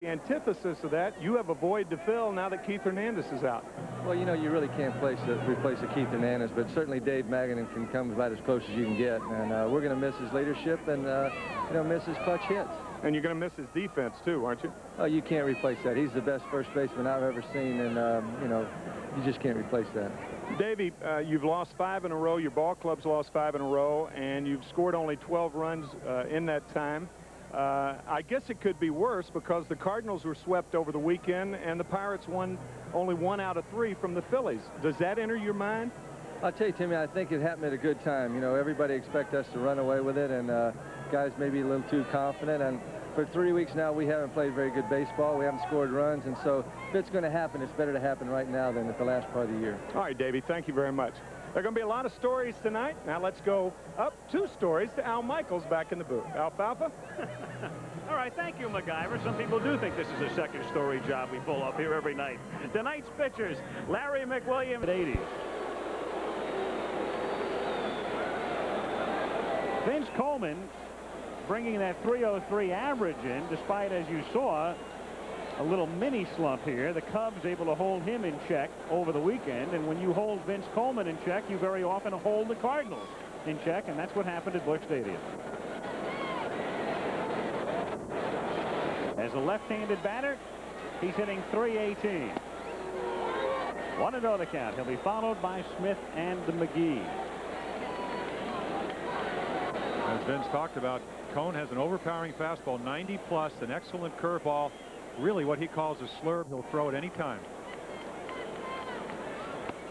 The antithesis of that, you have a void to fill now that Keith Hernandez is out. Well, you know, you really can't replace a Keith Hernandez, but certainly Dave Magadan can come about as close as you can get. And we're going to miss his leadership and, you know, miss his clutch hits. And you're going to miss his defense, too, aren't you? Oh, you can't replace that. He's the best first baseman I've ever seen, and, you know, you just can't replace that. Davey, you've lost 5 in a row. Your ball club's lost 5 in a row, and you've scored only 12 runs in that time. I guess it could be worse because the Cardinals were swept over the weekend, and the Pirates won only 1 out of 3 from the Phillies. Does that enter your mind? I'll tell you, Timmy, I think it happened at a good time. You know, everybody expects us to run away with it, and guys may be a little too confident. And for 3 weeks now, we haven't played very good baseball. We haven't scored runs, and so if it's going to happen, it's better to happen right now than at the last part of the year. All right, Davey, thank you very much. There are going to be a lot of stories tonight. Now let's go up 2 stories to Al Michaels back in the booth. Alfalfa? All right, thank you, MacGyver. Some people do think this is a second-story job we pull up here every night. Tonight's pitchers, Larry McWilliams at 80. Vince Coleman bringing that 303 average in, despite, as you saw, a little mini slump here. The Cubs able to hold him in check over the weekend, and when you hold Vince Coleman in check, you very often hold the Cardinals in check, and that's what happened at Busch Stadium. As a left-handed batter, he's hitting .318. 1-0 the count. He'll be followed by Smith and McGee. As Vince talked about, Cone has an overpowering fastball, 90 plus, an excellent curveball, really what he calls a slurve. He'll throw at any time.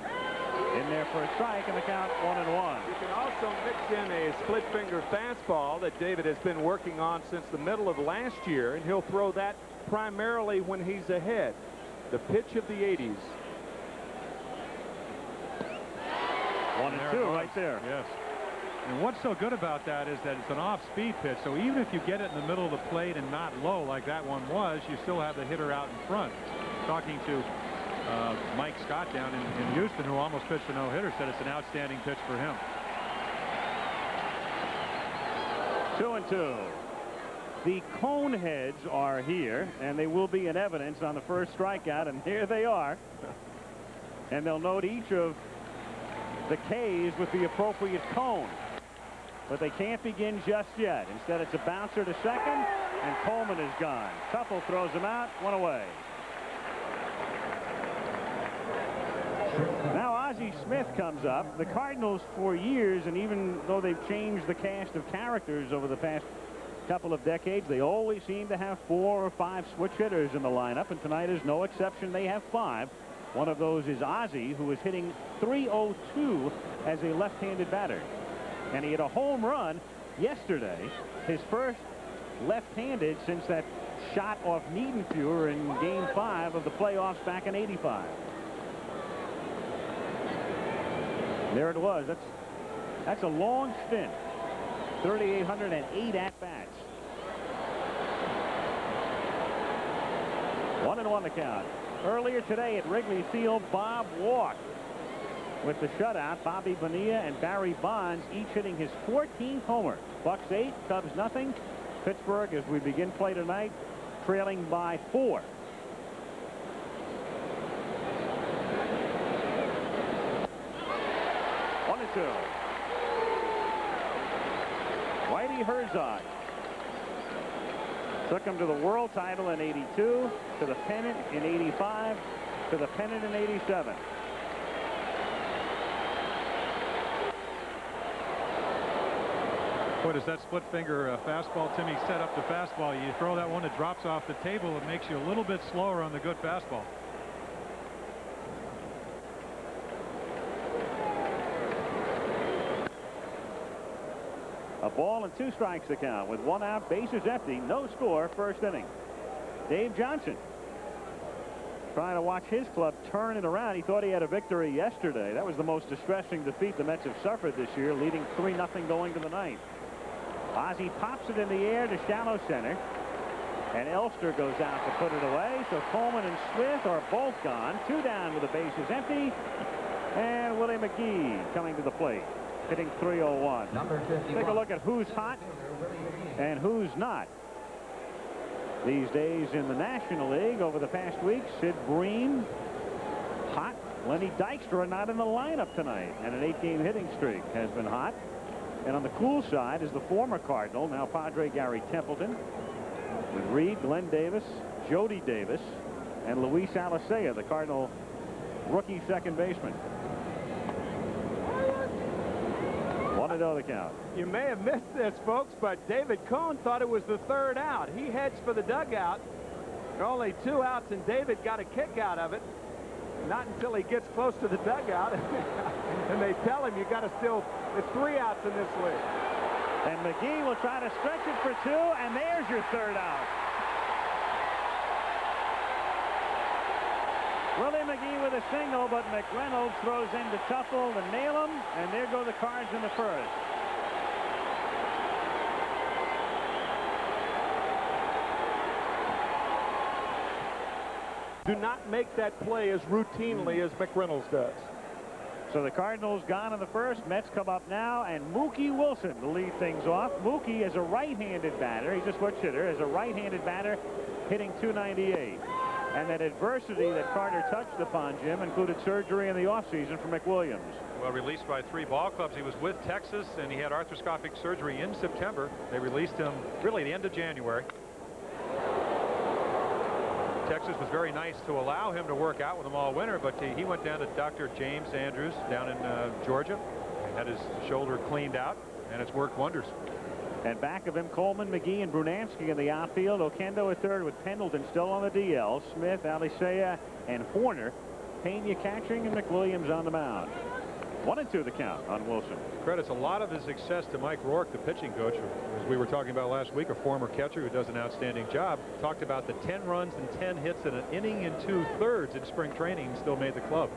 In there for a strike, and the count 1-1. You can also mix in a split finger fastball that David has been working on since the middle of last year, and he'll throw that primarily when he's ahead. The pitch of the 80s. 1-2 right there. Yes. And what's so good about that is that it's an off-speed pitch, so even if you get it in the middle of the plate and not low like that one was, you still have the hitter out in front. Talking to Mike Scott down in Houston, who almost pitched a no-hitter, said it's an outstanding pitch for him. 2-2. The cone heads are here, and they will be in evidence on the first strikeout, and here they are. And they'll note each of the K's with the appropriate cone. But they can't begin just yet. Instead, it's a bouncer to second, and Coleman is gone. Tuffle throws him out, 1 away. Now Ozzie Smith comes up. The Cardinals for years, and even though they've changed the cast of characters over the past couple of decades, they always seem to have 4 or 5 switch hitters in the lineup, and tonight is no exception. They have 5. One of those is Ozzie, who is hitting .302 as a left-handed batter. And he had a home run yesterday, his first left-handed since that shot off Niedenfuhr in Game 5 of the playoffs back in '85. There it was. That's a long stint. 3,808 at-bats. 1-1 the count. Earlier today at Wrigley Field, Bob walked with the shutout. Bobby Bonilla and Barry Bonds each hitting his 14th homer. Bucks 8, Cubs nothing. Pittsburgh, as we begin play tonight, trailing by 4. Whitey Herzog took him to the world title in '82, to the pennant in '85, to the pennant in '87. Boy, does that split finger fastball, Timmy, set up the fastball. You throw that one, it drops off the table. It makes you a little bit slower on the good fastball. A ball and 2 strikes to count with 1 out, bases empty, no score, first inning. Dave Johnson trying to watch his club turn it around. He thought he had a victory yesterday. That was the most distressing defeat the Mets have suffered this year, leading 3-0 going to the 9th. Ozzie pops it in the air to shallow center, and Elster goes out to put it away. So Coleman and Smith are both gone. 2 down with the bases empty, and Willie McGee coming to the plate, hitting .301. Take a look at who's hot and who's not. these days in the National League over the past week. Sid Bream, hot. Lenny Dykstra not in the lineup tonight, and an 8-game hitting streak has been hot. And on the cool side is the former Cardinal, now Padre Gary Templeton, with Reed, Glenn Davis, Jody Davis, and Luis Alicea, the Cardinal rookie second baseman. 1-0 the count. You may have missed this, folks, but David Cohn thought it was the third out. He heads for the dugout. There are only 2 outs, and David got a kick out of it. Not until he gets close to the dugout. And they tell him you got to still, it's 3 outs in this league. And McGee will try to stretch it for 2, and there's your third out. Willie McGee with a single, but McReynolds throws into Tuffle to nail him, and there go the Cards in the first. Do not make that play as routinely as McReynolds does. So the Cardinals gone in the first. Mets come up now, and Mookie Wilson to lead things off. Mookie is a right-handed batter. He's a switch hitter. As a right-handed batter, hitting .298. And that adversity that Carter touched upon, Jim, included surgery in the offseason for McWilliams. Well, released by 3 ball clubs. He was with Texas, and he had arthroscopic surgery in September. They released him really the end of January. Texas was very nice to allow him to work out with them all winter, but he went down to Dr. James Andrews down in Georgia, had his shoulder cleaned out, and it's worked wonders. And back of him, Coleman, McGee, and Brunansky in the outfield. Oquendo at third with Pendleton still on the DL. Smith, Alicea, and Horner. Pena catching, and McWilliams on the mound. 1-2 the count on Wilson. Credits a lot of his success to Mike Rourke, the pitching coach, as we were talking about last week, a former catcher who does an outstanding job. Talked about the 10 runs and 10 hits in an inning and 2/3 in spring training, and still made the club.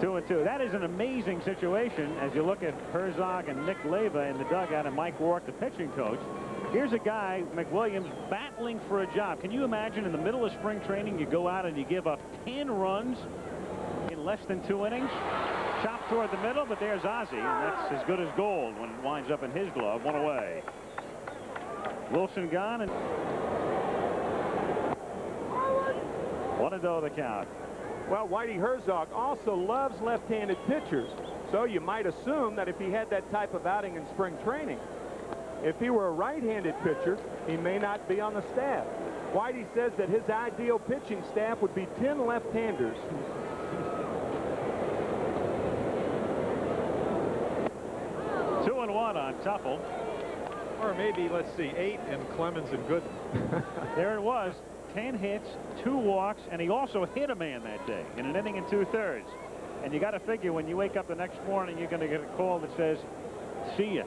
2-2. That is an amazing situation as you look at Herzog and Nick Leyva in the dugout and Mike Rourke, the pitching coach. Here's a guy, McWilliams, battling for a job. Can you imagine in the middle of spring training you go out and you give up 10 runs in less than 2 innings? Chopped toward the middle, but there's Ozzie, and that's as good as gold when it winds up in his glove. 1 away. Wilson gone, and 1-0 the count. Well, Whitey Herzog also loves left-handed pitchers, so you might assume that if he had that type of outing in spring training, if he were a right-handed pitcher, he may not be on the staff. Whitey says that his ideal pitching staff would be 10 left-handers. Two and 1 on Tuffle. Or maybe, let's see, 8 in Clemens and Gooden. There it was. 10 hits, 2 walks, and he also hit a man that day in an inning and 2/3. And you got to figure when you wake up the next morning, you're going to get a call that says, see ya.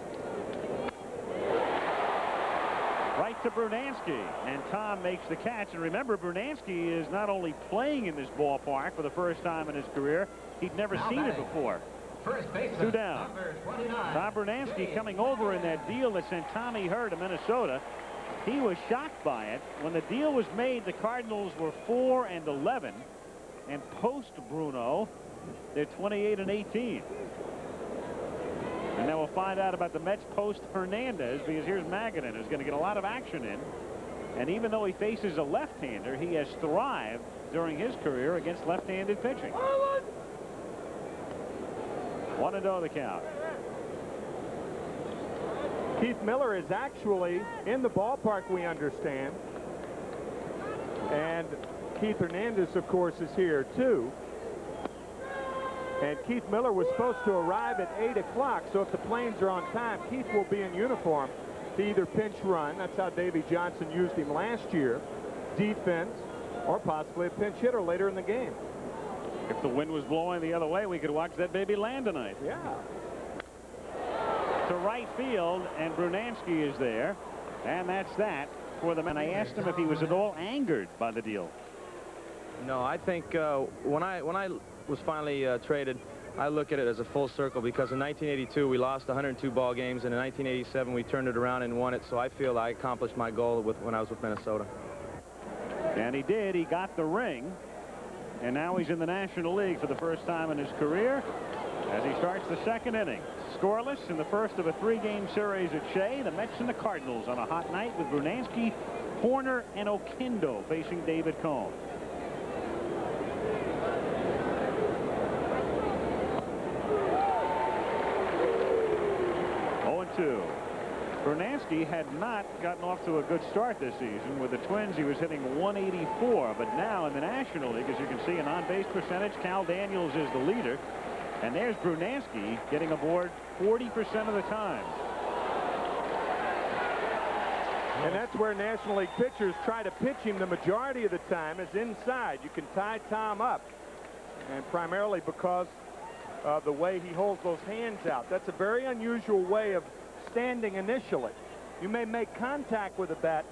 Right to Brunansky, and Tom makes the catch. And remember, Brunansky is not only playing in this ballpark for the first time in his career, he'd never seen it before. First baseman, 2 down. number 29. Tom Brunansky coming over in that deal that sent Tommy Herr to Minnesota. He was shocked by it. When the deal was made, the Cardinals were 4-11, and post Bruno, they're 28-18. And then we'll find out about the Mets post Hernandez, because here's Magadan, who's going to get a lot of action in. And even though he faces a left-hander, he has thrived during his career against left-handed pitching. 1-0 the count. Keith Miller is actually in the ballpark, we understand. And Keith Hernandez, of course, is here, too. And Keith Miller was supposed to arrive at 8 o'clock, so if the planes are on time, Keith will be in uniform to either pinch run, that's how Davey Johnson used him last year, defense, or possibly a pinch hitter later in the game. If the wind was blowing the other way, we could watch that baby land tonight. Yeah. To right field, and Brunansky is there, and that's that for them. And I asked him if he was at all angered by the deal. No, I think when I was finally traded, I look at it as a full circle, because in 1982 we lost 102 ball games, and in 1987 we turned it around and won it. So I feel I accomplished my goal when I was with Minnesota. And he did. He got the ring, and now he's in the National League for the first time in his career. as he starts the second inning. Scoreless in the first of a 3-game series at Shea. The Mets and the Cardinals on a hot night with Brunansky, Horner, and Oquendo facing David Cone. Brunansky had not gotten off to a good start this season. With the Twins, he was hitting 184, but now in the National League, as you can see, an on-base percentage, Cal Daniels is the leader, and there's Brunansky getting aboard 40% of the time. And that's where National League pitchers try to pitch him the majority of the time, is inside. You can tie Tom up, and primarily because of the way he holds those hands out. That's a very unusual way of standing initially. You may make contact with the bat,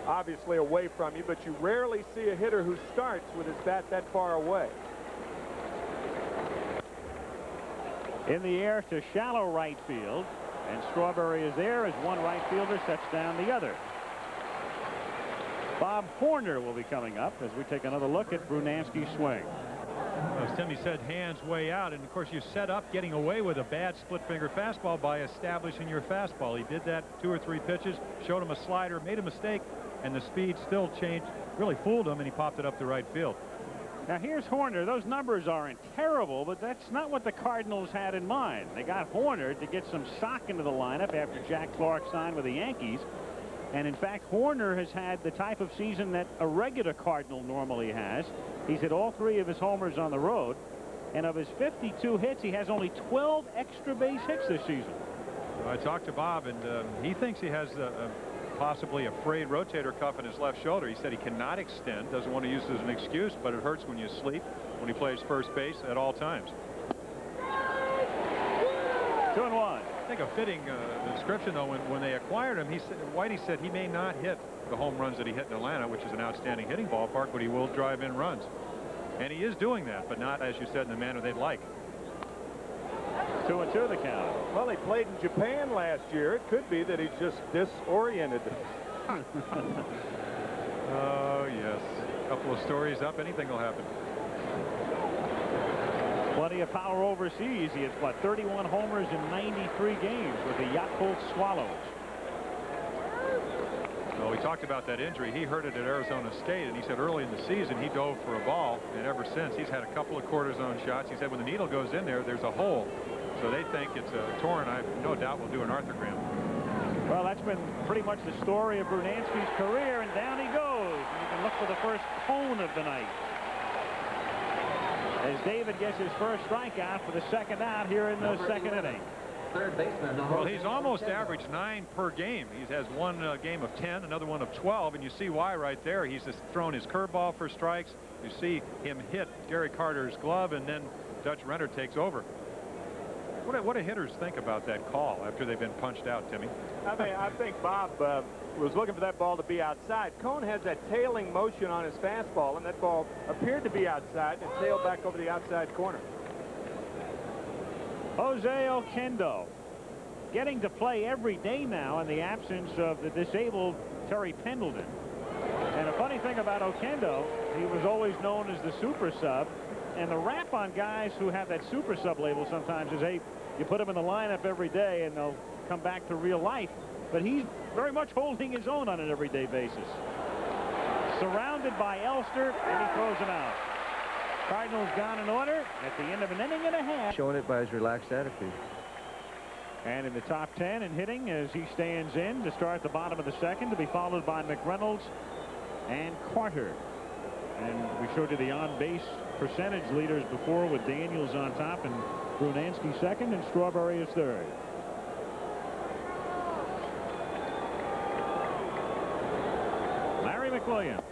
obviously away from you, but you rarely see a hitter who starts with his bat that far away. In the air to shallow right field, and Strawberry is there as one right fielder sets down the other. Bob Horner will be coming up as we take another look at Brunansky's swing. As Timmy said, hands way out, and of course you set up getting away with a bad split finger fastball by establishing your fastball. He did that 2 or 3 pitches, showed him a slider, made a mistake, and the speed still changed, really fooled him, and he popped it up to right field. Now here's Horner. Those numbers aren't terrible, but that's not what the Cardinals had in mind. They got Horner to get some stock into the lineup after Jack Clark signed with the Yankees. And in fact, Horner has had the type of season that a regular Cardinal normally has. He's hit all 3 of his homers on the road, and of his 52 hits, he has only 12 extra base hits this season. I talked to Bob, and he thinks he has possibly a frayed rotator cuff in his left shoulder. He said he cannot extend, doesn't want to use it as an excuse, but it hurts when you sleep, when he plays first base at all times. 2-1. I think a fitting description, though, when they acquired him, Whitey said he may not hit the home runs that he hit in Atlanta, which is an outstanding hitting ballpark, but he will drive in runs. And he is doing that, but not, as you said, in the manner they'd like. 2-2 the count. Well, he played in Japan last year. It could be that he's just disoriented. Oh, yes. A couple of stories up, anything will happen. Plenty of power overseas. He has, what, 31 homers in 93 games with the Yakult Swallows. Well, we talked about that injury. He hurt it at Arizona State, and he said early in the season he dove for a ball, and ever since he's had a couple of cortisone shots. He said when the needle goes in there, there's a hole. So they think it's torn. I have no doubt we'll do an arthrogram. Well, that's been pretty much the story of Brunansky's career, and down he goes. And you can look for the first cone of the night, as David gets his first strikeout for the second out here in the second inning. Third baseman. Well, he's almost averaged 9 per game. He has one game of 10, another one of 12, and you see why right there. He's just thrown his curveball for strikes. You see him hit Gary Carter's glove, and then Dutch Renner takes over. What do hitters think about that call after they've been punched out, Timmy? I think Bob was looking for that ball to be outside. Cone has that tailing motion on his fastball, and that ball appeared to be outside and sailed back over the outside corner. Jose Oquendo getting to play every day now in the absence of the disabled Terry Pendleton. And a funny thing about Oquendo, he was always known as the super sub. And the rap on guys who have that super sub label sometimes is, hey, you put them in the lineup every day and they'll come back to real life. But he's very much holding his own on an everyday basis. Surrounded by Elster, and he throws him out. Cardinals gone in order at the end of an inning and a half. Showing it by his relaxed attitude. And in the top 10 in hitting as he stands in to start the bottom of the second, to be followed by McReynolds and Carter. And we showed you the on-base percentage leaders before, with Daniels on top and Brunansky second and Strawberry is third. Larry McWilliams.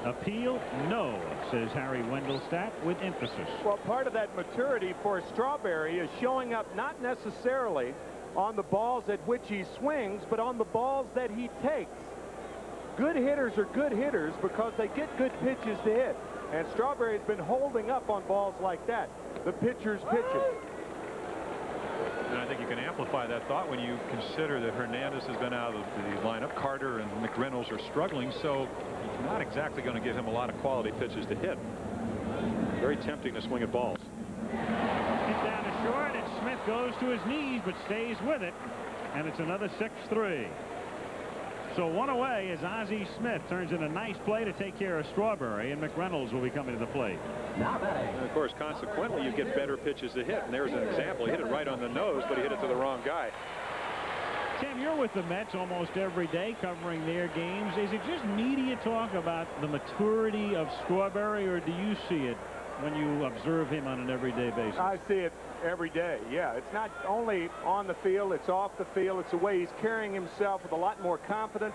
Appeal no, says Harry Wendelstadt with emphasis. Well, part of that maturity for Strawberry is showing up not necessarily on the balls at which he swings, but on the balls that he takes. Good hitters are good hitters because they get good pitches to hit. And Strawberry's been holding up on balls like that. The pitcher's pitching. And I think you can amplify that thought when you consider that Hernandez has been out of the lineup. Carter and McReynolds are struggling, so he's not exactly going to give him a lot of quality pitches to hit. Very tempting to swing at balls. Hit down to short, and Smith goes to his knees but stays with it, and it's another 6-3. So one away as Ozzie Smith turns in a nice play to take care of Strawberry, and McReynolds will be coming to the plate. And of course, consequently, you get better pitches to hit. And there's an example. He hit it right on the nose, but he hit it to the wrong guy. Tim, you're with the Mets almost every day covering their games. Is it just media talk about the maturity of Strawberry, or do you see it when you observe him on an everyday basis? I see it every day, yeah. It's not only on the field, it's off the field. It's the way he's carrying himself with a lot more confidence,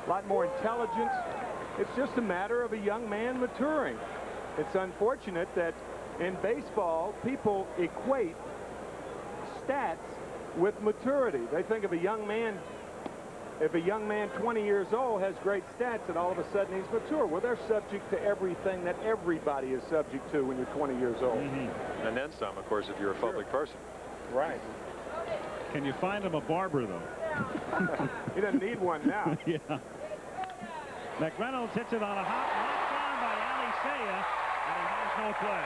a lot more intelligence. It's just a matter of a young man maturing. It's unfortunate that in baseball, people equate stats with maturity. They think of a young man, if a young man 20 years old has great stats and all of a sudden he's mature. Well, they're subject to everything that everybody is subject to when you're 20 years old. And then some, of course, if you're a public person. Right. Can you find him a barber, though? He doesn't need one now. Yeah. McReynolds hits it on a hop, knocked down by Alicea, and he has no play.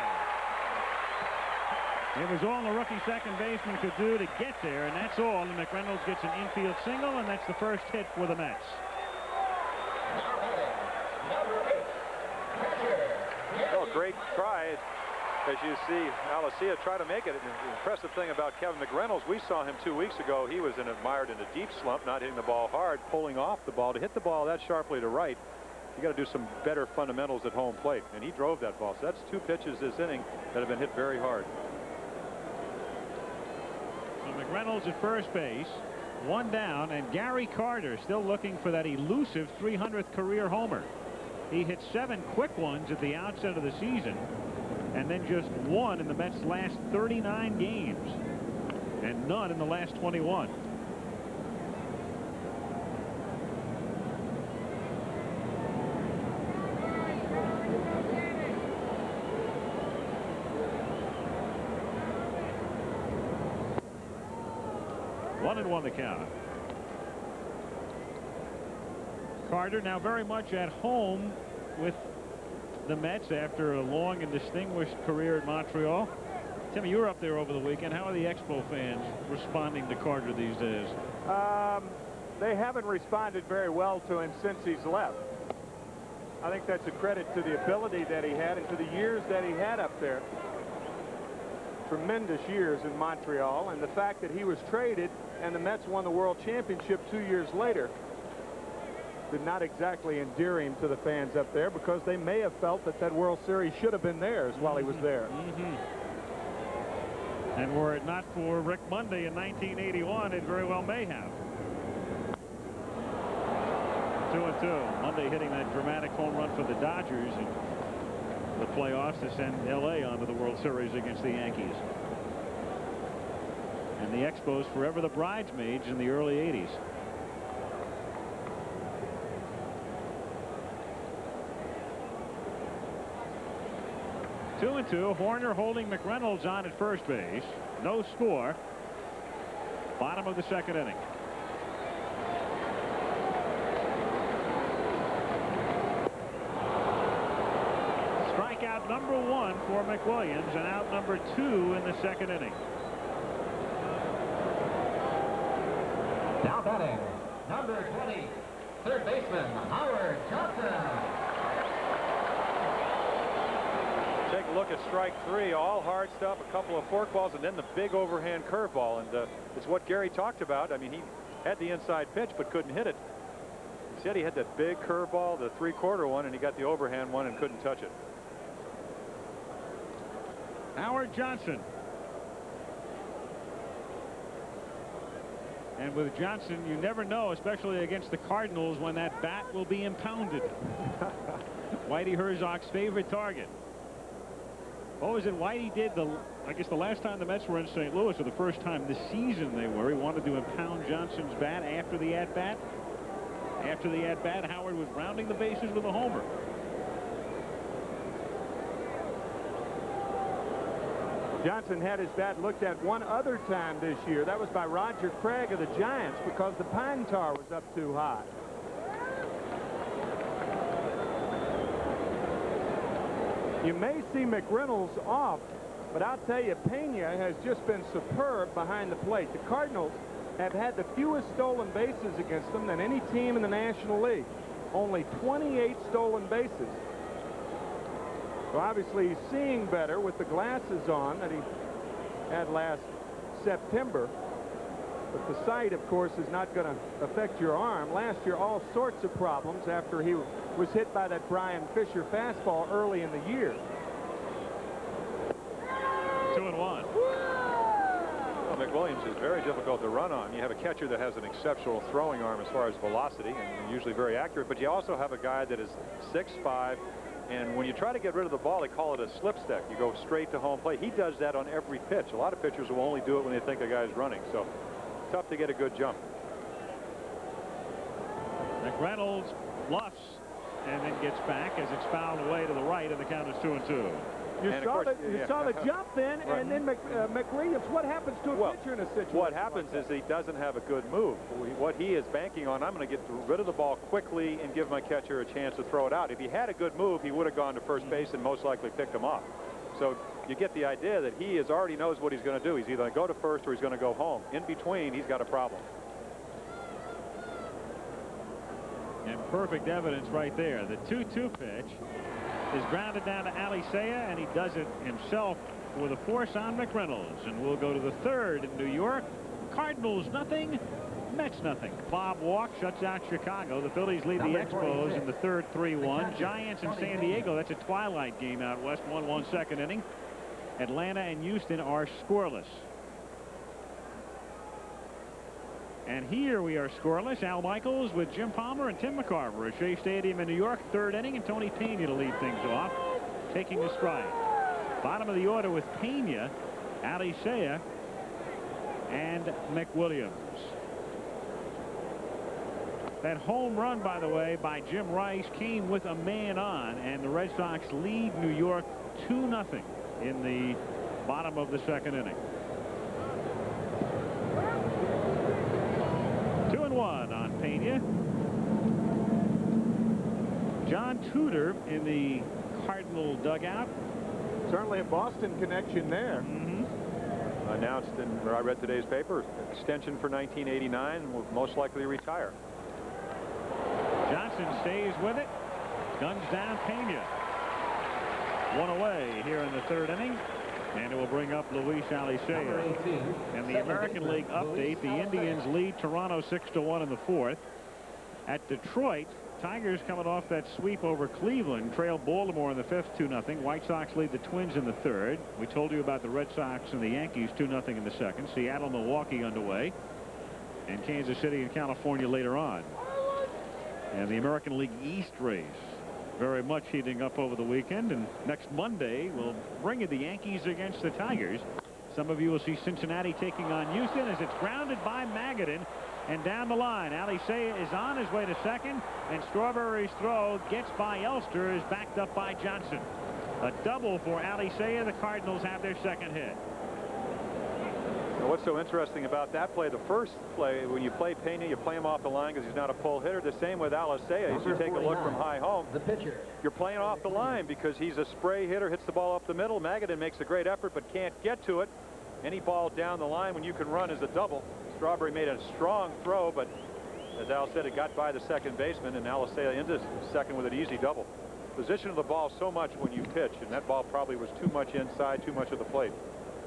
It was all the rookie second baseman could do to get there, and that's all. And McReynolds gets an infield single, and that's the first hit for the Mets. Oh, great try. As you see, Alicea try to make it. The impressive thing about Kevin McReynolds, we saw him 2 weeks ago. He was admired in a deep slump, not hitting the ball hard, pulling off the ball. To hit the ball that sharply to right, you got to do some better fundamentals at home plate, and he drove that ball. So that's 2 pitches this inning that have been hit very hard. So McReynolds at first base, 1 down, and Gary Carter still looking for that elusive 300th career homer. He hit 7 quick ones at the outset of the season, and then just 1 in the Mets' last 39 games, and none in the last 21. One and one the count. Carter now very much at home with the Mets after a long and distinguished career at Montreal. Timmy, you were up there over the weekend. How are the Expo fans responding to Carter these days? They haven't responded very well to him since he's left. I think that's a credit to the ability that he had and to the years that he had up there. Tremendous years in Montreal, and the fact that he was traded and the Mets won the World Championship 2 years later did not exactly endear him to the fans up there, because they may have felt that that World Series should have been theirs while he was there. And were it not for Rick Monday in 1981, it very well may have. 2-2. Monday hitting that dramatic home run for the Dodgers in the playoffs to send L.A. onto the World Series against the Yankees. And the Expos forever the bridesmaids in the early 80s. Two and two. Horner holding McReynolds on at first base. No score. Bottom of the second inning. Strikeout number 1 for McWilliams, and out number 2 in the second inning. Now batting, number 20, third baseman, Howard Johnson. Take a look at strike 3, all hard stuff, a couple of forkballs, and then the big overhand curveball. And it's what Gary talked about. I mean, he had the inside pitch but couldn't hit it. He said he had that big curveball, the 3/4 one, and he got the overhand one and couldn't touch it. Howard Johnson. And with Johnson, you never know, especially against the Cardinals, when that bat will be impounded. Whitey Herzog's favorite target. What was it Whitey did, I guess the last time the Mets were in St. Louis, or the first time this season they were, he wanted to impound Johnson's bat after the at-bat. After the at-bat, Howard was rounding the bases with a homer. Johnson had his bat looked at one other time this year. That was by Roger Craig of the Giants, because the pine tar was up too high. You may see McReynolds off, but I'll tell you, Pena has just been superb behind the plate. The Cardinals have had the fewest stolen bases against them than any team in the National League. Only 28 stolen bases. So obviously he's seeing better with the glasses on that he had last September. But the sight, of course, is not going to affect your arm. Last year, all sorts of problems after he was hit by that Brian Fisher fastball early in the year. 2-1. Well, McWilliams is very difficult to run on. You have a catcher that has an exceptional throwing arm as far as velocity and usually very accurate, but you also have a guy that is 6'5", and when you try to get rid of the ball, they call it a slip stick. You go straight to home plate. He does that on every pitch. A lot of pitchers will only do it when they think a guy's running, so tough to get a good jump. McReynolds bluffs and then gets back as it's fouled away to the right, and the count is 2-2. You saw the jump then, right. And then McWilliams. What happens to a pitcher in a situation? What happens is he doesn't have a good move. What he is banking on, I'm going to get rid of the ball quickly and give my catcher a chance to throw it out. If he had a good move, he would have gone to first base and most likely picked him off. So you get the idea that he already knows what he's going to do. He's either going to go to first or he's going to go home. In between, he's got a problem. And perfect evidence right there. The 2-2 pitch is grounded down to Alicea, and he does it himself with a force on McReynolds. And we'll go to the third in New York. Cardinals nothing, Mets nothing. Bob Walk shuts out Chicago. The Phillies lead the Expos in the third 3-1. Giants in San Diego. That's a twilight game out west. 1-1 second inning. Atlanta and Houston are scoreless. And here we are scoreless. Al Michaels with Jim Palmer and Tim McCarver at Shea Stadium in New York. Third inning, and Tony Pena to lead things off, taking the stride. Bottom of the order with Pena, Alicea, and McWilliams. That home run, by the way, by Jim Rice came with a man on, and the Red Sox lead New York 2-0 in the bottom of the second inning. 2-1 on Pena. John Tudor in the Cardinal dugout. Certainly a Boston connection there. Announced in, or I read today's paper, extension for 1989 and will most likely retire. Johnson stays with it. Guns down Pena. One away here in the third inning. And it will bring up Luis Alicea. And the American League update, the Indians lead Toronto 6-1 in the fourth. At Detroit, Tigers coming off that sweep over Cleveland, trail Baltimore in the fifth 2-0. White Sox lead the Twins in the third. We told you about the Red Sox and the Yankees 2-0 in the second. Seattle, Milwaukee underway. And Kansas City and California later on. And the American League East race very much heating up over the weekend, and next Monday we'll bring you the Yankees against the Tigers. Some of you will see Cincinnati taking on Houston as it's grounded by Magadan, and down the line Alicea is on his way to second, and Strawberry's throw gets by Elster, is backed up by Johnson. A double for Alicea. The Cardinals have their second hit. Now, what's so interesting about that play, the first play, when you play Pena, you play him off the line because he's not a pull hitter. The same with Alicea. As you take a look from high home, the pitcher, you're playing off the line because he's a spray hitter, hits the ball up the middle. Magadan makes a great effort but can't get to it. Any ball down the line when you can run is a double. Strawberry made a strong throw, but as Al said, it got by the second baseman, and Alicea into second with an easy double. Position of the ball so much when you pitch, and that ball probably was too much inside, too much of the plate.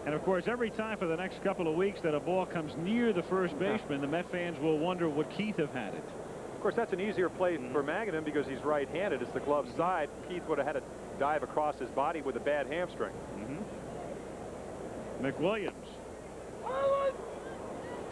And of course, every time for the next couple of weeks that a ball comes near the first baseman, the Met fans will wonder would Keith have had it. Of course, that's an easier play for Magadan because he's right-handed. It's the glove side. Keith would have had to dive across his body with a bad hamstring. McWilliams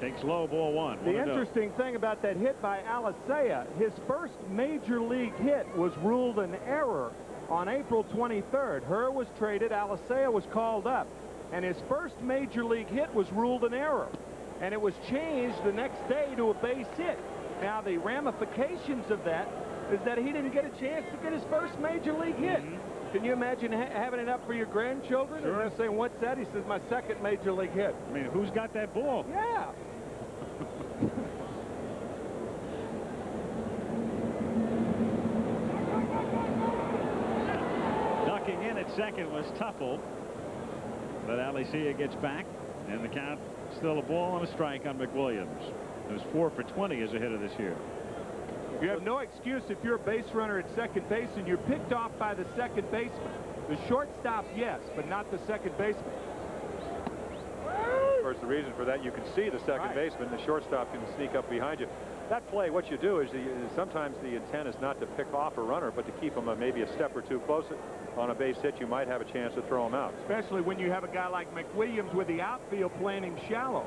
takes low, ball one. The interesting thing about that hit by Alicea, his first major league hit was ruled an error on April 23rd. Herr was traded, Alicea was called up, and his first major league hit was ruled an error, and it was changed the next day to a base hit. Now the ramifications of that is that he didn't get a chance to get his first major league hit. Can you imagine having it up for your grandchildren? Sure. And they're saying, what's that? He says, my second major league hit. I mean, who's got that ball? Yeah. Ducking in at At second was Tuffle. But Alicea gets back, and the count still a ball and a strike on McWilliams. It was 4 for 20 as a hitter this year. You have no excuse if you're a base runner at second base and you're picked off by the second baseman. The shortstop, yes, but not the second baseman. Of course, the reason for that, you can see the second baseman. The shortstop can sneak up behind you. That play, what you do is sometimes the intent is not to pick off a runner, but to keep him maybe a step or two closer. On a base hit, you might have a chance to throw him out. Especially when you have a guy like McWilliams with the outfield playing him shallow.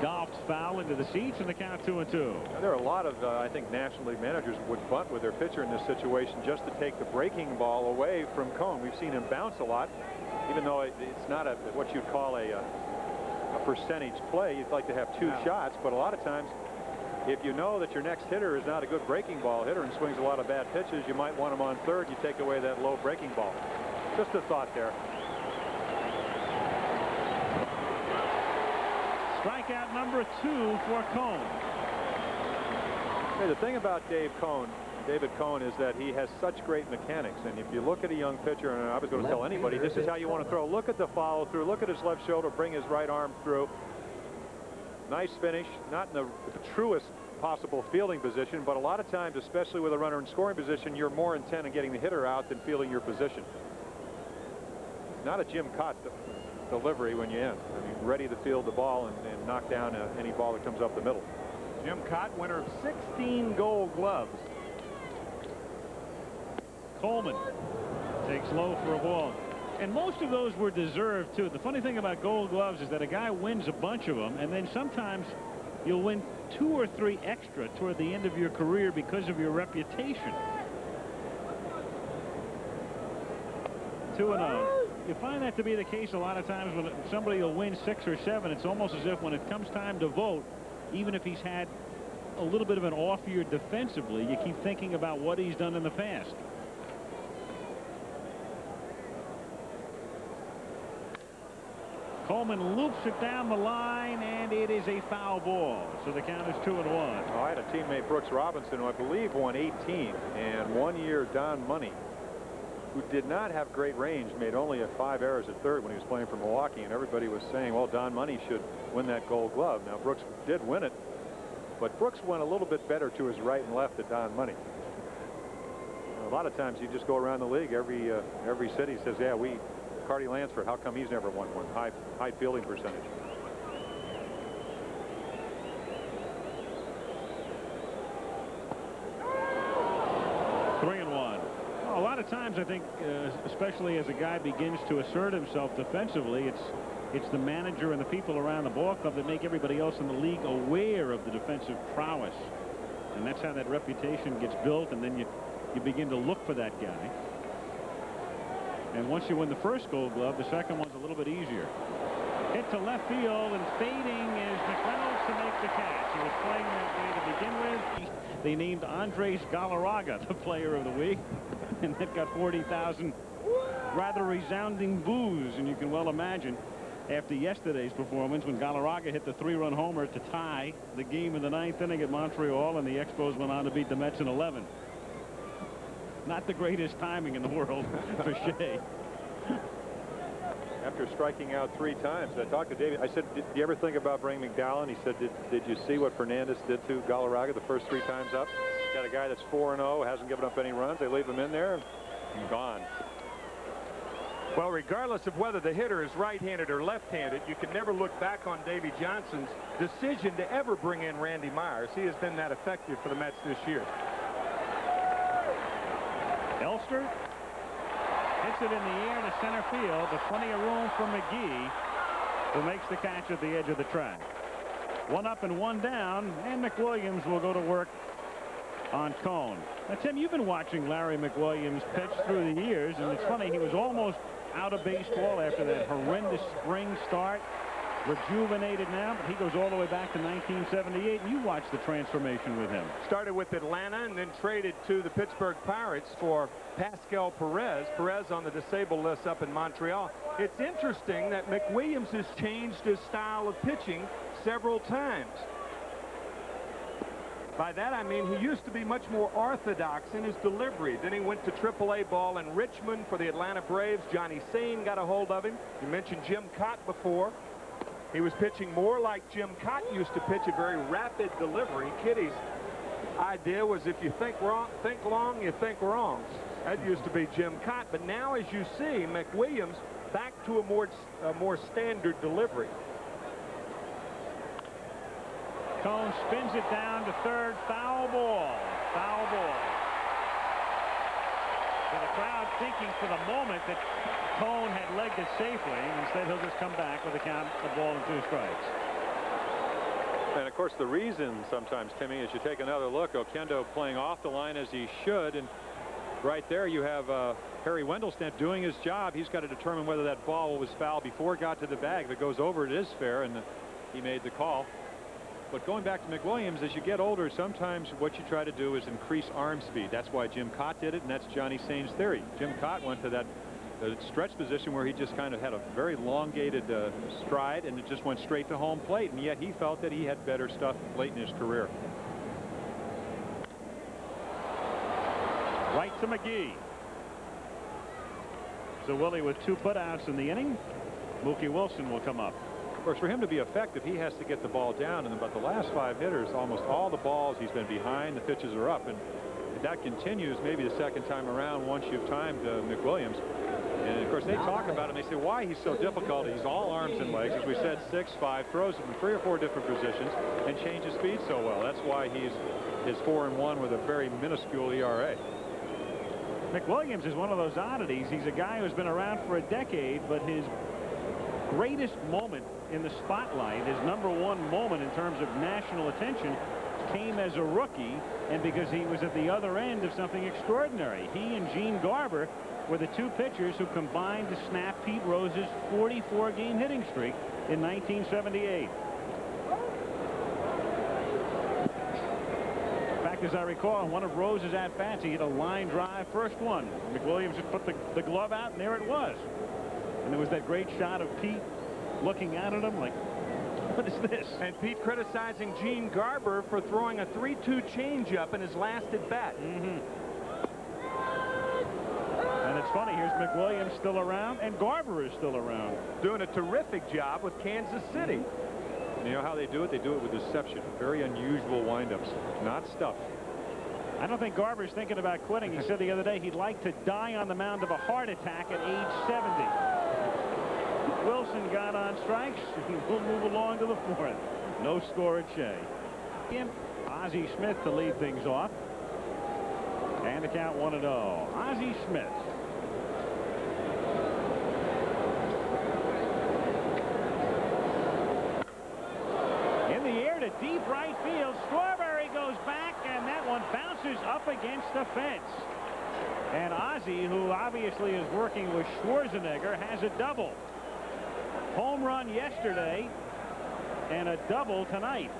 Golf's foul into the seats, and the count 2-2. Now, there are a lot of, I think, National League managers would bunt with their pitcher in this situation just to take the breaking ball away from Cone. We've seen him bounce a lot, even though it's not what you'd call a percentage play. You'd like to have two shots, but a lot of times, if you know that your next hitter is not a good breaking ball hitter and swings a lot of bad pitches, you might want him on third. You take away that low breaking ball. Just a thought there. Strikeout number 2 for Cone. Hey, the thing about David Cone, is that he has such great mechanics. And if you look at a young pitcher, and I was going to tell anybody, this is how you want to throw. Look at the follow through. Look at his left shoulder. Bring his right arm through. Nice finish. Not in the truest possible fielding position, but a lot of times, especially with a runner in scoring position, you're more intent on getting the hitter out than fielding your position. Not a Jim Cott delivery when you end. I mean, ready to field the ball and knock down any ball that comes up the middle. Jim Cott, winner of 16 Gold Gloves. Coleman takes low for a ball. And most of those were deserved, too. The funny thing about Gold Gloves is that a guy wins a bunch of them, and then sometimes you'll win 2 or 3 extra toward the end of your career because of your reputation. 2-0. You find that to be the case a lot of times when somebody will win 6 or 7. It's almost as if when it comes time to vote, even if he's had a little bit of an off year defensively, you keep thinking about what he's done in the past. Coleman loops it down the line, and it is a foul ball. So the count is 2-1. Oh, I had a teammate, Brooks Robinson, who I believe won 18, and 1 year Don Money, who did not have great range, made only 5 errors at third when he was playing for Milwaukee, and everybody was saying, well, Don Money should win that Gold Glove. Now, Brooks did win it, but Brooks went a little bit better to his right and left than Don Money. A lot of times you just go around the league, every city says, yeah, Cardi Lansford, how come he's never won one? High fielding percentage. A lot of times, I think, especially as a guy begins to assert himself defensively, it's the manager and the people around the ball club that make everybody else in the league aware of the defensive prowess. And that's how that reputation gets built, and then you begin to look for that guy. And once you win the first Gold Glove, the second one's a little bit easier. Hit to left field, and fading is McReynolds to make the catch. He was playing that day to begin with. They named Andres Galarraga the player of the week, and that got 40,000 rather resounding boos. And you can well imagine after yesterday's performance when Galarraga hit the 3-run homer to tie the game in the 9th inning at Montreal, and the Expos went on to beat the Mets in 11. Not the greatest timing in the world for Shea. After striking out 3 times, I talked to David. I said, did you ever think about bringing McDowell? And he said, did you see what Fernandez did to Galarraga the first 3 times up? Got a guy that's 4-0, hasn't given up any runs. They leave him in there, and gone. Well, regardless of whether the hitter is right-handed or left-handed, you can never look back on Davey Johnson's decision to ever bring in Randy Myers. He has been that effective for the Mets this year. Elster hits it in the air to center field, but plenty of room for McGee, who makes the catch at the edge of the track. 1 up and 1 down, and McWilliams will go to work on Cone. Now, Tim, you've been watching Larry McWilliams pitch through the years, and it's funny, he was almost out of baseball after that horrendous spring start. Rejuvenated now, but he goes all the way back to 1978, and you watched the transformation with him. Started with Atlanta and then traded to the Pittsburgh Pirates for Pascal Perez. Perez on the disabled list up in Montreal. It's interesting that McWilliams has changed his style of pitching several times. By that I mean he used to be much more orthodox in his delivery. Then he went to AAA ball in Richmond for the Atlanta Braves. Johnny Sain got a hold of him. You mentioned Jim Cott before. He was pitching more like Jim Cott used to pitch, a very rapid delivery. Kitty's idea was if you think long, you think wrong. That used to be Jim Cott. But now, as you see, McWilliams back to a more standard delivery. Cone spins it down to third. Foul ball. Foul ball. So the crowd thinking for the moment that Cone had legged it safely. Instead, he'll just come back with a count of ball and 2 strikes. And, of course, the reason sometimes, Timmy, is you take another look. Oquendo playing off the line as he should. And right there you have Harry Wendelstedt doing his job. He's got to determine whether that ball was foul before it got to the bag. If it goes over, it is fair, and he made the call. But going back to McWilliams, as you get older, sometimes what you try to do is increase arm speed. That's why Jim Cott did it, and that's Johnny Sain's theory. Jim Cott went to that stretch position where he just kind of had a very elongated stride, and it just went straight to home plate, and yet he felt that he had better stuff late in his career. Right to McGee. So Willie with 2 putouts in the inning. Mookie Wilson will come up. Of course, for him to be effective, he has to get the ball down. And about the last 5 hitters, almost all the balls he's been behind, the pitches are up. And if that continues, maybe the second time around, once you've timed McWilliams. And of course, they talk about him. They say why he's so difficult. He's all arms and legs, as we said, 6'5", throws from 3 or 4 different positions, and changes speed so well. That's why he's 4-1 with a very minuscule ERA. McWilliams is one of those oddities. He's a guy who's been around for a decade, but his greatest moment in the spotlight, his #1 moment in terms of national attention, came as a rookie, and because he was at the other end of something extraordinary. He and Gene Garber were the 2 pitchers who combined to snap Pete Rose's 44-game hitting streak in 1978. In fact, as I recall, in one of Rose's at-bats, he hit a line drive, first one. McWilliams had put the glove out, and there it was. And there was that great shot of Pete looking out at him like, what is this? And Pete criticizing Gene Garber for throwing a 3-2 changeup in his last at-bat. And it's funny, here's McWilliams still around, and Garber is still around. Doing a terrific job with Kansas City. You know how they do it? They do it with deception. Very unusual windups, not stuff. I don't think Garber's thinking about quitting. He said the other day he'd like to die on the mound of a heart attack at age 70. Wilson got on strikes. We'll move along to the 4th. No score at Shea. Ozzie Smith to lead things off. And the count 1-0. Ozzie Smith. In the air to deep right field. Strawberry goes back, and that one bounces up against the fence. And Ozzie, who obviously is working with Schwarzenegger, has a double. Home run yesterday and a double tonight.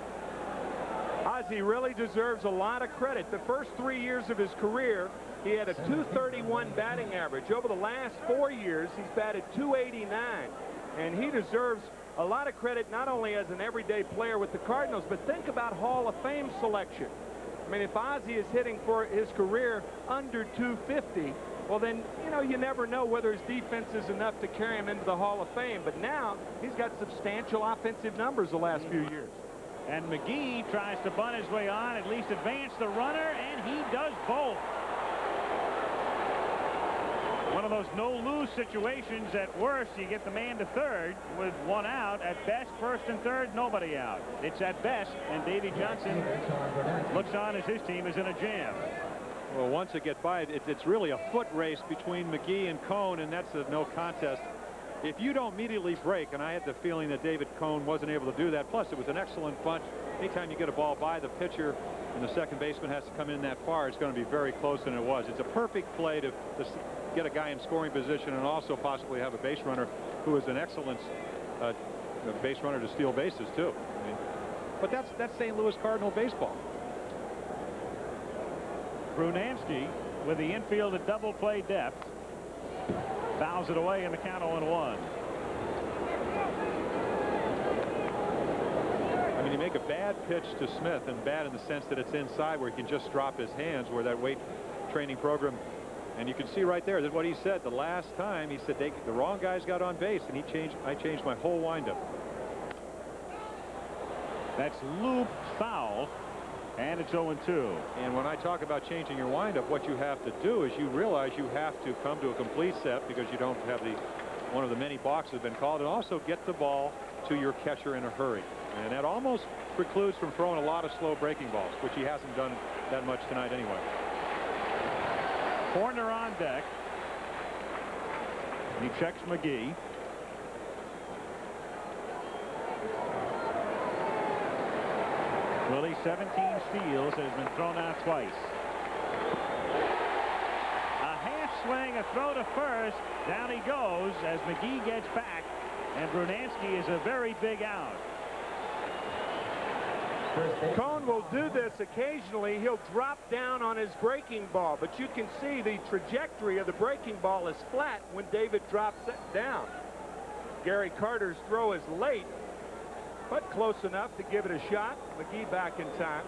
Ozzie really deserves a lot of credit. The first 3 years of his career, he had a .231 batting average. Over the last 4 years, he's batted .289. And he deserves a lot of credit not only as an everyday player with the Cardinals, but think about Hall of Fame selection. I mean, if Ozzie is hitting for his career under .250, well, then, you know, you never know whether his defense is enough to carry him into the Hall of Fame. But now he's got substantial offensive numbers the last few years. And McGee tries to bunt his way on, at least advance the runner, and he does both. One of those no-lose situations. At worst, you get the man to third with 1 out. At best, first and third, nobody out. It's at best, and Davey Johnson looks on as his team is in a jam. Well, once it gets by, it's really a foot race between McGee and Cone, and that's a no contest. If you don't immediately break, and I had the feeling that David Cone wasn't able to do that, plus it was an excellent bunt. Anytime you get a ball by the pitcher and the second baseman has to come in that far, it's going to be very close, and it was. It's a perfect play to get a guy in scoring position and also possibly have a base runner who is an excellent base runner to steal bases, too. I mean, but that's St. Louis Cardinal baseball. Brunansky with the infield at double play depth. Fouls it away in the count 0-1. I mean, he make a bad pitch to Smith, and bad in the sense that it's inside where he can just drop his hands, where that weight training program. And you can see right there, that's what he said the last time. He said the wrong guys got on base, and I changed my whole windup. That's loop foul, and it's 0-2. And when I talk about changing your windup, what you have to do is you realize you have to come to a complete set because you don't have one of the many balks have been called, and also get the ball to your catcher in a hurry. And that almost precludes from throwing a lot of slow breaking balls, which he hasn't done that much tonight anyway. Corner on deck. He checks McGee. Willie, 17 steals, has been thrown out twice. A half swing, a throw to first. Down he goes as McGee gets back, and Brunansky is a very big out. Cone will do this occasionally. He'll drop down on his breaking ball, but you can see the trajectory of the breaking ball is flat when David drops it down. Gary Carter's throw is late, but close enough to give it a shot. McGee back in time.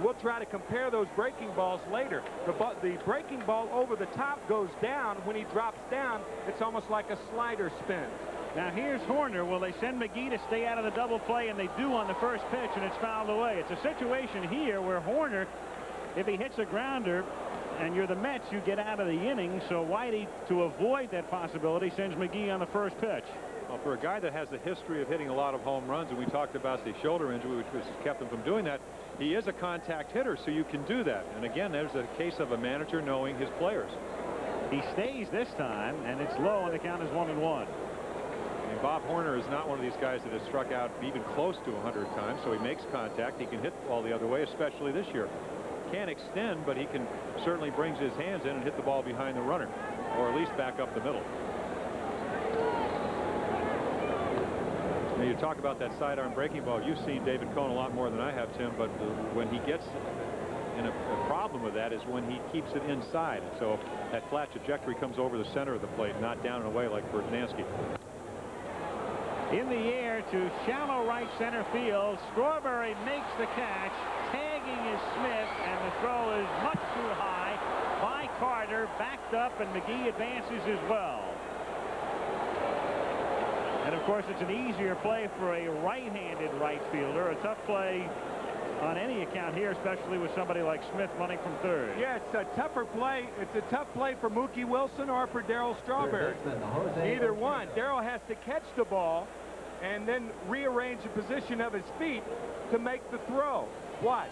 We'll try to compare those breaking balls later. The breaking ball over the top goes down. When he drops down, it's almost like a slider spin. Now here's Horner. Will they send McGee to stay out of the double play? And they do on the first pitch, and it's fouled away. It's a situation here where Horner, if he hits a grounder and you're the Mets, you get out of the inning. So Whitey, to avoid that possibility, sends McGee on the first pitch. Well, for a guy that has a history of hitting a lot of home runs, and we talked about the shoulder injury, which has kept him from doing that, he is a contact hitter, so you can do that. And again, there's a case of a manager knowing his players. He stays this time, and it's low, and the count is 1-1. Bob Horner is not one of these guys that has struck out even close to 100 times, so he makes contact. He can hit the ball the other way, especially this year. Can't extend, but he can certainly brings his hands in and hit the ball behind the runner, or at least back up the middle. Now you talk about that sidearm breaking ball. You've seen David Cone a lot more than I have, Tim, but when he gets in a problem with that is when he keeps it inside. So that flat trajectory comes over the center of the plate, not down and away like Brunansky. In the air to shallow right center field. Strawberry makes the catch. Tagging is Smith, and the throw is much too high by Carter. Backed up, and McGee advances as well. And of course, it's an easier play for a right-handed right fielder. A tough play on any account here, especially with somebody like Smith running from third. Yeah, it's a tougher play. It's a tough play for Mookie Wilson or for Darryl Strawberry. Either one. Darryl has to catch the ball and then rearrange the position of his feet to make the throw. Watch.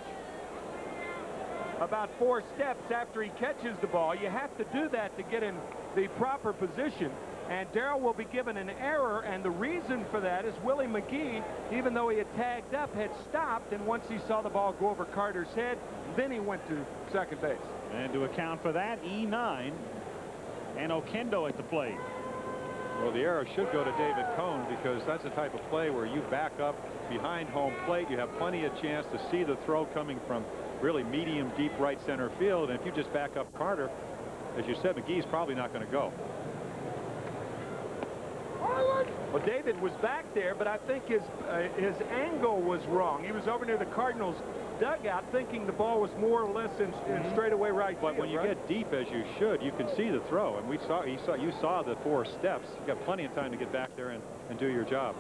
About 4 steps after he catches the ball, you have to do that to get in the proper position. And Darryl will be given an error, and the reason for that is Willie McGee, even though he had tagged up, had stopped, and once he saw the ball go over Carter's head, then he went to second base. And to account for that, E9 and Oquendo at the plate. Well, the error should go to David Cone, because that's the type of play where you back up behind home plate. You have plenty of chance to see the throw coming from really medium deep right center field, and if you just back up Carter, as you said, McGee's probably not going to go. Well, David was back there, but I think his angle was wrong. He was over near the Cardinals dugout thinking the ball was more or less in straightaway right field. But when you get deep, as you should, you can see the throw, and you saw the 4 steps. You've got plenty of time to get back there and do your job.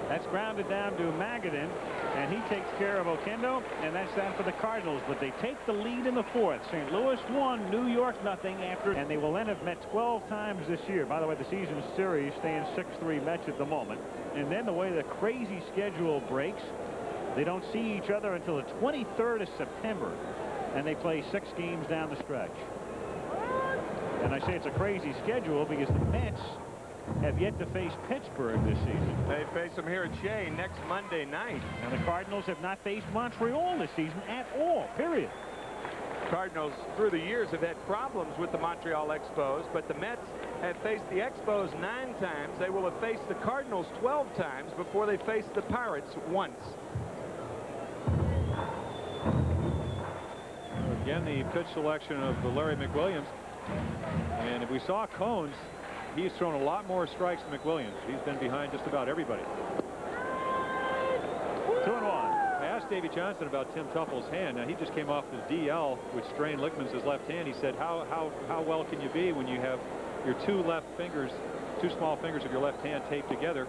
That's grounded down to Magadan, and he takes care of Oquendo, and that's that for the Cardinals. But they take the lead in the 4th. St. Louis 1, New York nothing after, and they will then have met 12 times this year. By the way, the season series stands 6-3 Mets at the moment. And then the way the crazy schedule breaks, they don't see each other until the 23rd of September, and they play 6 games down the stretch. And I say it's a crazy schedule because the Mets have yet to face Pittsburgh this season. They face them here at Shea next Monday night. And the Cardinals have not faced Montreal this season at all, period. Cardinals, through the years, have had problems with the Montreal Expos, but the Mets have faced the Expos 9 times. They will have faced the Cardinals 12 times before they faced the Pirates once. Again, the pitch selection of Larry McWilliams. And if we saw Cones, he's thrown a lot more strikes than McWilliams. He's been behind just about everybody. 2-1. Davy Johnson about Tim Tuffle's hand. Now, he just came off his DL with strained ligaments in his left hand. He said, how well can you be when you have your two small fingers of your left hand taped together,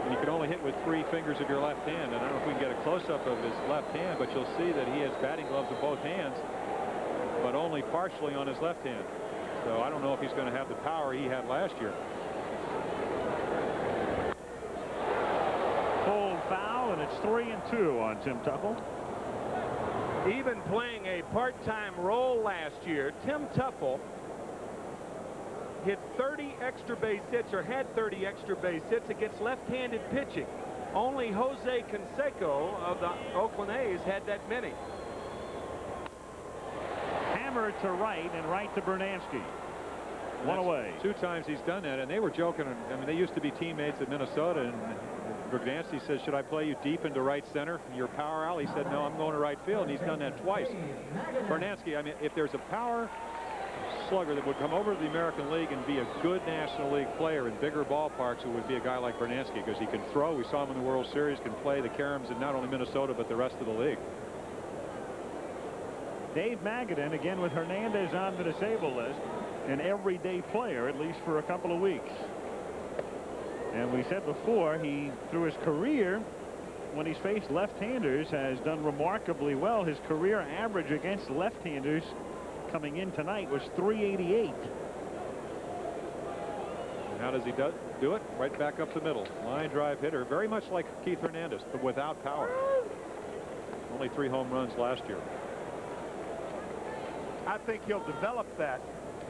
and you can only hit with 3 fingers of your left hand. And I don't know if we can get a close-up of his left hand, but you'll see that he has batting gloves in both hands, but only partially on his left hand. So I don't know if he's going to have the power he had last year. Full foul, and it's 3-2 on Tim Tuffle. Even playing a part-time role last year, Tim Tuffle hit 30 extra base hits, or had 30 extra base hits against left-handed pitching. Only Jose Canseco of the Oakland A's had that many. Hammer to right and right to Bernansky. One away. 2 times he's done that, and they were joking. I mean, they used to be teammates at Minnesota, and Bernansky says, should I play you deep into right center, your power alley? He said, no, I'm going to right field, and he's done that twice. Bernansky, I mean, if there's a power slugger that would come over to the American League and be a good National League player in bigger ballparks, it would be a guy like Bernansky, because he can throw. We saw him in the World Series, can play the caroms in not only Minnesota but the rest of the league. Dave Magadan, again with Hernandez on the disabled list, an everyday player, at least for a couple of weeks. And we said before, he, through his career, when he's faced left-handers, has done remarkably well. His career average against left-handers coming in tonight was .388. And how does he do it? Right back up the middle. Line drive hitter, very much like Keith Hernandez, but without power. Only 3 home runs last year. I think he'll develop that.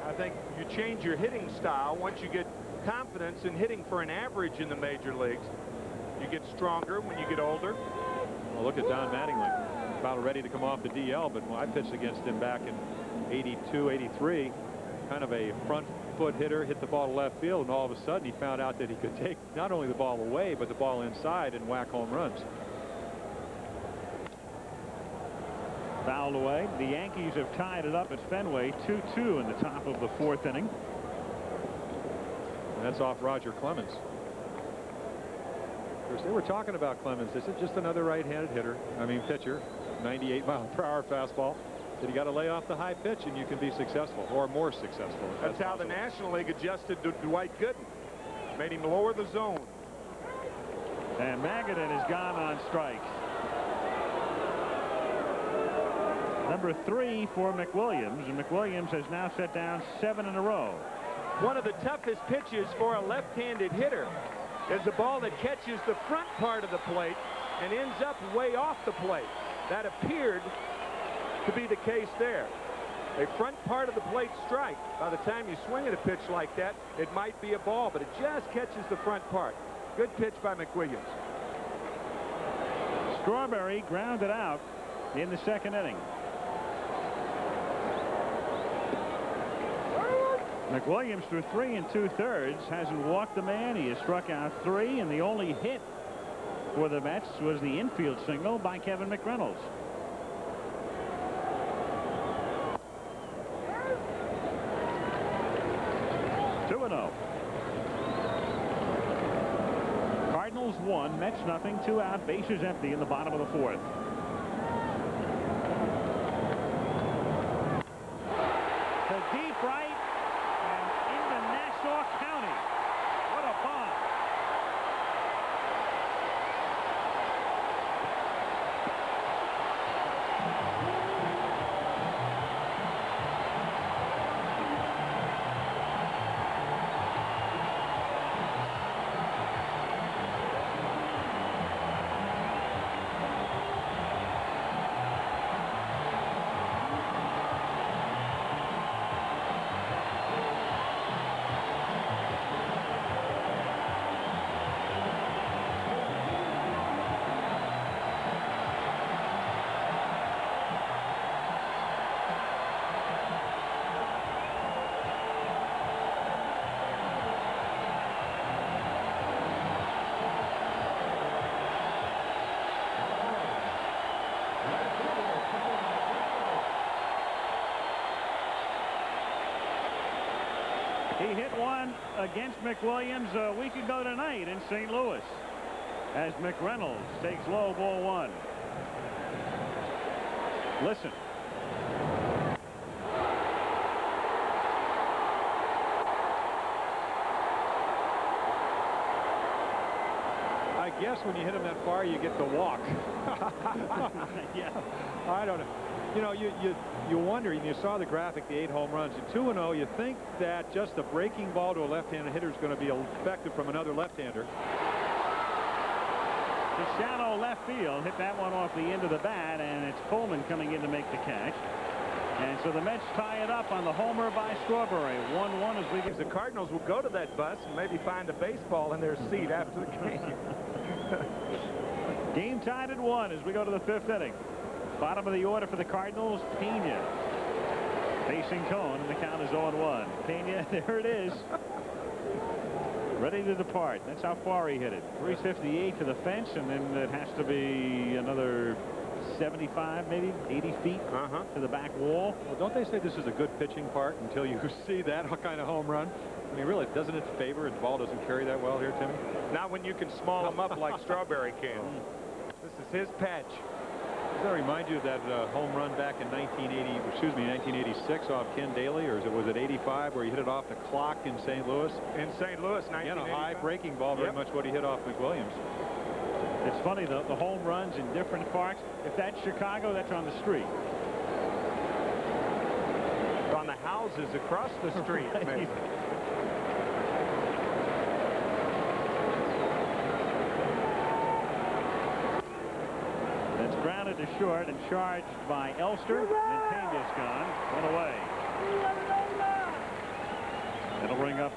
I think you change your hitting style once you get confidence in hitting for an average in the major leagues. You get stronger when you get older. Well, look at Don Mattingly, about ready to come off the DL, but when I pitched against him back in 82, 83, kind of a front foot hitter, hit the ball to left field, and all of a sudden he found out that he could take not only the ball away, but the ball inside and whack home runs. Fouled away. The Yankees have tied it up at Fenway, 2-2 in the top of the 4th inning. And that's off Roger Clemens. Of course, they were talking about Clemens. They said just another right-handed hitter. I mean, pitcher, 98-mile-per-hour fastball. Said you got to lay off the high pitch and you can be successful, or more successful. That's how the National League adjusted to Dwight Gooden. Made him lower the zone. And Magadan is gone on strikes. Number 3 for McWilliams, and McWilliams has now set down 7 in a row. One of the toughest pitches for a left-handed hitter is the ball that catches the front part of the plate and ends up way off the plate. That appeared to be the case there. A front part of the plate strike. By the time you swing at a pitch like that, it might be a ball, but it just catches the front part. Good pitch by McWilliams. Strawberry grounded out in the 2nd inning. McWilliams through 3 2/3 hasn't walked a man. He has struck out 3, and the only hit for the Mets was the infield single by Kevin McReynolds. Cardinals 1, Mets nothing, 2 out, bases empty in the bottom of the 4th. To deep right and into Nassau County. What a bomb. He hit one against McWilliams a week ago tonight in St. Louis as McReynolds takes low, ball 1. Listen. I guess when you hit him that far, you get to walk. Yeah. I don't know. You know, you wonder, and you saw the graphic, the 8 home runs. At 2-0, you think that just a breaking ball to a left-handed hitter is going to be effective from another left-hander. The shallow left field hit that one off the end of the bat, and it's Coleman coming in to make the catch. And so the Mets tie it up on the homer by Strawberry. 1-1 as we get. The Cardinals will go to that bus and maybe find a baseball in their seat after the game. Game tied at 1 as we go to the 5th inning. Bottom of the order for the Cardinals, Pena. Facing Cone, and the count is 0-1. Pena, there it is. Ready to depart. That's how far he hit it. 358 to the fence, and then it has to be another 75, maybe 80 feet to the back wall. Well, don't they say this is a good pitching part until you see that kind of home run? I mean, really, doesn't it favor, and the ball doesn't carry that well here, Timmy? Not when you can small him up like Strawberry can. This is his patch. Does that remind you of that home run back in 1986 off Ken Daly, or was it 85 where he hit it off the clock in St. Louis? In St. Louis, 1985. Yeah, a high breaking ball, very much what he hit off McWilliams. It's funny, the home runs in different parks. If that's Chicago, that's on the street. On the houses across the street, maybe. That's grounded to short and charged by Elster. And Pena's gone. One away. It'll bring up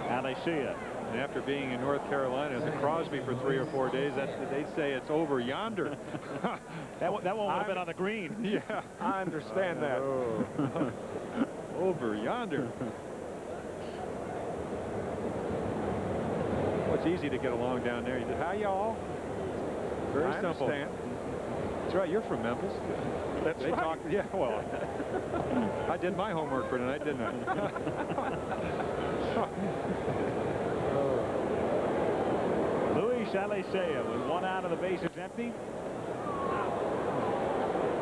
Alicia. And after being in North Carolina as a Crosby for 3 or 4 days, they say it's over yonder. that one would have been on the green. Yeah, I understand that. Over yonder. Well, it's easy to get along down there. Hi, y'all. Very simple. Understand. That's right. You're from Memphis. That's they right. Talk, yeah, well, I did my homework for tonight, didn't I? Luis Alicea with 1 out of the bases empty.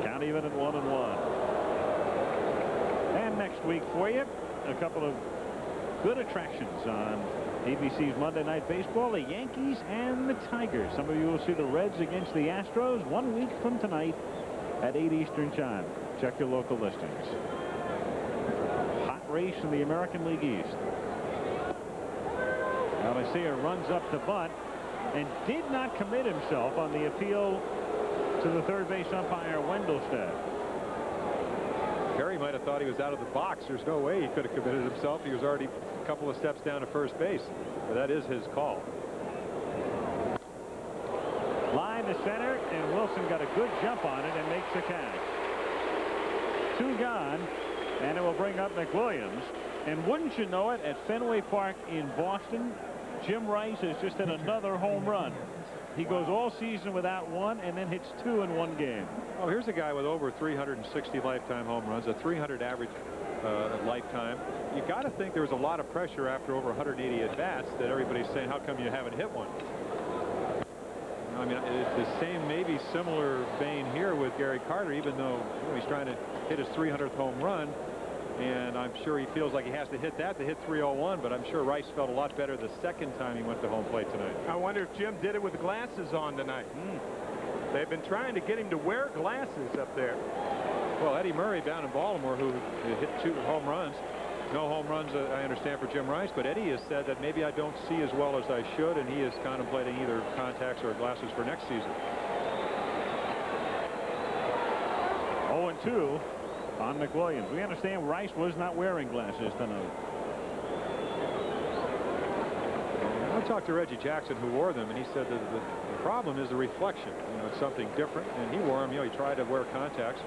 Count even at 1-1. And next week for you, a couple of good attractions on ABC's Monday Night Baseball, the Yankees and the Tigers. Some of you will see the Reds against the Astros 1 week from tonight at 8 Eastern Time. Check your local listings. Hot race in the American League East. Alicea runs up to bunt and did not commit himself on the appeal to the third base umpire Wendelstedt. Perry might have thought he was out of the box. There's no way he could have committed himself. He was already a couple of steps down to first base. But that is his call. Line to center, and Wilson got a good jump on it and makes the catch. 2 gone, and it will bring up McWilliams. And wouldn't you know it, at Fenway Park in Boston, Jim Rice has just hit another home run. He goes all season without one and then hits 2 in 1 game. Oh, here's a guy with over 360 lifetime home runs, a 300 average lifetime. You got to think there was a lot of pressure after over 180 at-bats that everybody's saying, how come you haven't hit one? I mean, it's the same, maybe similar vein here with Gary Carter, even though he's trying to hit his 300th home run. And I'm sure he feels like he has to hit that to hit 301, but I'm sure Rice felt a lot better the second time he went to home plate tonight. I wonder if Jim did it with glasses on tonight. They've been trying to get him to wear glasses up there. Well, Eddie Murray down in Baltimore, who hit 2 home runs. No home runs, I understand, for Jim Rice, but Eddie has said that maybe I don't see as well as I should, and he is contemplating either contacts or glasses for next season. 0-2 on McWilliams. We understand Rice was not wearing glasses tonight. I talked to Reggie Jackson, who wore them, and he said that the problem is the reflection. You know, it's something different, and he wore them. You know, he tried to wear contacts.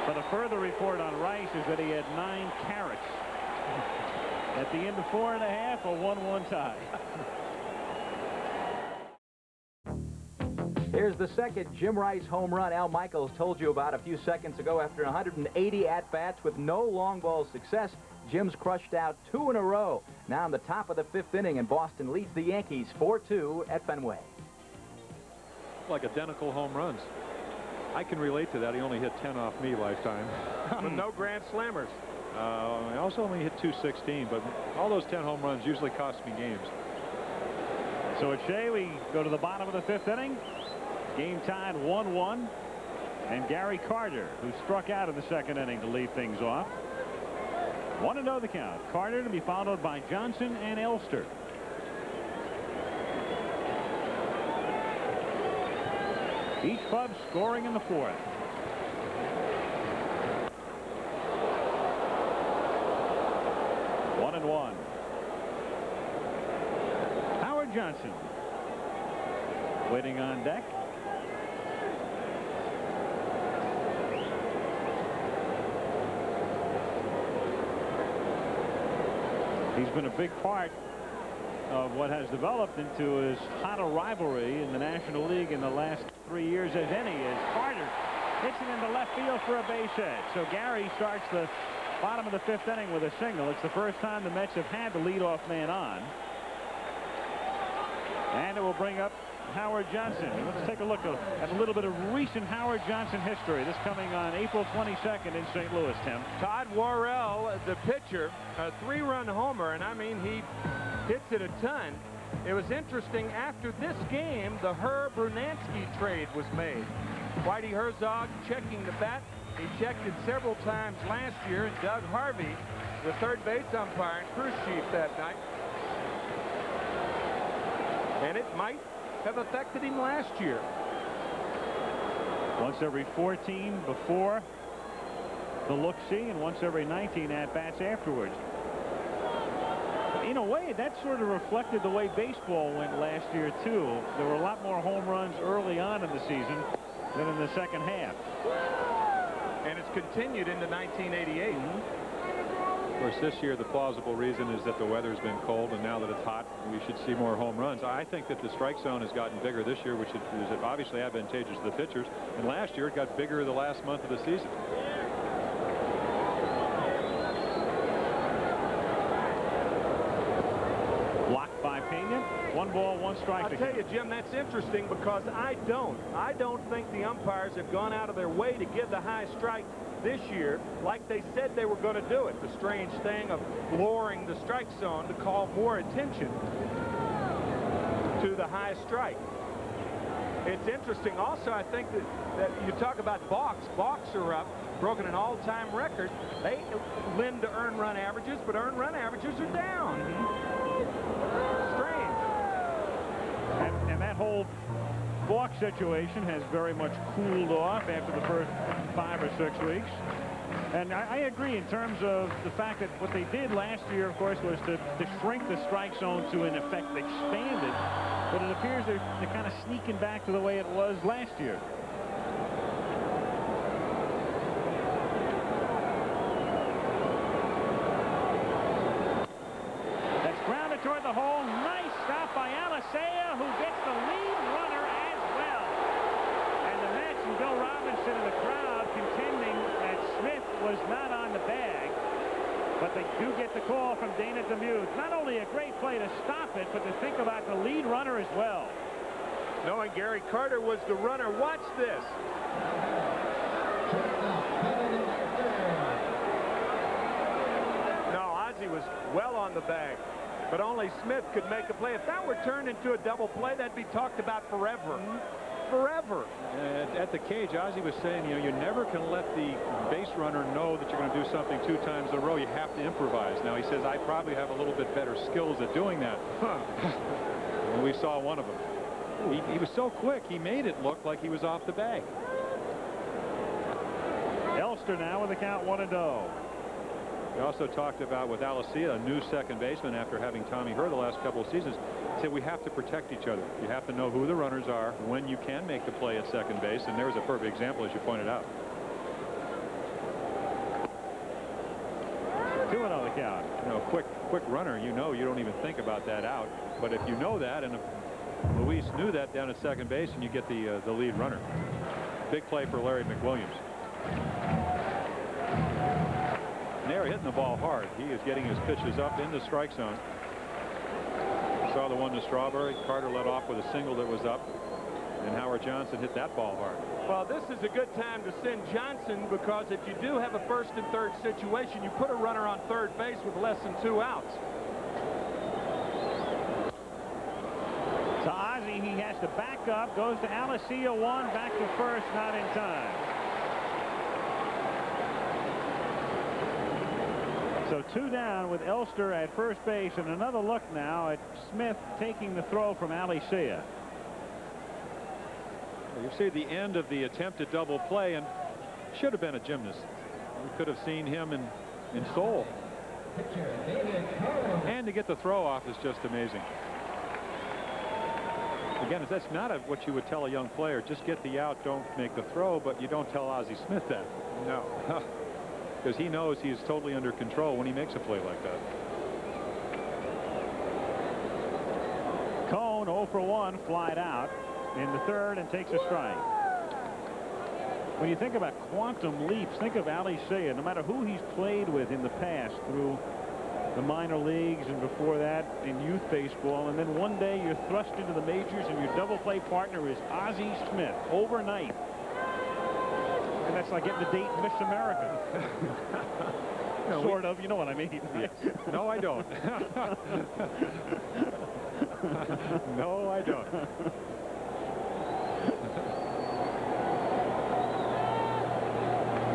But a further report on Rice is that he had 9 carats. At the end of 4.5, a 1-1 tie. Here's the second Jim Rice home run Al Michaels told you about a few seconds ago. After 180 at-bats with no long ball success, Jim's crushed out 2 in a row. Now in the top of the 5th inning, and Boston leads the Yankees 4-2 at Fenway. like identical home runs. I can relate to that. He only hit 10 off me lifetime. But no grand slammers. I also only hit 216, but all those 10 home runs usually cost me games. So at Shea, we go to the bottom of the 5th inning. Game tied 1-1. And Gary Carter, who struck out in the 2nd inning to lead things off. 1-0 the count. Carter to be followed by Johnson and Elster. Each club scoring in the 4th. One and one. Howard Johnson waiting on deck. He's been a big part of what has developed into as hot a rivalry in the National League in the last 3 years as any, as Carter hits it into left field for a base hit. So Gary starts the bottom of the 5th inning with a single. It's the first time the Mets have had the leadoff man on. And it will bring up Howard Johnson. And let's take a look at a little bit of recent Howard Johnson history. This coming on April 22nd in St. Louis, Tim. Todd Worrell, the pitcher, a 3-run homer, and I mean, he hits it a ton. It was interesting, after this game, the Herb Brunansky trade was made. Whitey Herzog checking the bat. He checked it several times last year, and Doug Harvey, the third base umpire and crew chief that night. And it might have affected him last year. Once every 14 before the look-see, and once every 19 at-bats afterwards. In a way, that sort of reflected the way baseball went last year, too. There were a lot more home runs early on in the season than in the second half. And it's continued into 1988. Of course, this year the plausible reason is that the weather's been cold, and now that it's hot, we should see more home runs. I think that the strike zone has gotten bigger this year, which is obviously advantageous to the pitchers. And last year it got bigger the last month of the season. Blocked by Pena. 1 ball, 1 strike. I'll tell you, Jim, that's interesting because I don't think the umpires have gone out of their way to give the high strike this year like they said they were going to do it. The strange thing of lowering the strike zone to call more attention to the high strike. It's interesting also, I think that you talk about balks. Balks are up, broken an all-time record. They lend to earned run averages, but earned run averages are down. Strange. And that whole balk situation has very much cooled off after the first 5 or 6 weeks. And I agree in terms of the fact that what they did last year, of course, was to shrink the strike zone to, in effect, expand it. But it appears they're kind of sneaking back to the way it was last year. That's grounded toward the hole. Nice stop by Alicea, who gets the lead runner as well. And the Mets and Bill Robinson in the crowd contending that Smith was not on the bag. But they do get the call from Dana Demuth. Not only a great play to stop it, but to think about the lead runner as well. Knowing Gary Carter was the runner. Watch this. No, Ozzie was well on the bag, but only Smith could make a play. If that were turned into a double play, that'd be talked about forever. Forever. At the cage, Ozzie was saying, you know, you never can let the base runner know that you're going to do something 2 times in a row. You have to improvise. Now, he says, I probably have a little bit better skills at doing that. And we saw one of them. He was so quick, he made it look like he was off the bag. Elster now with the count 1-0. We also talked about with Alicea, a new second baseman after having Tommy Herr the last couple of seasons, said we have to protect each other. You have to know who the runners are, when you can make the play at second base, and there's a perfect example, as you pointed out. 2-0 the count. You know, quick runner, you know, you don't even think about that out. But if you know that, and if Luis knew that down at second base, and you get the lead runner. Big play for Larry McWilliams. They're hitting the ball hard. He is getting his pitches up in the strike zone. Saw the one to Strawberry. Carter led off with a single that was up. And Howard Johnson hit that ball hard. Well, this is a good time to send Johnson, because if you do have a first and third situation, you put a runner on third base with less than 2 outs. To Ozzie, he has to back up, goes to Alessio, one, back to first, not in time. So 2 down with Elster at first base, and another look now at Smith taking the throw from Alessio. You see the end of the attempted double play, and should have been a gymnast. We could have seen him in Seoul. And to get the throw off is just amazing. Again, that's not what you would tell a young player. Just get the out, don't make the throw, but you don't tell Ozzie Smith that. No. Because he knows he is totally under control when he makes a play like that. Cone 0 for 1, flied out in the third and takes a strike. When you think about quantum leaps, think of Alessio. No matter who he's played with in the past through the minor leagues and before that in youth baseball, and then one day you're thrust into the majors and your double play partner is Ozzie Smith overnight. And that's like getting a date Miss America. No, sort of, you know what I mean. Yes. No, I don't. No, I don't.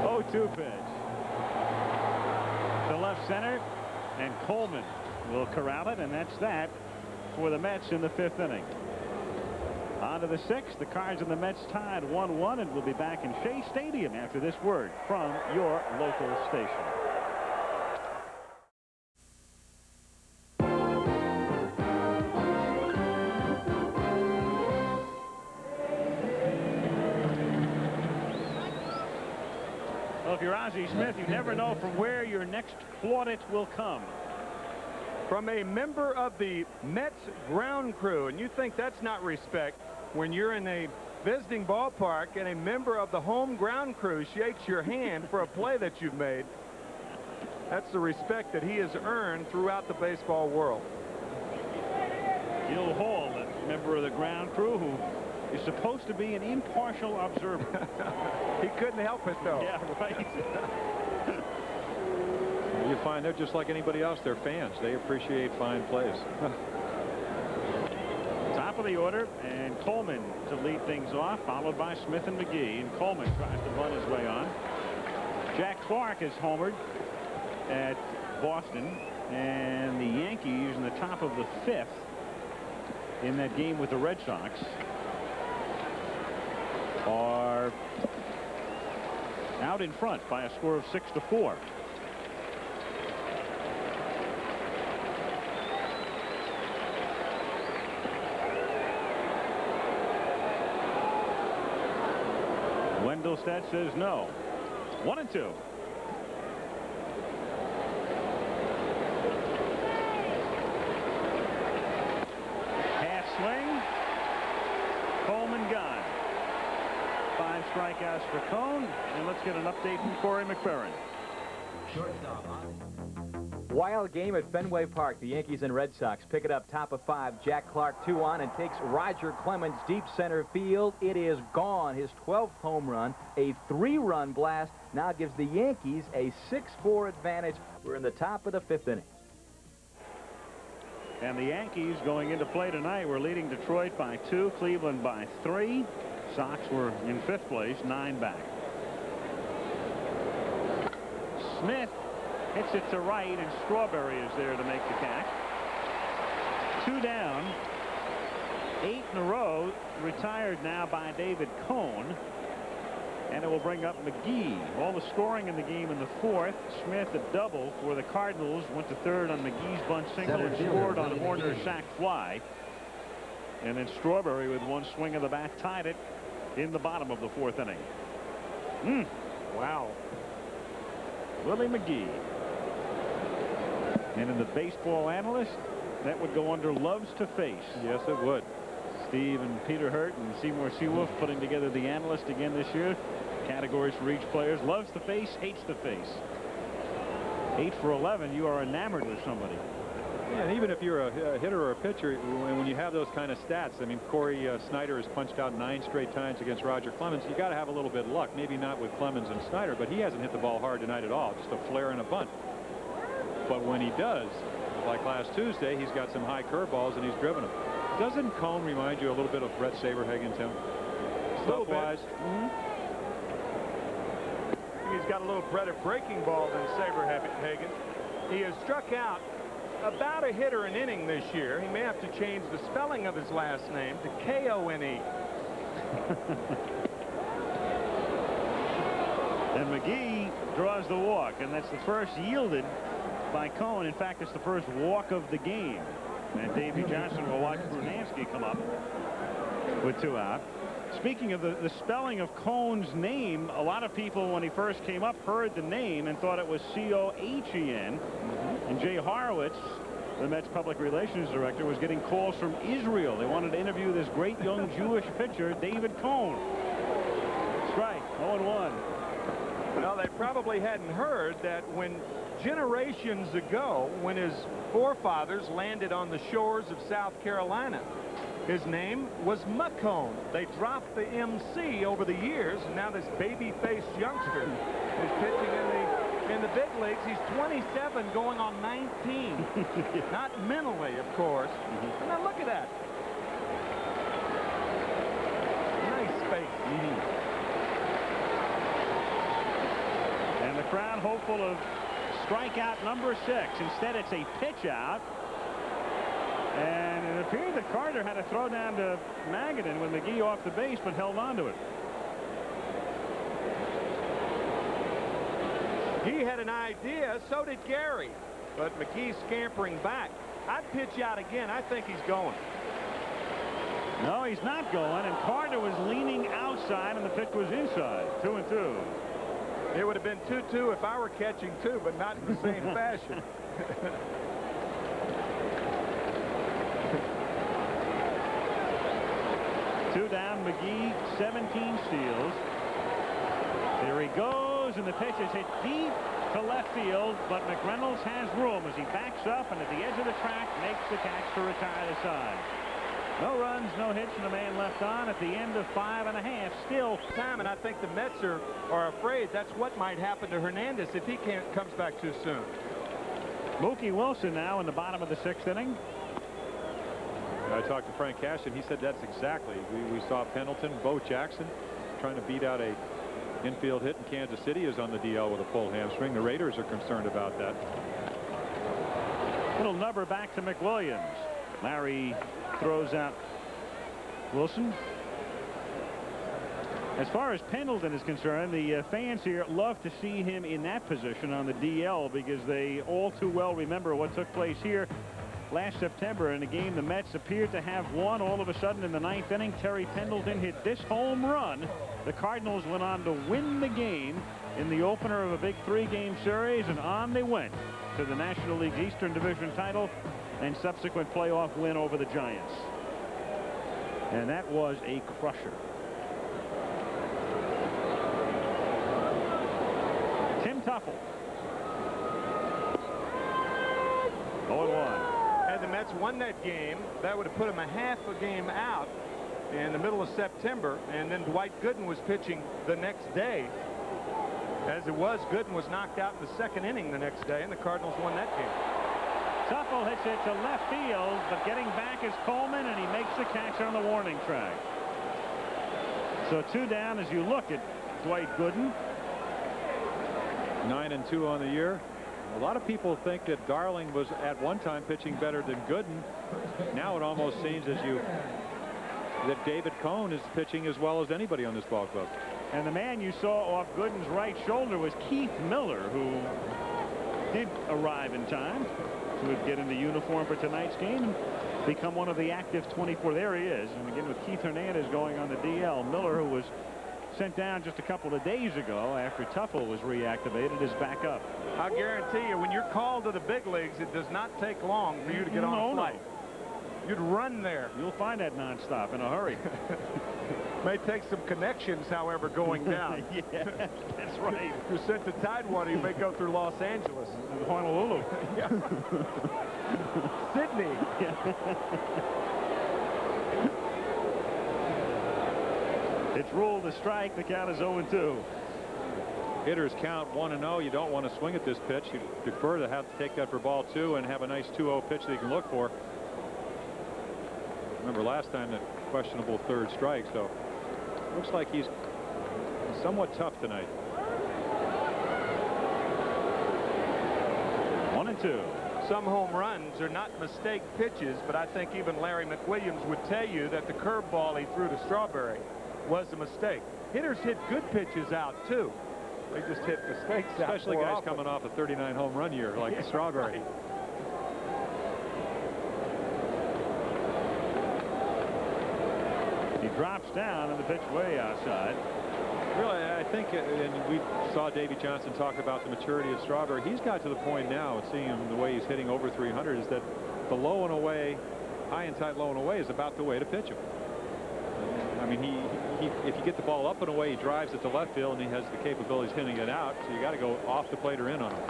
0-2 pitch to left center, and Coleman will corral it, and that's that for the Mets in the 5th inning. On to the 6th. The Cards and the Mets tied 1-1, and we'll be back in Shea Stadium after this word from your local station. Well, if you're Ozzie Smith, you never know from where your next plaudit will come. From a member of the Mets ground crew, and you think that's not respect when you're in a visiting ballpark and a member of the home ground crew shakes your hand for a play that you've made. That's the respect that he has earned throughout the baseball world. Gil Hall, a member of the ground crew who is supposed to be an impartial observer. He couldn't help it, though. Yeah, right. You find they're just like anybody else. They're fans. They appreciate fine plays. Top of the order, and Coleman to lead things off, followed by Smith and McGee. And Coleman tries to run his way on. Jack Clark is homered at Boston, and the Yankees in the top of the 5th in that game with the Red Sox are out in front by a score of 6-4. Wendelstedt says no. 1-2. Half swing. Coleman gone. 5 strikeouts for Cone, and let's get an update from Corey McFerrin. Shortstop. Wild game at Fenway Park. The Yankees and Red Sox pick it up top of 5. Jack Clark 2 on and takes Roger Clemens deep center field. It is gone. His 12th home run, a 3-run blast, now gives the Yankees a 6-4 advantage. We're in the top of the 5th inning. And the Yankees going into play tonight were leading Detroit by 2, Cleveland by 3. Sox were in 5th place, 9 back. Smith hits it to right, and Strawberry is there to make the catch. 2 down. 8 in a row, retired now by David Cone. And it will bring up McGee. All the scoring in the game in the 4th. Smith a double for the Cardinals. Went to 3rd on McGee's bunt single and scored on Horner's sac fly. And then Strawberry with 1 swing of the bat tied it in the bottom of the 4th inning. Wow. Willie McGee. And in the baseball analyst, that would go under loves to face. Yes, it would. Steve and Peter Hurt and Seymour Seawolf putting together the analyst again this year. Categories for each player. Loves to face, hates to face. 8 for 11. You are enamored with somebody. Yeah, and even if you're a hitter or a pitcher, when you have those kind of stats, I mean, Corey Snyder has punched out 9 straight times against Roger Clemens. You got to have a little bit of luck. Maybe not with Clemens and Snyder, but he hasn't hit the ball hard tonight at all. Just a flare and a bunt. But when he does, like last Tuesday, he's got some high curveballs and he's driven them. Doesn't Cone remind you a little bit of Brett Saberhagen, Tim? Stuff-wise. He's got a little better breaking ball than Saberhagen. He has struck out about a hitter an inning this year. He may have to change the spelling of his last name to K-O-N-E. And McGee draws the walk, and that's the first yielded by Cone. In fact, it's the first walk of the game. And Davey Johnson will watch Brunansky come up with 2 out. Speaking of the spelling of Cone's name, a lot of people, when he first came up, heard the name and thought it was C-O-H-E-N. And Jay Horowitz, the Mets public relations director, was getting calls from Israel. They wanted to interview this great young Jewish pitcher, David Cone. Strike, 0-1. Well, they probably hadn't heard that when generations ago, when his forefathers landed on the shores of South Carolina, his name was McCone. They dropped the MC over the years, and now this baby-faced youngster is pitching in the big leagues. He's 27 going on 19. Not mentally, of course. And now look at that. Nice space. And the crowd hopeful of strikeout number 6. Instead, it's a pitch out. And it appeared that Carter had to throw down to Magadan with McGee off the base, but held on to it. He had an idea, so did Gary. But McGee's scampering back. I'd pitch out again. I think he's going. No, he's not going, and Carter was leaning outside, and the pitch was inside. 2-2. It would have been 2-2 if I were catching too, but not in the same fashion. 2 down, McGee, 17 steals. There he goes, and the pitch is hit deep to left field, but McReynolds has room as he backs up and at the edge of the track makes the catch to retire the side. No runs, no hits, and a man left on at the end of 5.5. Still time, and I think the Mets are afraid that's what might happen to Hernandez if he comes back too soon. Mookie Wilson now in the bottom of the 6th inning. I talked to Frank Cashin. He said that's exactly. We saw Pendleton, Bo Jackson trying to beat out a infield hit in Kansas City is on the DL with a pulled hamstring. The Raiders are concerned about that. Little number back to McWilliams. Larry throws out Wilson. As far as Pendleton is concerned, the fans here love to see him in that position on the DL because they all too well remember what took place here last September in a game the Mets appeared to have won. All of a sudden in the 9th inning, Terry Pendleton hit this home run. The Cardinals went on to win the game in the opener of a big 3-game series, and on they went to the National League's Eastern Division title and subsequent playoff win over the Giants. And that was a crusher. Tim Tuffle. 0-1. Had the Mets won that game, that would have put them a half a game out in the middle of September, and then Dwight Gooden was pitching the next day. As it was, Gooden was knocked out in the 2nd inning the next day, and the Cardinals won that game. Tuffle hits it to left field, but getting back is Coleman, and he makes the catch on the warning track. So 2 down as you look at Dwight Gooden. 9-2 on the year. A lot of people think that Darling was at one time pitching better than Gooden. Now it almost seems that David Cone is pitching as well as anybody on this ball club. And the man you saw off Gooden's right shoulder was Keith Miller, who did arrive in time to get into uniform for tonight's game and become one of the active 24. There he is. And again with Keith Hernandez going on the DL. Miller, who was sent down just a couple of days ago after Tuffle was reactivated, is back up. I'll guarantee you, when you're called to the big leagues, it does not take long for you to get on a flight. You'd run there. You'll find that nonstop in a hurry. May take some connections, however, going down. Yeah, that's right. If you're sent to Tidewater, you may go through Los Angeles. Honolulu. Yeah. Sydney. It's ruled a strike. The count is 0-2. Hitters count 1-0. You don't want to swing at this pitch. You prefer to have to take that for ball 2 and have a nice 2-0 pitch that you can look for. Remember last time that questionable third strike, so looks like he's somewhat tough tonight. 1-2. Some home runs are not mistake pitches, but I think even Larry McWilliams would tell you that the curveball he threw to Strawberry was a mistake. Hitters hit good pitches out too. They just hit mistakes out. Especially guys coming off a 39 home run year like Strawberry. He drops down and the pitch way outside. Really, I think, and we saw Davey Johnson talk about the maturity of Strawberry. He's got to the point now, seeing him the way he's hitting over 300, is that the low and away, high and tight low and away is about the way to pitch him. I mean, if you get the ball up and away, he drives it to left field, and he has the capabilities of hitting it out. So you got to go off the plate or in on him.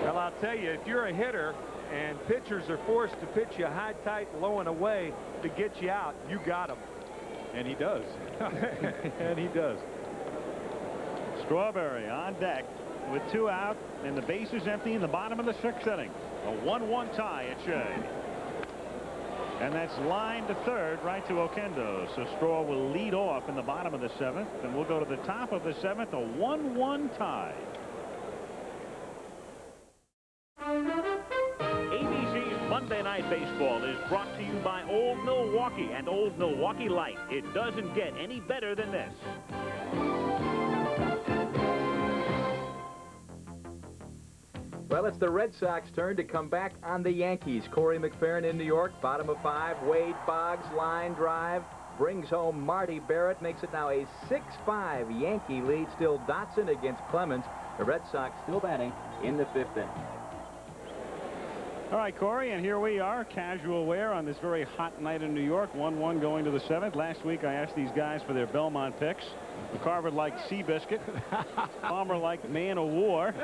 Well, I'll tell you, if you're a hitter and pitchers are forced to pitch you high, tight, low, and away to get you out, you got them. And he does. And he does. Strawberry on deck with 2 out and the bases empty in the bottom of the 6th inning. A 1-1 tie at Shea. And that's line to third, right to Oquendo. So Straw will lead off in the bottom of the 7th, and we'll go to the top of the 7th, a 1-1 tie. ABC's Monday Night Baseball is brought to you by Old Milwaukee and Old Milwaukee Light. It doesn't get any better than this. Well, it's the Red Sox turn to come back on the Yankees. Corey McFerrin in New York, bottom of 5. Wade Boggs, line drive, brings home Marty Barrett, makes it now a 6-5 Yankee lead. Still Dotson against Clemens. The Red Sox still batting in the 5th inning. All right, Corey, and here we are, casual wear on this very hot night in New York. 1-1 going to the 7th. Last week I asked these guys for their Belmont picks. McCarver liked Seabiscuit. Palmer liked Man of War.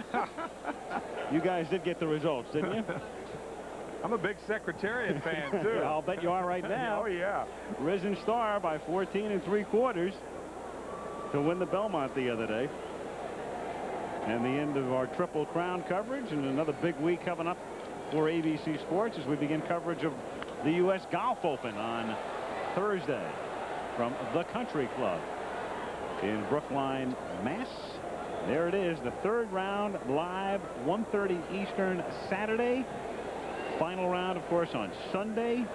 You guys did get the results, didn't you? I'm a big Secretariat fan, too. Yeah, I'll bet you are right now. Oh, yeah. Risen Star by 14 3/4 to win the Belmont the other day. And the end of our Triple Crown coverage, and another big week coming up for ABC Sports as we begin coverage of the U.S. Golf Open on Thursday from the Country Club in Brookline, Mass. There it is, the 3rd round live, 1:30 Eastern Saturday. Final round, of course, on Sunday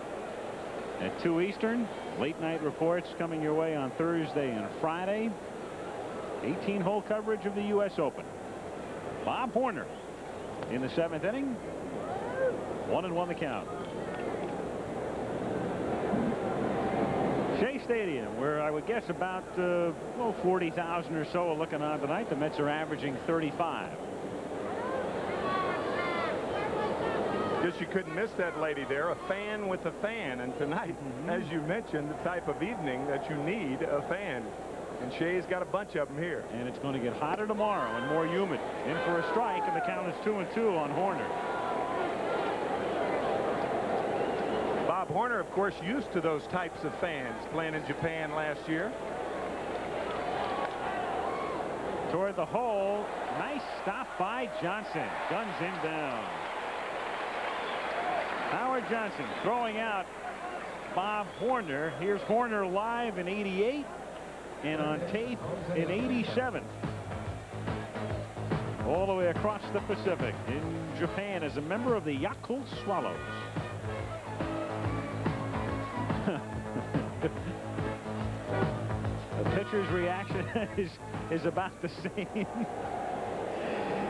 at 2 Eastern. Late night reports coming your way on Thursday and Friday. 18-hole coverage of the U.S. Open. Bob Horner in the 7th inning. 1-1 the count. Shea Stadium, where I would guess about 40,000 or so are looking on tonight. The Mets are averaging 35. Guess you couldn't miss that lady there, a fan with a fan. And tonight, as you mentioned, the type of evening that you need a fan. And Shea's got a bunch of them here. And it's going to get hotter tomorrow and more humid. In for a strike, and the count is 2-2 on Horner. Bob Horner, of course, used to those types of fans, playing in Japan last year. Toward the hole. Nice stop by Johnson. Guns him down. Howard Johnson throwing out Bob Horner. Here's Horner live in '88 and on tape in '87. All the way across the Pacific in Japan as a member of the Yakult Swallows. The pitcher's reaction is about the same.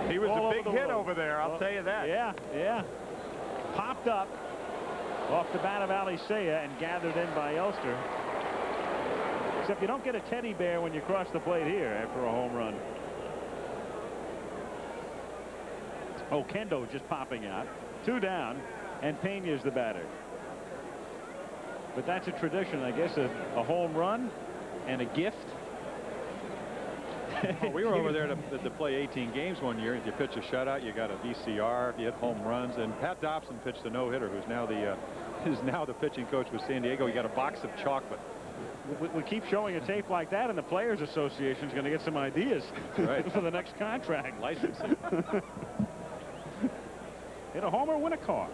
He was a big hit over there, I'll tell you that. Yeah. Popped up off the bat of Alicea and gathered in by Elster. Except you don't get a teddy bear when you cross the plate here after a home run. Oquendo just popping out. 2 down, and Pena's the batter. But that's a tradition, I guess, a home run and a gift. Well, we were over there to play 18 games one year. If you pitch a shutout, you got a VCR. If you hit home runs, and Pat Dobson pitched a no-hitter, who's now the pitching coach with San Diego. He got a box of chocolate. We keep showing a tape like that, and the Players Association is going to get some ideas for the next contract. Licensing. Hit a homer, win a car.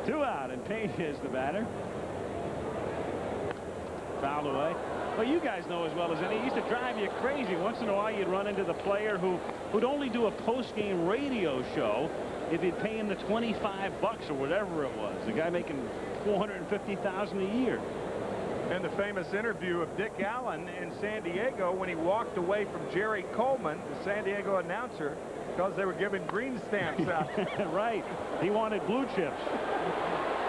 2 out, and Pena is the batter. Foul away. Well, you guys know as well as any. It used to drive you crazy. Once in a while, you'd run into the player who'd only do a post-game radio show if you'd pay him the $25 or whatever it was. The guy making $450,000 a year. And the famous interview of Dick Allen in San Diego when he walked away from Jerry Coleman, the San Diego announcer, because they were giving green stamps out. Right. He wanted blue chips.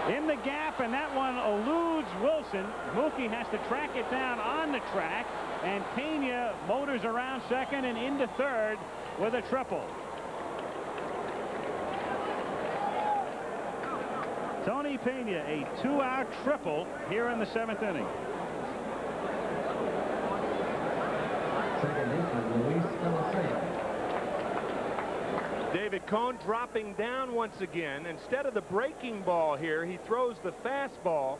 In the gap, and that one eludes Wilson. Mookie has to track it down on the track, and Pena motors around second and into third with a triple. Tony Pena, a 2-out triple here in the 7th inning. Second baseman, Luis Felicia. David Cone dropping down once again. Instead of the breaking ball here, he throws the fastball.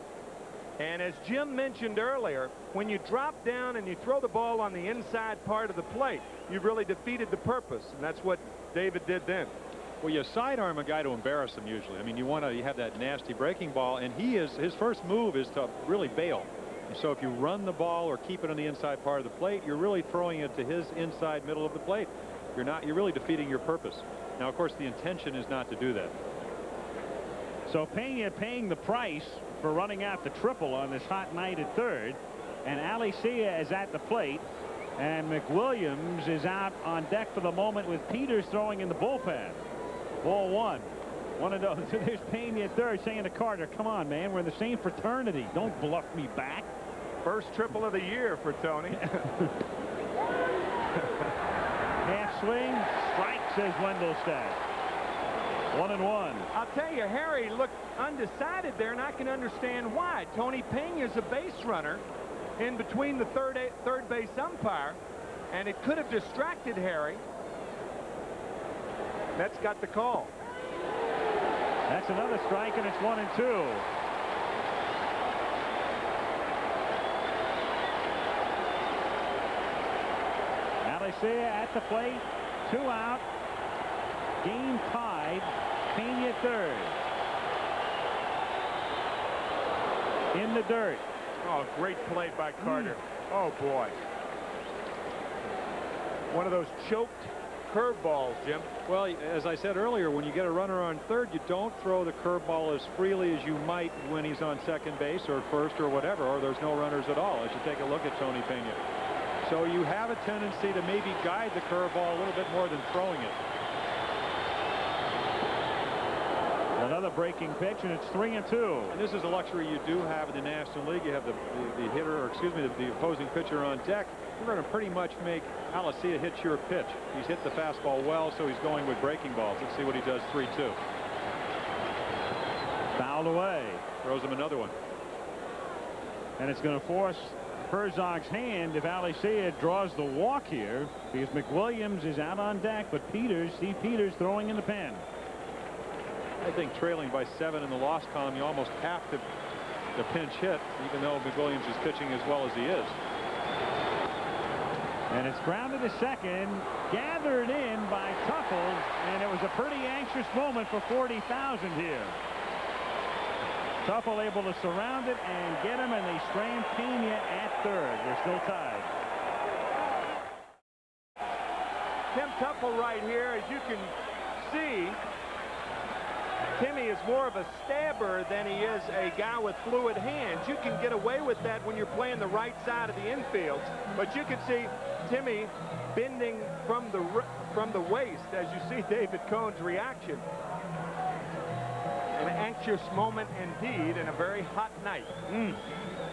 And as Jim mentioned earlier, when you drop down and you throw the ball on the inside part of the plate, you've really defeated the purpose. And that's what David did then. Well, you sidearm a guy to embarrass him usually. I mean, you have that nasty breaking ball, and his first move is to really bail. And so if you run the ball or keep it on the inside part of the plate, you're really throwing it to his inside middle of the plate. You're really defeating your purpose. Now, of course, the intention is not to do that. So Pena paying the price for running out the triple on this hot night at third, and Alicea is at the plate, and McWilliams is out on deck for the moment with Peters throwing in the bullpen. Ball 1. One of those. There's Pena at third saying to Carter, come on, man, we're in the same fraternity. Don't bluff me back. First triple of the year for Tony. Half swing, strike, says Wendelstedt. 1-1. I'll tell you, Harry looked undecided there, and I can understand why. Tony Pena's a base runner in between the third base umpire, and it could have distracted Harry. Mets got the call. That's another strike, and it's 1-2. Alicea at the plate, 2 out. Game tied. Pena third. In the dirt. Oh, great play by Carter. Oh, boy. One of those choked curveballs, Jim. Well, as I said earlier, when you get a runner on third, you don't throw the curveball as freely as you might when he's on second base or first or whatever, or there's no runners at all, as you take a look at Tony Pena. So you have a tendency to maybe guide the curveball a little bit more than throwing it. Another breaking pitch, and it's 3-2. And this is a luxury you do have in the National League. You have the hitter, or excuse me, the opposing pitcher on deck. You're going to pretty much make Alicea hit your pitch. He's hit the fastball well, so he's going with breaking balls. Let's see what he does. 3-2. Fouled away. Throws him another one. And it's going to force Herzog's hand if Alicea draws the walk here, because McWilliams is out on deck, but Steve Peters throwing in the pen. I think trailing by 7 in the loss column, you almost have to pinch hit, even though McWilliams is pitching as well as he is. And it's grounded to second, gathered in by Tuffle, and it was a pretty anxious moment for 40,000 here. Tuffle able to surround it and get him, and they strand Pena at third. They're still tied. Tim Tuffle right here, as you can see, Timmy is more of a stabber than he is a guy with fluid hands. You can get away with that when you're playing the right side of the infield, but you can see Timmy bending from the waist as you see David Cohn's reaction. An anxious moment indeed, and a very hot night.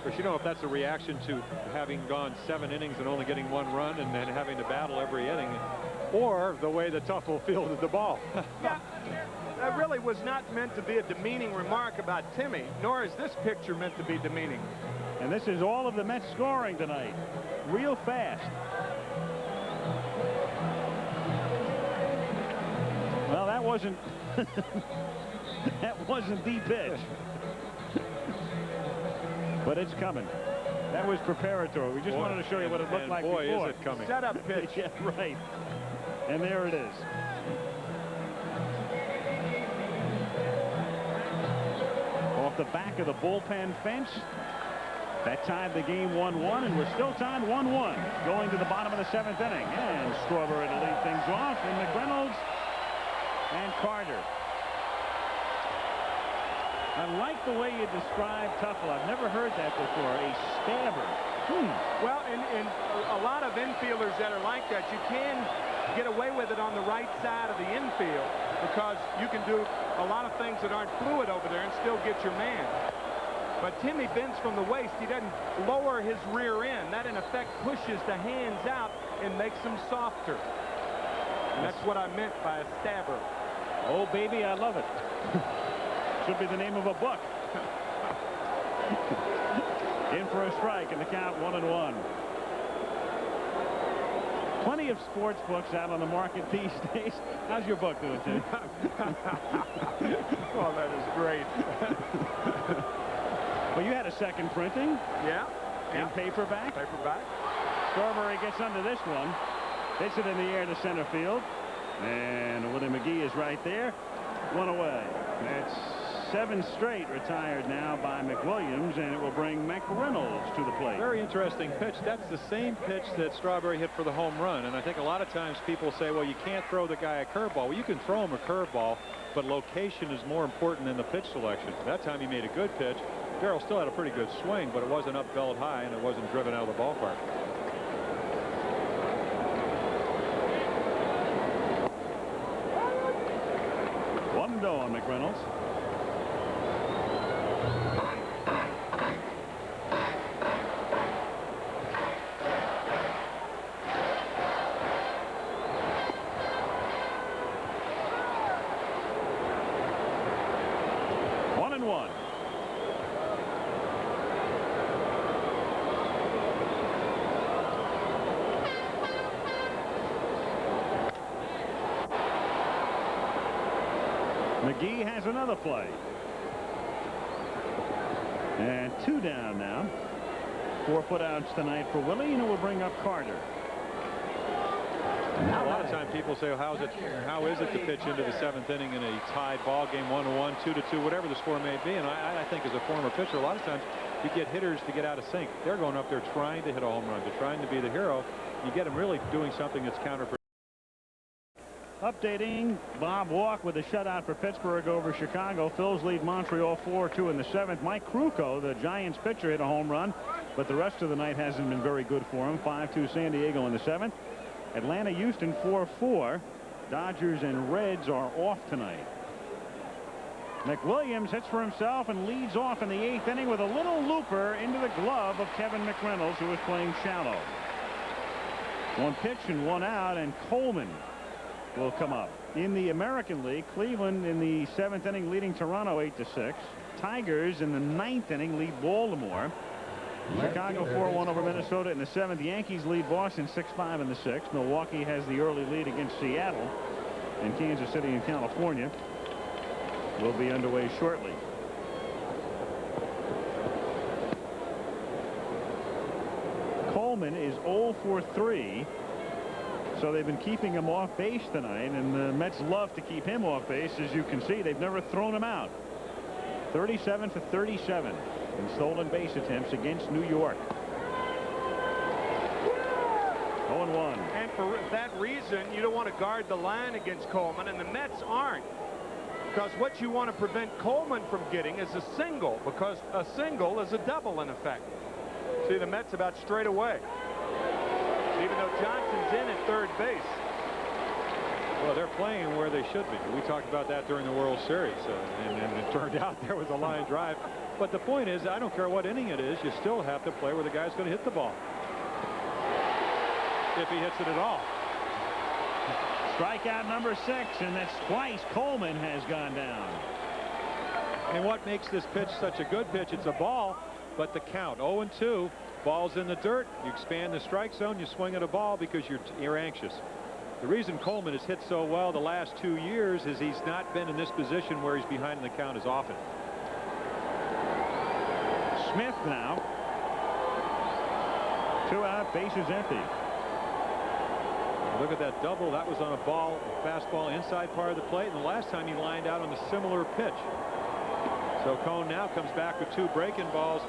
But you know, if that's a reaction to having gone 7 innings and only getting 1 run and then having to battle every inning, or the way that Tuffle fielded the ball. Yeah, that really was not meant to be a demeaning remark about Timmy, nor is this picture meant to be demeaning. And this is all of the Mets scoring tonight. Real fast. Well, that wasn't that wasn't the pitch. But it's coming. That was preparatory. We just wanted to show you what it looked like boy, before. Is it coming. Set up pitch. Yeah, right. And there it is. Off the back of the bullpen fence. That tied the game 1-1, and we're still tied 1-1 going to the bottom of the 7th inning. And Strawberry to lead things off, and McReynolds and Carter. I like the way you describe Tuffle. I've never heard that before. A stabber. Well, in a lot of infielders that are like that, you can get away with it on the right side of the infield because you can do a lot of things that aren't fluid over there and still get your man. But Timmy bends from the waist. He doesn't lower his rear end. That, in effect, pushes the hands out and makes them softer. And that's what I meant by a stabber. Oh, baby, I love it. Should be the name of a book. In for a strike, and the count 1-1. Plenty of sports books out on the market these days. How's your book doing, Tim? Oh, that is great. Well, you had a second printing. Yeah. In paperback. Paperback. Strawberry gets under this one. Hits it in the air to center field. And Willie McGee is right there. One away. That's 7 straight retired now by McWilliams, and it will bring McReynolds to the plate. Very interesting pitch. That's the same pitch that Strawberry hit for the home run. And I think a lot of times people say, well, you can't throw the guy a curveball. Well, you can throw him a curveball, but location is more important than the pitch selection. That time he made a good pitch. Darrell still had a pretty good swing, but it wasn't up belt high, and it wasn't driven out of the ballpark. One go on McReynolds. McGee has another play. And 2 down now. 4 putouts tonight for Willie, and it will bring up Carter. A lot of times people say, well, how is it to pitch into the 7th inning in a tied ball game, 1-1, 2-2, whatever the score may be. And I think as a former pitcher, a lot of times you get hitters to get out of sync. They're going up there trying to hit a home run. They're trying to be the hero. You get them really doing something that's counterproductive. Updating, Bob Walk with a shutout for Pittsburgh over Chicago. Phils lead Montreal 4-2 in the 7th. Mike Krukow, the Giants pitcher, hit a home run, but the rest of the night hasn't been very good for him. 5-2 San Diego in the 7th. Atlanta, Houston 4-4. Dodgers and Reds are off tonight. McWilliams hits for himself and leads off in the 8th inning with a little looper into the glove of Kevin McReynolds, who is playing shallow. 1 pitch and 1 out, and Coleman will come up. In the American League, Cleveland in the 7th inning leading Toronto 8-6. Tigers in the 9th inning lead Baltimore. Chicago 4-1 over Minnesota in the 7th. Yankees lead Boston 6-5 in the 6th. Milwaukee has the early lead against Seattle. And Kansas City and California will be underway shortly. Coleman is 0 for 3. So they've been keeping him off base tonight, and the Mets love to keep him off base. As you can see, they've never thrown him out. 37 for 37 in stolen base attempts against New York. 0-1. And for that reason, you don't want to guard the line against Coleman, and the Mets aren't. Because what you want to prevent Coleman from getting is a single, because a single is a double in effect. See, the Mets about straight away. Even though Johnson's in at third base. Well, they're playing where they should be. We talked about that during the World Series, and it turned out there was a line drive. But the point is, I don't care what inning it is, you still have to play where the guy's going to hit the ball. If he hits it at all. Strikeout number 6, and that's twice Coleman has gone down. And what makes this pitch such a good pitch? It's a ball, but the count 0-2. Ball's in the dirt. You expand the strike zone. You swing at a ball because you're anxious. The reason Coleman has hit so well the last 2 years is he's not been in this position where he's behind in the count as often. Smith now. 2 out, bases empty. Look at that double. That was on a ball, fastball inside part of the plate, and the last time he lined out on a similar pitch. So Cone now comes back with 2 breaking balls.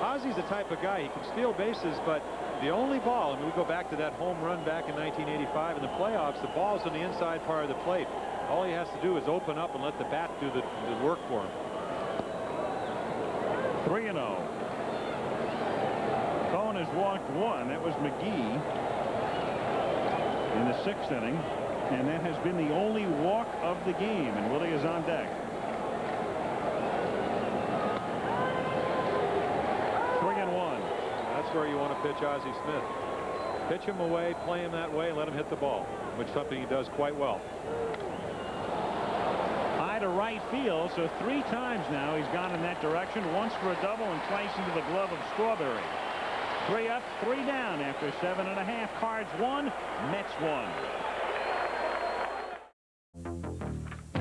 Ozzy's the type of guy, he can steal bases, but the only ball, and we go back to that home run back in 1985 in the playoffs, the ball's on the inside part of the plate. All he has to do is open up and let the bat do the work for him. 3-0. Cone has walked 1. That was McGee in the 6th inning, and that has been the only walk of the game, and Willie is on deck. 3-1. That's where you want to pitch Ozzie Smith. Pitch him away, play him that way, and let him hit the ball, which is something he does quite well. High to right field, so 3 times now he's gone in that direction, once for a double and twice into the glove of Strawberry. 3 up, 3 down after 7.5. Cards 1, Mets 1.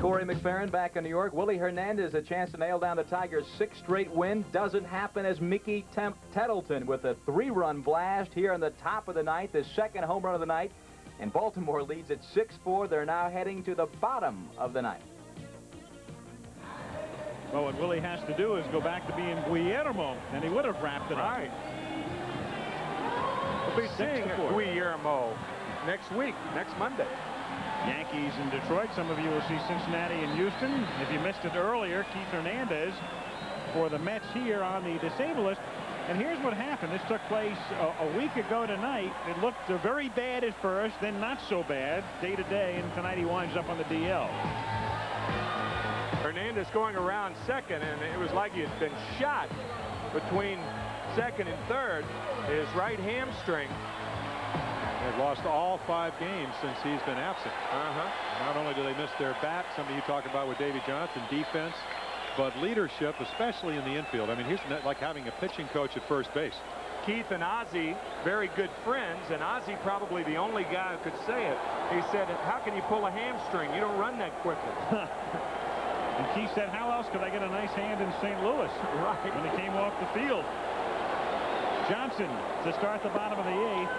Corey McFerrin back in New York. Willie Hernandez a chance to nail down the Tigers' 6th straight win. Doesn't happen as Mickey Tettleton with a 3-run blast here in the top of the 9th, his 2nd home run of the night. And Baltimore leads at 6-4. They're now heading to the bottom of the 9th. Well, what Willie has to do is go back to being Guillermo, and he would have wrapped it up. Right. We'll be seeing Guillermo next week, next Monday. Yankees in Detroit. Some of you will see Cincinnati and Houston. If you missed it earlier, Keith Hernandez for the Mets here on the disabled list. And here's what happened. This took place a week ago tonight. It looked very bad at first, then not so bad day to day, and tonight he winds up on the DL. Hernandez going around second, and it was like he had been shot between second and third. His right hamstring. They've lost all 5 games since he's been absent. Not only do they miss their bat, something you talk about with Davy Johnson, defense, but leadership, especially in the infield. I mean, he's like having a pitching coach at first base. Keith and Ozzie, very good friends, and Ozzie probably the only guy who could say it. He said, how can you pull a hamstring? You don't run that quickly. And Keith said, how else could I get a nice hand in St. Louis? Right. When he came off the field. Johnson to start the bottom of the 8th.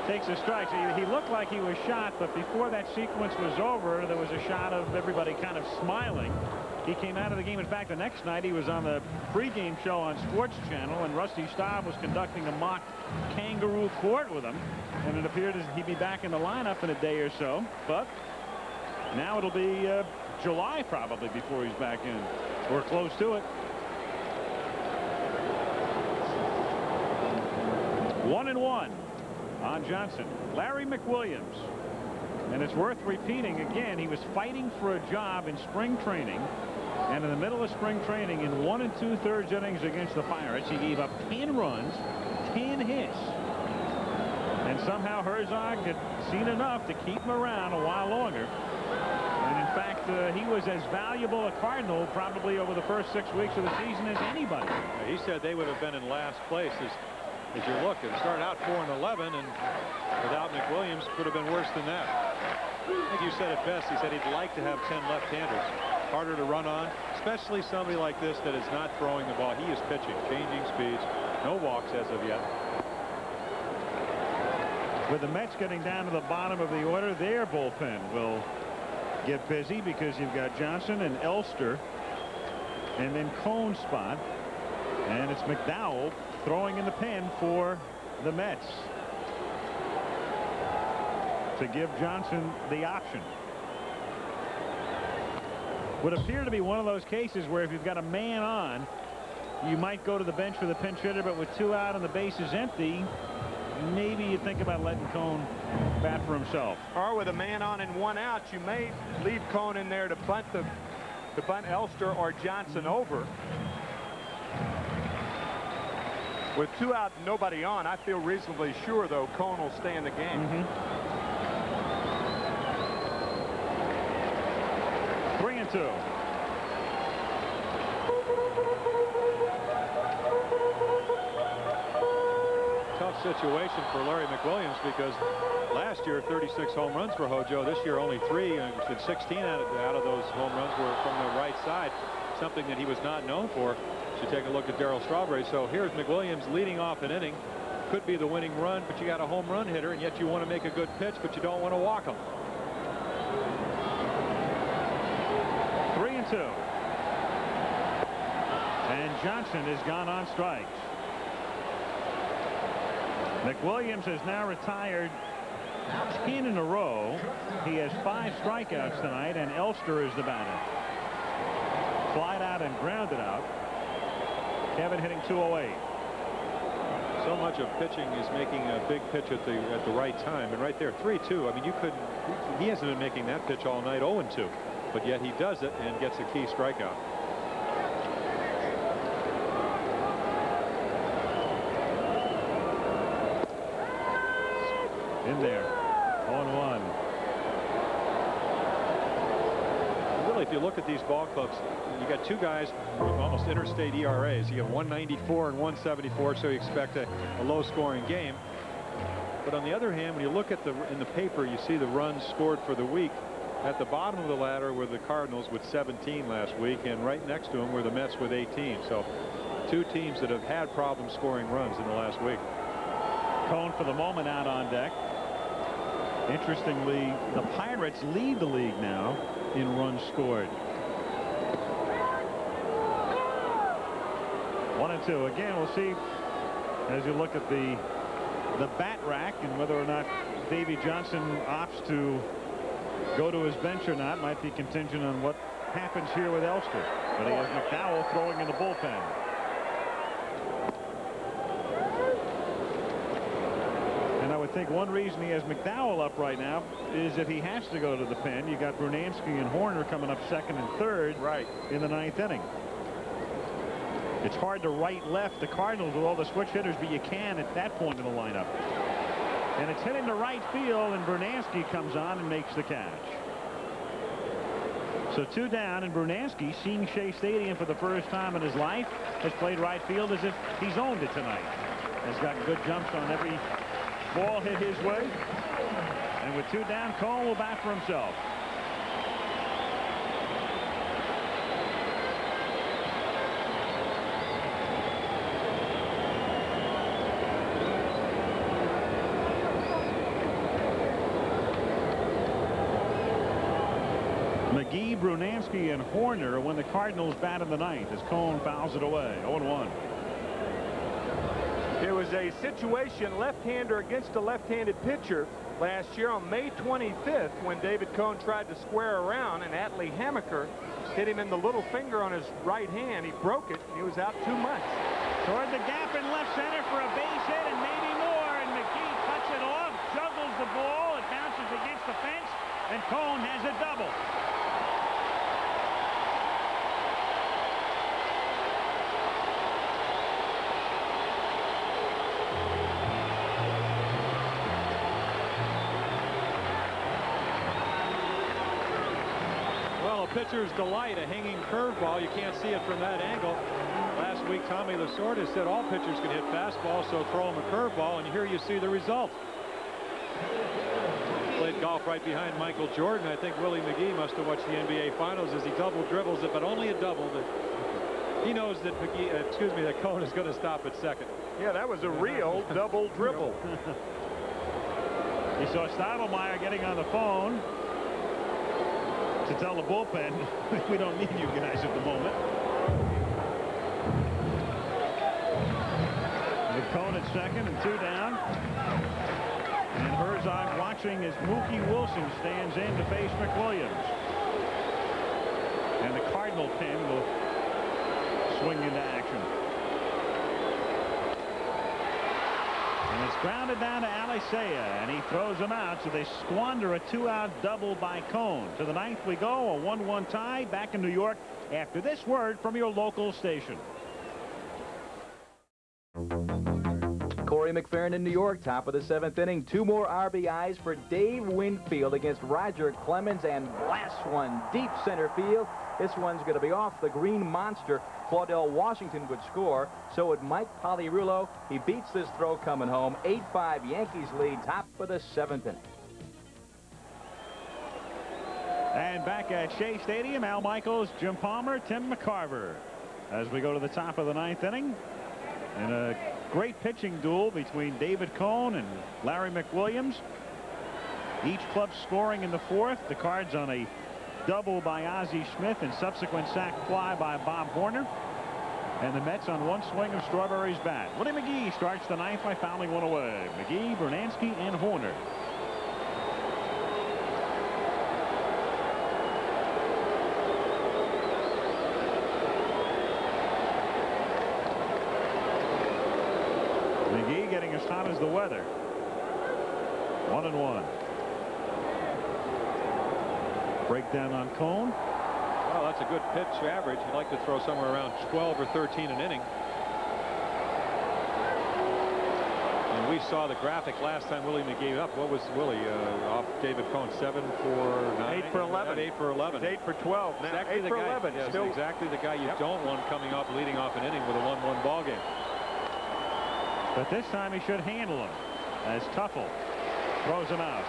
Takes a strike. So he looked like he was shot, but before that sequence was over, there was a shot of everybody kind of smiling. He came out of the game. In fact, the next night he was on the pregame show on Sports Channel, and Rusty Staub was conducting a mock kangaroo court with him, and it appeared as he'd be back in the lineup in a day or so. But now it'll be July probably before he's back in, or close to it. 1-1. On Johnson. Larry McWilliams. And it's worth repeating again, he was fighting for a job in spring training, and in the middle of spring training in 1 2/3 innings against the Pirates, he gave up 10 runs, 10 hits, and somehow Herzog had seen enough to keep him around a while longer. And in fact, he was as valuable a Cardinal probably over the first 6 weeks of the season as anybody. He said they would have been in last place as you look. It started out 4-11, and without McWilliams, could have been worse than that. I think you said it best. He said he'd like to have 10 left-handers. Harder to run on, especially somebody like this that is not throwing the ball. He is pitching, changing speeds. No walks as of yet. With the Mets getting down to the bottom of the order, their bullpen will get busy because you've got Johnson and Elster, and then Cone's spot, and it's McDowell throwing in the pen for the Mets to give Johnson the option. Would appear to be one of those cases where if you've got a man on, you might go to the bench for the pinch hitter, but with 2 out and the bases empty, maybe you think about letting Cone bat for himself. Or with a man on and 1 out, you may leave Cone in there to bunt Elster or Johnson over. With 2 out and nobody on, I feel reasonably sure, though, Cone will stay in the game. 3-2. Tough situation for Larry McWilliams because last year 36 home runs for Hojo. This year only 3, and 16 out of those home runs were from the right side, something that he was not known for. You take a look at Darryl Strawberry. So here's McWilliams leading off an inning. Could be the winning run, but you got a home run hitter, and yet you want to make a good pitch, but you don't want to walk him. 3-2. And Johnson has gone on strikes. McWilliams has now retired 10 in a row. He has 5 strikeouts tonight, and Elster is the batter. Flied out and grounded out. Kevin hitting 208. So much of pitching is making a big pitch at the right time, and right there 3-2. I mean, you couldn't. He hasn't been making that pitch all night, 0-2, but yet he does it and gets a key strikeout. In there, 0-1. Really, if you look at these ball clubs, you got 2 guys with almost interstate ERAs. You have 194 and 174, so you expect a low-scoring game. But on the other hand, when you look at in the paper, you see the runs scored for the week. At the bottom of the ladder were the Cardinals with 17 last week, and right next to them were the Mets with 18. So 2 teams that have had problems scoring runs in the last week. Cone for the moment out on deck. Interestingly, the Pirates lead the league now in runs scored. 1-2. Again, we'll see as you look at the bat rack and whether or not Davy Johnson opts to go to his bench or not. Might be contingent on what happens here with Elster. But he has McDowell throwing in the bullpen. I would think one reason he has McDowell up right now is if he has to go to the pen. You got Brunansky and Horner coming up 2nd and 3rd in the 9th inning. It's hard to right-left the Cardinals with all the switch hitters, but you can at that point in the lineup. And it's hitting to right field, and Brunansky comes on and makes the catch. So 2 down, and Brunansky, seeing Shea Stadium for the first time in his life, has played right field as if he's owned it tonight. Has gotten good jumps on every ball hit his way, and with 2 down, Cole will bat for himself. McGee, Brunansky, and Horner when the Cardinals bat in the 9th as Cone fouls it away. 0-1. It was a situation left-hander against a left-handed pitcher last year on May 25th when David Cone tried to square around, and Atlee Hammaker hit him in the little finger on his right hand. He broke it. He was out 2 months. Toward the gap in left center for a base hit and maybe more, and McGee cuts it off, juggles the ball. It bounces against the fence, and Cone has a double. Pitcher's delight, a hanging curveball. You can't see it from that angle. Last week, Tommy Lasorda said all pitchers can hit fastballs, so throw him a curveball, and here you see the result. Played golf right behind Michael Jordan. I think Willie McGee must have watched the NBA Finals as he double dribbles it, but only a double. He knows that that Cone is going to stop at second. Yeah, that was a real double dribble. You saw Stottlemyre getting on the phone to tell the bullpen, we don't need you guys at the moment. With Cone at second and 2 down. And Herzog watching as Mookie Wilson stands in to face McWilliams. And the Cardinal pen will swing into action. And it's grounded down to Alicea, and he throws him out, so they squander a 2-out double by Cone. To the 9th we go, a 1-1 tie back in New York after this word from your local station. Corey McFerrin in New York, top of the 7th inning. 2 more RBIs for Dave Winfield against Roger Clemens, and blast one deep center field. This one's going to be off the green monster. Claudell Washington would score. So would Mike Polirulo. He beats this throw coming home. 8-5 Yankees lead, top of the 7th inning. And back at Shea Stadium, Al Michaels, Jim Palmer, Tim McCarver. As we go to the top of the 9th inning, in a great pitching duel between David Cone and Larry McWilliams. Each club scoring in the 4th. The Cards on a double by Ozzie Smith and subsequent sac fly by Bob Horner. And the Mets on one swing of Strawberry's bat. Willie McGee starts the 9th by fouling one away. McGee, Bernansky, and Horner. McGee getting as hot as the weather. 1-1. Breakdown on Cone. Well, that's a good pitch average. You'd like to throw somewhere around 12 or 13 an inning. And we saw the graphic last time Willie McGee up. What was Willie off David Cone? 7 for 9. 8 for 11. 8 for 11. 8 for 12. Now, Exactly 8 the for guy, 11. yes, Still exactly the guy you don't want coming off, leading off an inning with a 1-1 ball game. But this time he should handle him as Tuffle throws him out.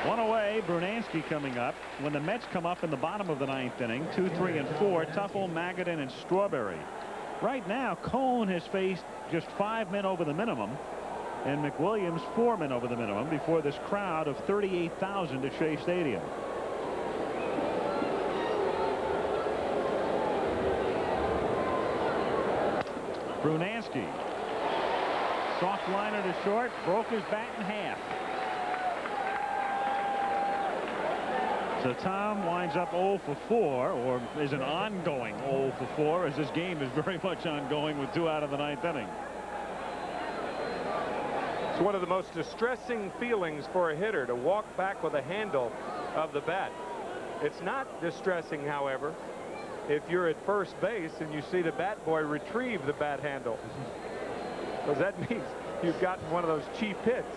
One away, Bernansky coming up. When the Mets come up in the bottom of the 9th inning, 2, 3, and 4, Tuffle, Magadan, and Strawberry. Right now, Cone has faced just 5 men over the minimum, and McWilliams 4 men over the minimum before this crowd of 38,000 at Shea Stadium. Bernansky. Soft liner to short, broke his bat in half. So Tom winds up 0 for 4, or is an ongoing 0 for 4, as this game is very much ongoing with 2 out of the 9th inning. It's one of the most distressing feelings for a hitter to walk back with a handle of the bat. It's not distressing, however, if you're at first base and you see the bat boy retrieve the bat handle. Because that means you've gotten one of those cheap hits.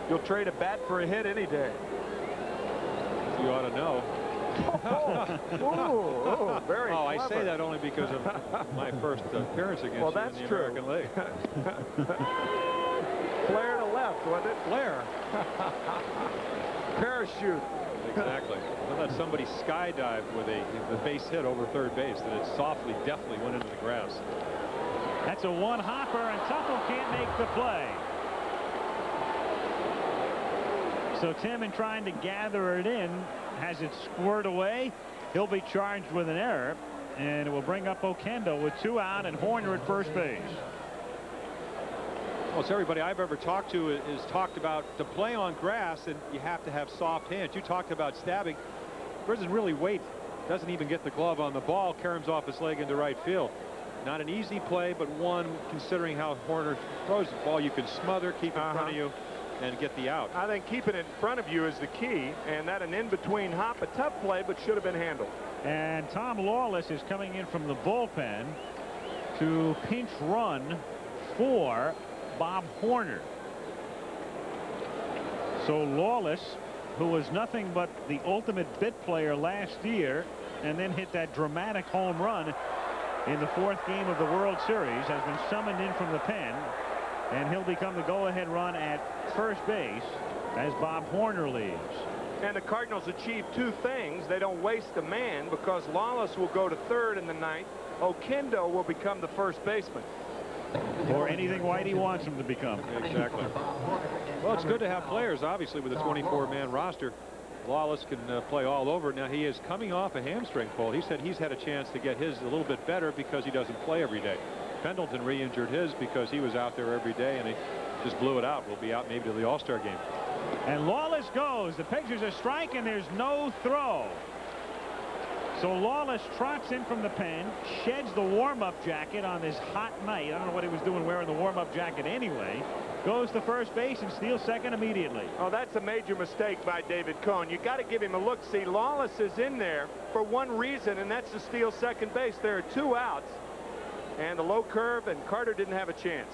You'll trade a bat for a hit any day. You ought to know. Very I clever. say that only because of my first appearance against you in the American League. Flare to left, wasn't it? Flare. Parachute. Exactly. Don't let somebody skydive with a base hit over third base that it softly, deftly went into the grass. That's a one-hopper, and Tuffle can't make the play. So Tim, in trying to gather it in, has it squirted away. He'll be charged with an error, and it will bring up Oquendo with 2 out and Horner at first base. Well, it's everybody I've ever talked to is talked about to play on grass, and you have to have soft hands. You talked about stabbing. Doesn't really wait. Doesn't even get the glove on the ball. Caroms off his leg into right field. Not an easy play, but one considering how Horner throws the ball. You can smother, keep in front of you, and get the out. I think keeping it in front of you is the key, and that an in-between hop, a tough play, but should have been handled. And Tom Lawless is coming in from the bullpen to pinch run for Bob Horner. So Lawless, who was nothing but the ultimate bit player last year and then hit that dramatic home run in the 4th game of the World Series, has been summoned in from the pen, and he'll become the go-ahead run at first base as Bob Horner leaves. And the Cardinals achieve 2 things. They don't waste a man because Lawless will go to third in the 9th. Oquendo will become the first baseman. Or anything Whitey wants him to become. Exactly. Well, it's good to have players, obviously, with a 24-man roster. Lawless can play all over. Now, he is coming off a hamstring pull. He said he's had a chance to get his a little bit better because he doesn't play every day. Pendleton re-injured his because he was out there every day, and he just blew it out. Will be out maybe to the All-Star game. And Lawless goes. The pitcher's a strike, and there's no throw. So Lawless trots in from the pen, sheds the warm-up jacket on this hot night. I don't know what he was doing wearing the warm-up jacket anyway. Goes to first base and steals second immediately. Oh, that's a major mistake by David Cone. You got to give him a look. See, Lawless is in there for one reason, and that's to steal second base. There are 2 outs, and the low curve, and Carter didn't have a chance.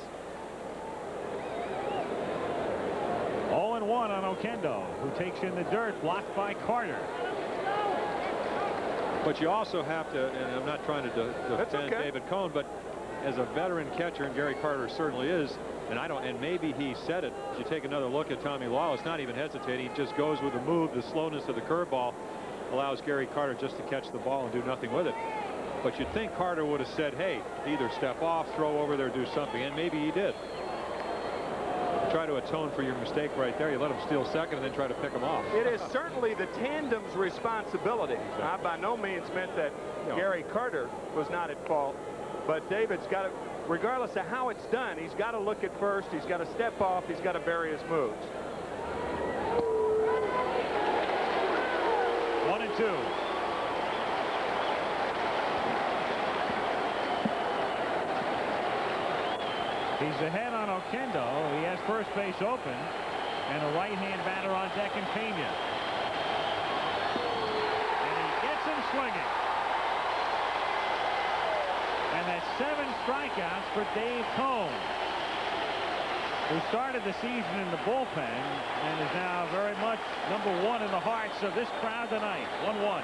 0-1 on Oquendo, who takes in the dirt, blocked by Carter. But you also have to, and I'm not trying to defend David Cohn, but as a veteran catcher, and Gary Carter certainly is, and maybe he said it, you take another look at Tommy Lawless, not even hesitating, he just goes with the move. The slowness of the curveball allows Gary Carter just to catch the ball and do nothing with it. But you'd think Carter would have said, hey, either step off, throw over there, do something, and maybe he did. Try to atone for your mistake right there. You let him steal second and then try to pick him off. It is certainly the tandem's responsibility. Exactly. I by no means meant that Gary Carter was not at fault, but David's got to, regardless of how it's done, he's got to look at first, he's got to step off, he's got to vary his moves. 1-2. He's ahead on Oquendo. He has first base open, and a right-hand batter on deck in Pena. And he gets him swinging. And that's 7 strikeouts for Dave Cohn, who started the season in the bullpen and is now very much #1 in the hearts of this crowd tonight. 1-1.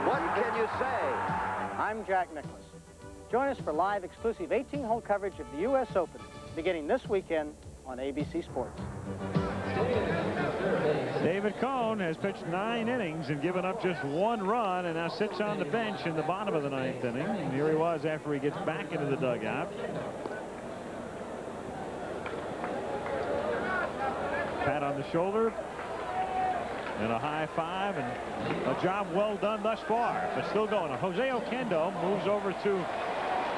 What can you say? I'm Jack Nicklaus. Join us for live exclusive 18-hole coverage of the U.S. Open beginning this weekend on ABC Sports. David Cohn has pitched 9 innings and given up just 1 run, and now sits on the bench in the bottom of the 9th inning. And here he was after he gets back into the dugout. Pat on the shoulder and a high five, and a job well done thus far, but still going. Jose Oquendo moves over to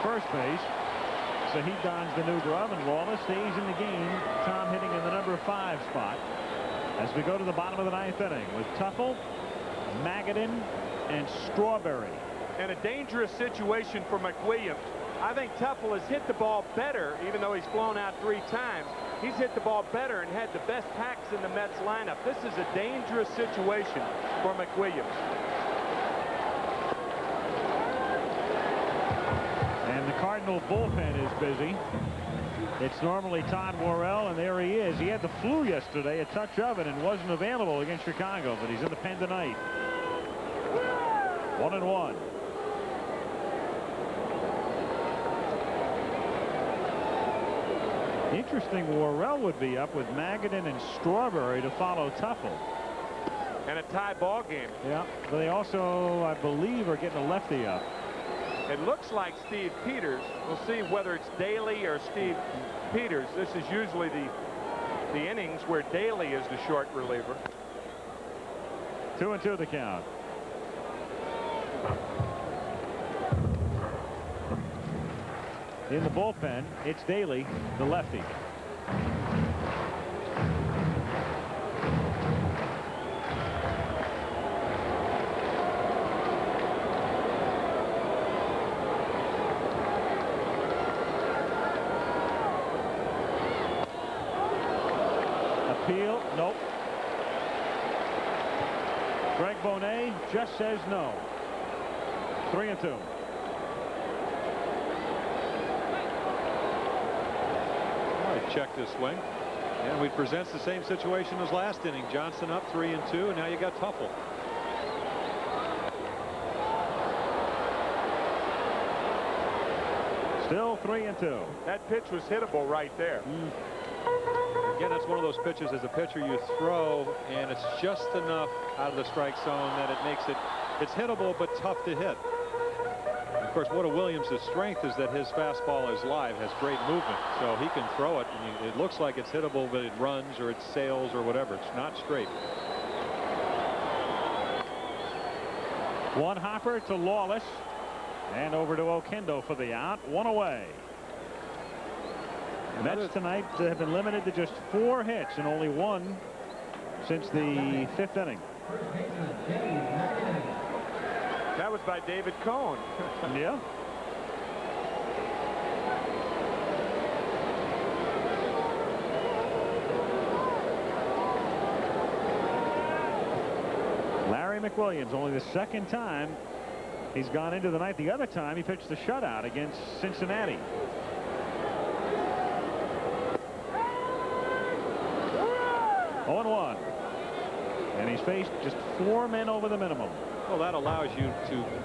first base, so he dons the new glove, and Lawless stays in the game. Tom hitting in the number 5 spot as we go to the bottom of the 9th inning with Tuffle, Magadan, and Strawberry. And a dangerous situation for McWilliams. I think Tuffle has hit the ball better, even though he's flown out 3 times. He's hit the ball better and had the best packs in the Mets lineup. This is a dangerous situation for McWilliams. And the Cardinal bullpen is busy. It's normally Todd Worrell, and there he is. He had the flu yesterday, a touch of it, and wasn't available against Chicago, but he's in the pen tonight. 1-1. Interesting, Worrell would be up with Magadan and Strawberry to follow Tuffle. And a tie ball game. Yeah, but they also, I believe, are getting a lefty up. It looks like Steve Peters. We'll see whether it's Daly or Steve Peters. This is usually the innings where Daly is the short reliever. 2-2 the count. In the bullpen, it's Daly, the lefty. Appeal, nope. Greg Bonet just says no. 3-2. Check this swing, and we presents the same situation as last inning. Johnson up 3-2, and now you got Tuffle. Still 3-2. That pitch was hittable right there. Again, that's one of those pitches as a pitcher you throw, and it's just enough out of the strike zone that it makes it's hittable but tough to hit. Of course, what a Williams' strength is that his fastball is live, has great movement, so he can throw it, and it looks like it's hittable, but it runs or it sails or whatever. It's not straight. One hopper to Lawless, and over to Oquendo for the out. 1 away. The Mets tonight have been limited to just 4 hits and only 1 since the 5th inning. That was by David Cohn. Yeah. Larry McWilliams, only the 2nd time he's gone into the ninth. The other time he pitched the shutout against Cincinnati. 0-1. And he's faced just 4 men over the minimum. Well, that allows you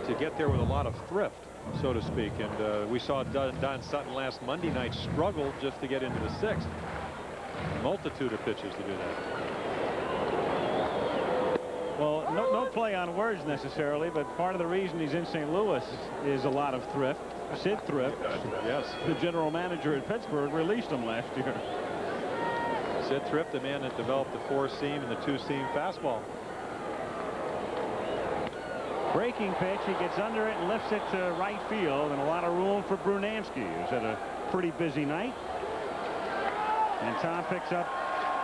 to get there with a lot of thrift, so to speak. And we saw Don Sutton last Monday night struggle just to get into the 6th. Multitude of pitches to do that. Well, no play on words necessarily, but part of the reason he's in St. Louis is a lot of thrift. Sid Thrift, yes, the general manager at Pittsburgh, released him last year. Sid Thrift, the man that developed the 4-seam and the 2-seam fastball. Breaking pitch, he gets under it and lifts it to right field, and a lot of room for Brunansky, who's had a pretty busy night. And Tom picks up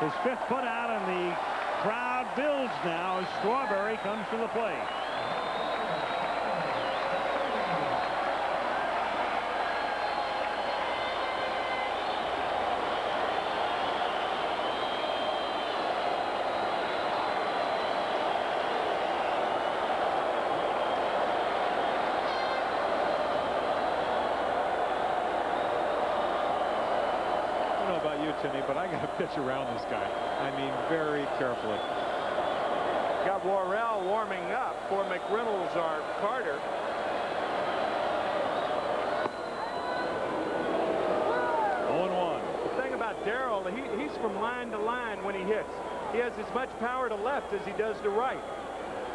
his 5th putout, and the crowd builds now as Strawberry comes to the plate. Timmy, but I got to pitch around this guy. I mean, very carefully. Got Worrell warming up for McReynolds or Carter. The thing about Darrell, he's from line to line when he hits. He has as much power to left as he does to right.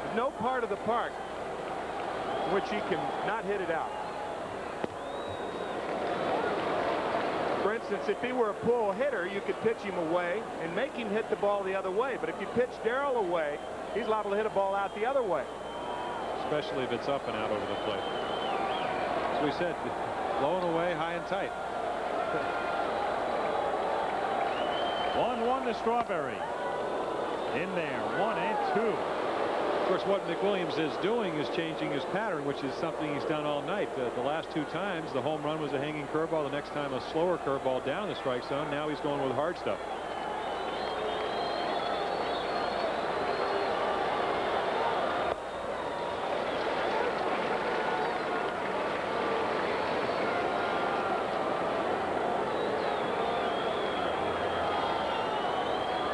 There's no part of the park in which he can not hit it out. For instance, if he were a pull hitter, you could pitch him away and make him hit the ball the other way. But if you pitch Darrell away, he's liable to hit a ball out the other way. Especially if it's up and out over the plate. As we said, low and away, high and tight. 1-1 to Strawberry. In there, 1-2. Of course, what McWilliams is doing is changing his pattern, which is something he's done all night. The last 2 times, the home run was a hanging curveball. The next time, a slower curveball down the strike zone. Now he's going with hard stuff.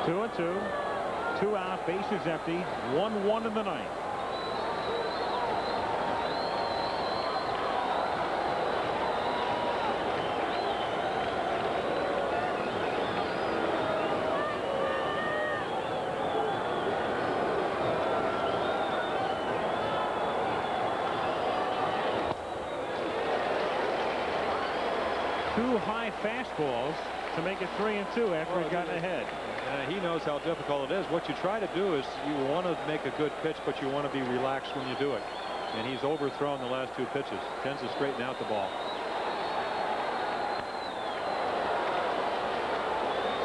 Two and two. 2 out, bases empty, 1-1 in the 9th. Two high fastballs to make it 3-2 after he got ahead. He knows how difficult it is. What you try to do is you want to make a good pitch, but you want to be relaxed when you do it. And he's overthrown the last 2 pitches. Tends to straighten out the ball.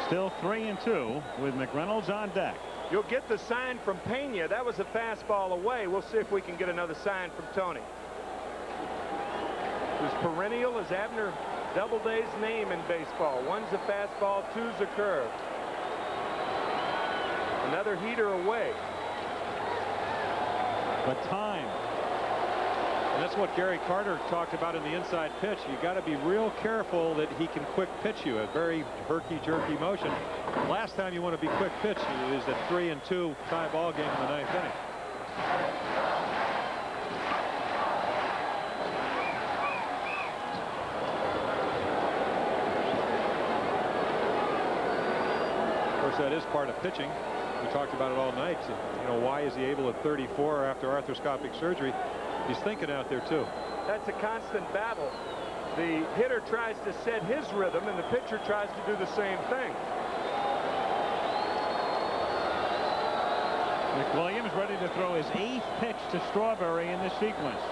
Still 3-2 with McReynolds on deck. You'll get the sign from Pena. That was a fastball away. We'll see if we can get another sign from Tony. Who's perennial as Abner Doubleday's name in baseball. 1's a fastball, 2's a curve. Another heater away. But time. And that's what Gary Carter talked about in the inside pitch. You got to be real careful that he can quick pitch you. A very herky-jerky motion. Last time you want to be quick pitch is at 3-2 tie ball game in the 9th inning. Of course, that is part of pitching. We talked about it all night. You know, why is he able at 34 after arthroscopic surgery? He's thinking out there, too. That's a constant battle. The hitter tries to set his rhythm, and the pitcher tries to do the same thing. McWilliams ready to throw his 8th pitch to Strawberry in this sequence.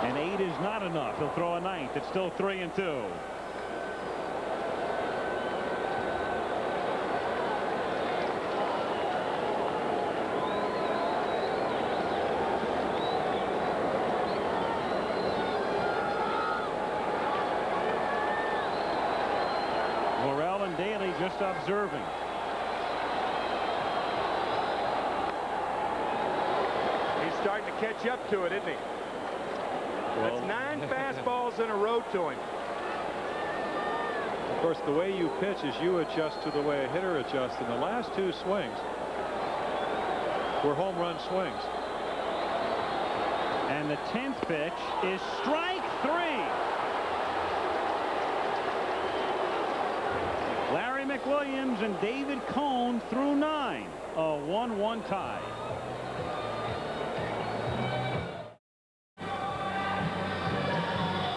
And 8 is not enough. He'll throw a 9th. It's still 3-2. Just observing. He's starting to catch up to it, isn't he? Well, that's 9 fastballs in a row to him. Of course, the way you pitch is you adjust to the way a hitter adjusts, and the last 2 swings were home run swings. And the 10th pitch is strike 3. Larry McWilliams and David Cone through 9. A 1-1 tie.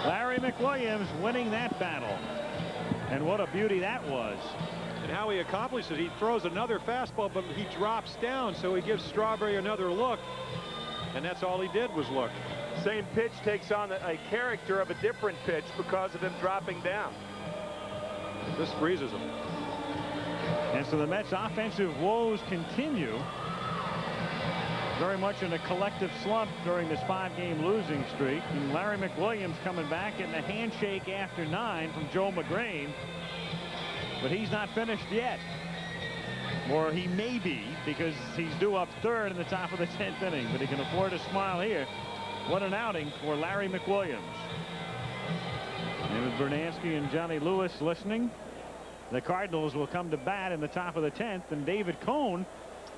Larry McWilliams winning that battle. And what a beauty that was. And how he accomplishes it, he throws another fastball, but he drops down, so he gives Strawberry another look. And that's all he did was look. Same pitch takes on a character of a different pitch because of him dropping down. This freezes him. And so the Mets' offensive woes continue. Very much in a collective slump during this 5-game losing streak. And Larry McWilliams coming back in the handshake after 9 from Joe McGrain. But he's not finished yet. Or he may be, because he's due up 3rd in the top of the 10th inning. But he can afford to smile here. What an outing for Larry McWilliams. And with Bernansky and Johnny Lewis listening, the Cardinals will come to bat in the top of the 10th. And David Cone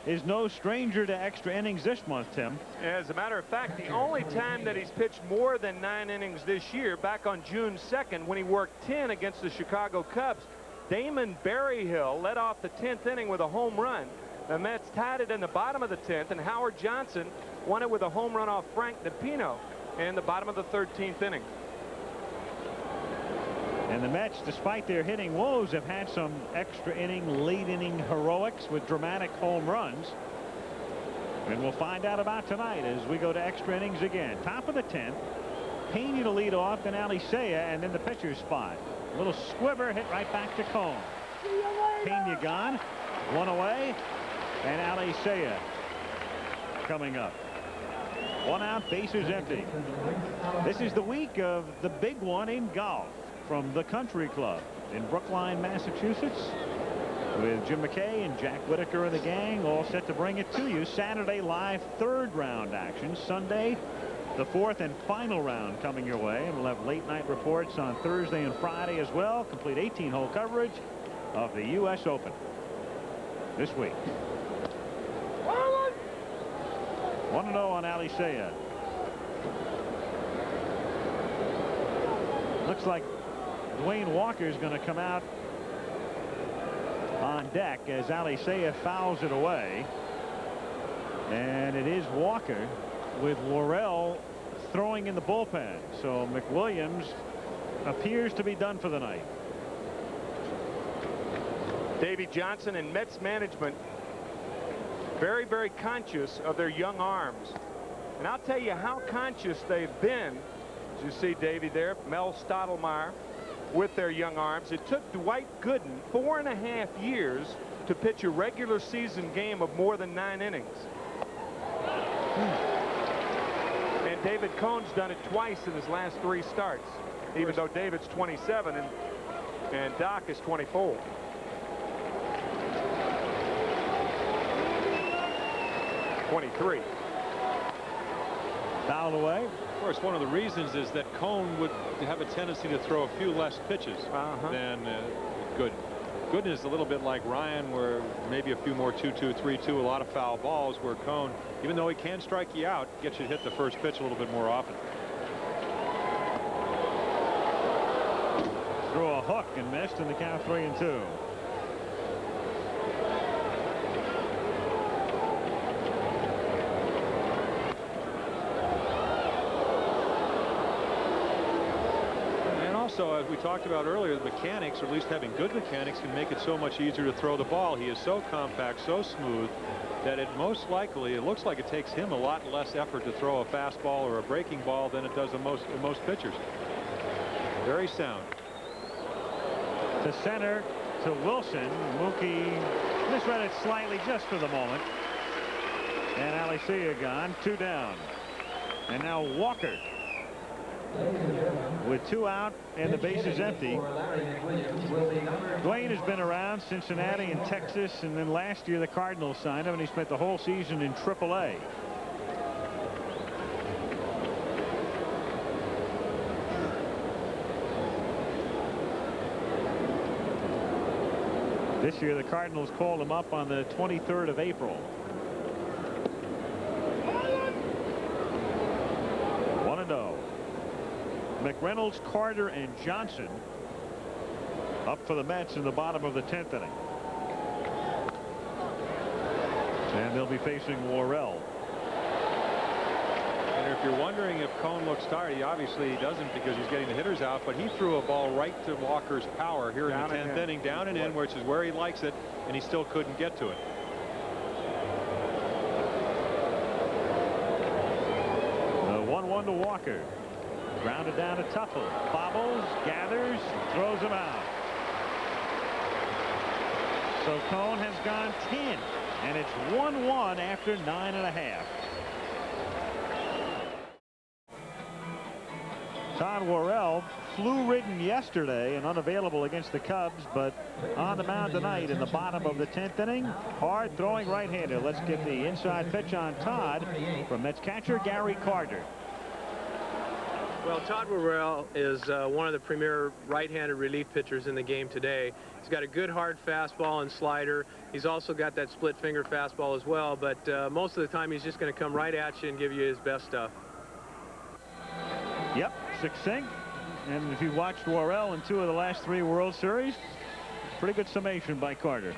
is no stranger to extra innings this month, Tim. As a matter of fact, the only time that he's pitched more than 9 innings this year, back on June 2nd, when he worked 10 against the Chicago Cubs, Damon Berryhill led off the 10th inning with a home run. The Mets tied it in the bottom of the 10th, and Howard Johnson won it with a home run off Frank DePino in the bottom of the 13th inning. And the Mets, despite their hitting woes, have had some extra inning, late inning heroics with dramatic home runs. And we'll find out about tonight as we go to extra innings again. Top of the 10th. Pena to lead off, then Alicea, and then the pitcher's spot. A little squibber hit right back to Cone. Pena gone. 1 away. And Alicea coming up. 1 out, bases empty. This is the week of the big one in golf from the Country Club in Brookline, Massachusetts, with Jim McKay and Jack Whitaker and the gang all set to bring it to you. Saturday live 3rd round action. Sunday the 4th and final round coming your way, and we'll have late night reports on Thursday and Friday as well. Complete 18-hole coverage of the U.S. Open this week. 1-0 on Alicea. Looks like Dwayne Walker is going to come out on deck as Alicea fouls it away. And it is Walker with Worrell throwing in the bullpen. So McWilliams appears to be done for the night. Davey Johnson and Mets management very, very conscious of their young arms. And I'll tell you how conscious they've been. As you see Davey there, Mel Stottlemyre with their young arms. It took Dwight Gooden 4.5 years to pitch a regular season game of more than 9 innings. And David Cone's done it twice in his last 3 starts, even though David's 27 and Doc is 24. Fouled away. Of course, one of the reasons is that Cone would have a tendency to throw a few less pitches than Gooden. Gooden is a little bit like Ryan, where maybe a few more 2-2, 3-2, a lot of foul balls, where Cone, even though he can strike you out, gets you to hit the first pitch a little bit more often. Threw a hook and missed in the count 3-2. So as we talked about earlier, the mechanics, or at least having good mechanics, can make it so much easier to throw the ball. He is so compact, so smooth, that it most likely, it looks like it takes him a lot less effort to throw a fastball or a breaking ball than it does in most pitchers. Very sound. To center to Wilson. Mookie misread it slightly just for the moment. And Alicea gone. 2 down. And now Walker with 2 out and the bases empty. Dwayne has been around Cincinnati and Texas, and then last year the Cardinals signed him, and he spent the whole season in AAA. This year, the Cardinals called him up on the 23rd of April. 1-0. McReynolds, Carter, and Johnson up for the Mets in the bottom of the 10th inning. And they'll be facing Worrell. And if you're wondering if Cone looks tired, he obviously doesn't because he's getting the hitters out, but he threw a ball right to Walker's power here in the 10th inning, down and in, which is where he likes it, and he still couldn't get to it. The 1-1 to Walker. Grounded down to Tuffle. Bobbles, gathers, throws him out. So Cone has gone 10, and it's 1-1 after 9.5. Todd Worrell, flu-ridden yesterday and unavailable against the Cubs, but on the mound tonight in the bottom of the 10th inning. Hard throwing right-hander. Let's get the inside pitch on Todd from Mets catcher Gary Carter. Well, Todd Worrell is one of the premier right-handed relief pitchers in the game today. He's got a good hard fastball and slider. He's also got that split finger fastball as well, but most of the time he's just going to come right at you and give you his best stuff. Yep, succinct. And if you watched Worrell in 2 of the last 3 World Series, pretty good summation by Carter.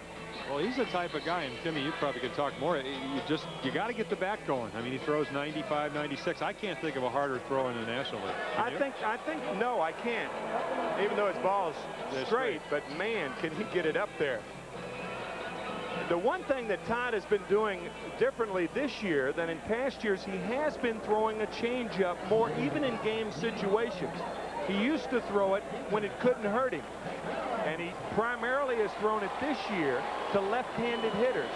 Well, he's the type of guy, and Timmy, you probably could talk more. You got to get the bat going. I mean, he throws 95, 96. I can't think of a harder throw in the National League. I think no, I can't. Even though his ball's straight, but man, can he get it up there. The one thing that Todd has been doing differently this year than in past years, he has been throwing a changeup more, even in game situations. He used to throw it when it couldn't hurt him. And he primarily has thrown it this year to left-handed hitters.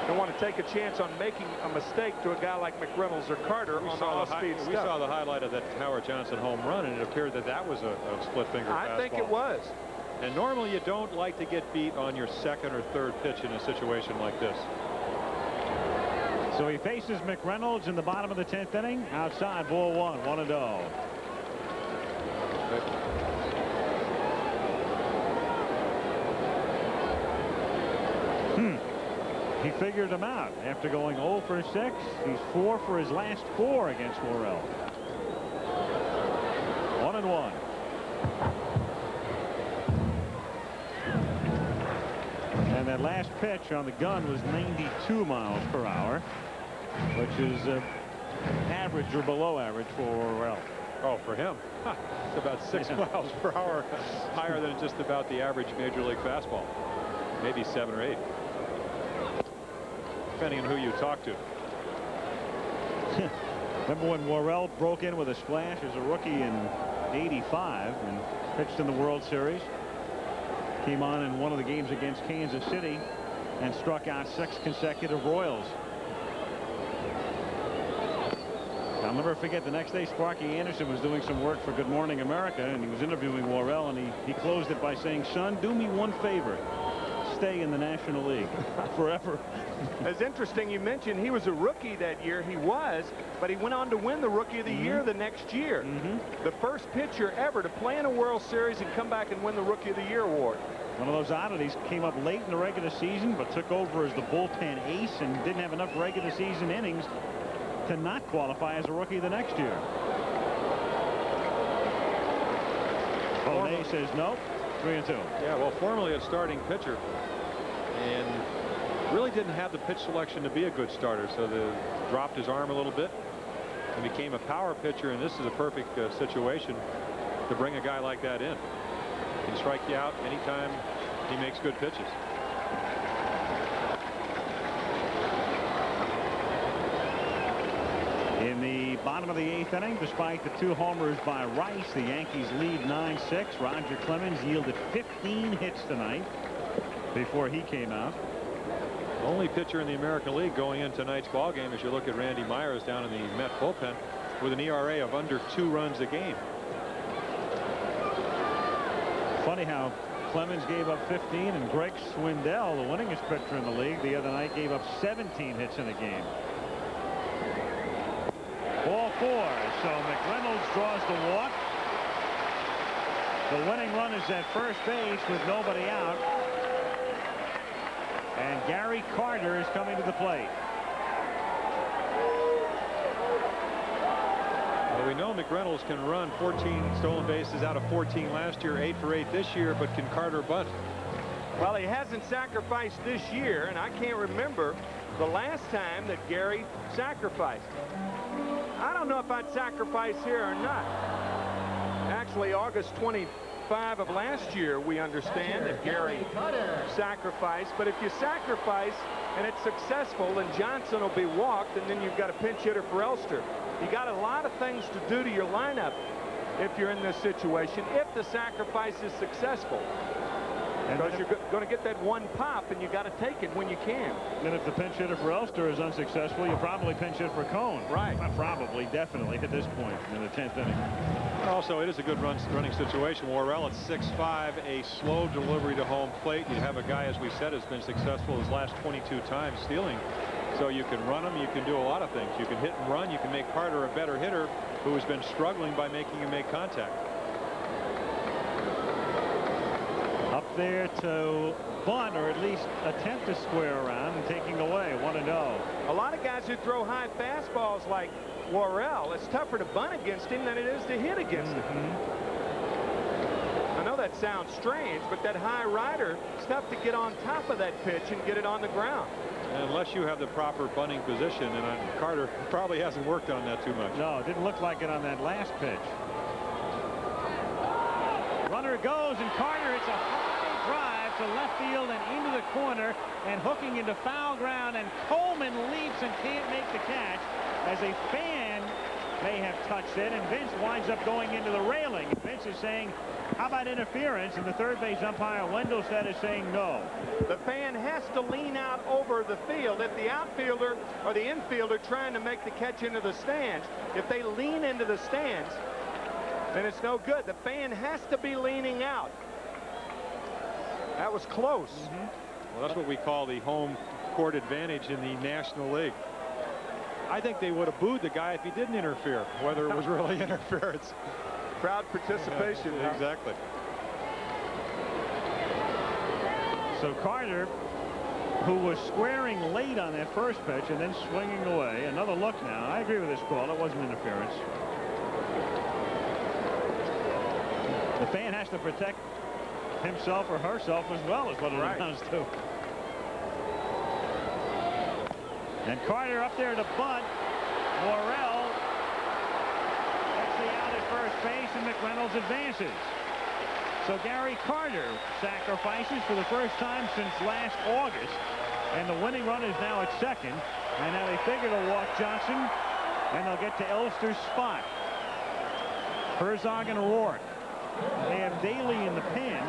Don't want to take a chance on making a mistake to a guy like McReynolds or Carter on the off-speed stuff. We saw the highlight of that Howard Johnson home run, and it appeared that that was a split-finger fastball. I think it was. And normally you don't like to get beat on your second or third pitch in a situation like this. So he faces McReynolds in the bottom of the 10th inning. Outside, ball 1, 1-0. He figured him out after going 0 for 6. He's 4 for his last 4 against Worrell. 1-1. And that last pitch on the gun was 92 miles per hour, which is average or below average for Worrell. Oh, for him, it's about 6 miles per hour higher than just about the average Major League fastball. Maybe 7 or 8. Depending on who you talk to. Remember when Worrell broke in with a splash as a rookie in '85 and pitched in the World Series? Came on in one of the games against Kansas City and struck out 6 consecutive Royals. I'll never forget, the next day Sparky Anderson was doing some work for Good Morning America, and he was interviewing Worrell, and he closed it by saying, "Son, do me one favor. Stay in the National League forever." It's interesting you mentioned he was a rookie that year. He was, but he went on to win the Rookie of the Year the next year. The first pitcher ever to play in a World Series and come back and win the Rookie of the Year award. One of those oddities. Came up late in the regular season, but took over as the bullpen ace and didn't have enough regular season innings to not qualify as a rookie the next year. Bonet says no. 3-2. Yeah, well, formerly a starting pitcher, and really didn't have the pitch selection to be a good starter, so dropped his arm a little bit and became a power pitcher, and this is a perfect situation to bring a guy like that in. He can strike you out anytime he makes good pitches. In the bottom of the 8th inning, despite the 2 homers by Rice, the Yankees lead 9-6. Roger Clemens yielded 15 hits tonight before he came out. Only pitcher in the American League going in tonight's ball game as you look at Randy Myers down in the Met bullpen with an ERA of under 2 runs a game. Funny how Clemens gave up 15, and Greg Swindell, the winningest pitcher in the league, the other night gave up 17 hits in a game. Ball 4, so McReynolds draws the walk. The winning run is at first base with nobody out. Gary Carter is coming to the plate. Well, we know McReynolds can run 14 stolen bases out of 14 last year, 8 for 8 this year, but can Carter bunt? Well, he hasn't sacrificed this year, and I can't remember the last time that Gary sacrificed. I don't know if I'd sacrifice here or not. Actually, August 25 of last year, we understand that Gary sacrificed. But if you sacrifice and it's successful, then Johnson will be walked, and then you've got a pinch hitter for Elster. You got a lot of things to do to your lineup if you're in this situation, if the sacrifice is successful. Because you're going to get that one pop, and you got to take it when you can. And if the pinch hitter for Elster is unsuccessful, you probably pinch hit for Cone. Right. Not probably, definitely at this point in the 10th inning. Also, it is a good running situation. Worrell at 6'5", a slow delivery to home plate. You have a guy, as we said, has been successful his last 22 times stealing. So you can run him, you can do a lot of things. You can hit and run, you can make Carter a better hitter who has been struggling by making him make contact. Up there to bunt, or at least attempt to square around, and taking away 1-0. A lot of guys who throw high fastballs like Worrell, it's tougher to bunt against him than it is to hit against him. I know that sounds strange, but that high rider, it's tough to get on top of that pitch and get it on the ground. Unless you have the proper bunting position, and Carter probably hasn't worked on that too much. No, it didn't look like it on that last pitch. Runner goes, and Carter hits a high drive to left field and into the corner, and hooking into foul ground, and Coleman leaps and can't make the catch as a fan may have touched it, and Vince winds up going into the railing. Vince is saying, how about interference? And the third base umpire, Wendelstedt, is saying no. The fan has to lean out over the field. If the outfielder or the infielder trying to make the catch into the stands, if they lean into the stands, then it's no good. The fan has to be leaning out. That was close. Well, that's what we call the home court advantage in the National League. I think they would have booed the guy if he didn't interfere, whether it was really interference. Crowd participation. Yeah, exactly. So Carter, who was squaring late on that first pitch and then swinging away. Another look now. I agree with this call. It wasn't interference. The fan has to protect himself or herself as well, is what it amounts to. And Carter up there to bunt. Worrell gets the out at first base, and McReynolds advances. So Gary Carter sacrifices for the first time since last August, and the winning run is now at second. And now they figure to walk Johnson, and they'll get to Elster's spot. Herzog and Rourke. They have Daly in the pen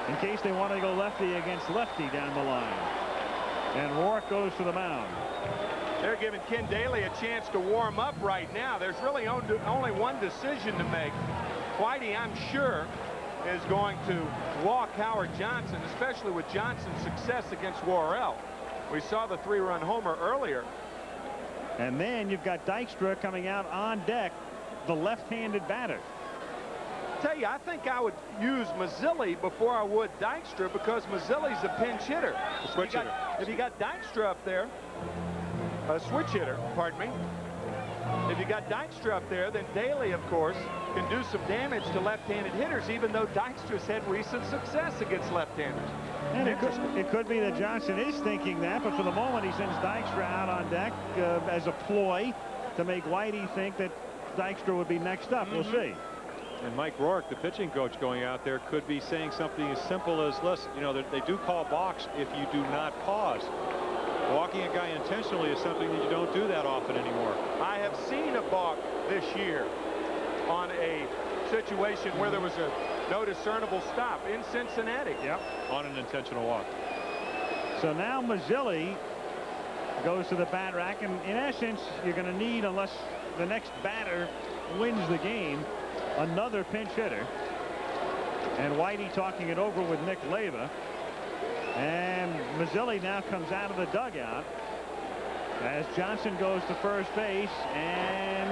in case they want to go lefty against lefty down the line. And Rourke goes to the mound. They're giving Ken Daly a chance to warm up right now. There's really only one decision to make. Whitey, I'm sure, is going to walk Howard Johnson, especially with Johnson's success against Worrell. We saw the 3-run homer earlier. And then you've got Dykstra coming out on deck, the left-handed batter. I tell you, I think I would use Mazzilli before I would Dykstra, because Mazzilli's a pinch hitter. Switch hitter. If you got Dykstra up there, a switch hitter, pardon me. If you got Dykstra up there, then Daly, of course, can do some damage to left-handed hitters, even though Dykstra's had recent success against left-handers. And it could be that Johnson is thinking that, but for the moment he sends Dykstra out on deck as a ploy to make Whitey think that Dykstra would be next up. We'll see. And Mike Rourke, the pitching coach going out there, could be saying something as simple as, listen, you know, they do call balks if you do not pause. Walking a guy intentionally is something that you don't do that often anymore. I have seen a balk this year on a situation where there was no discernible stop in Cincinnati. Yep, on an intentional walk. So now Mazzilli goes to the bat rack, and in essence, you're going to need, unless the next batter wins the game, another pinch hitter. And Whitey talking it over with Nick Leyva. And Mazzilli now comes out of the dugout as Johnson goes to first base, and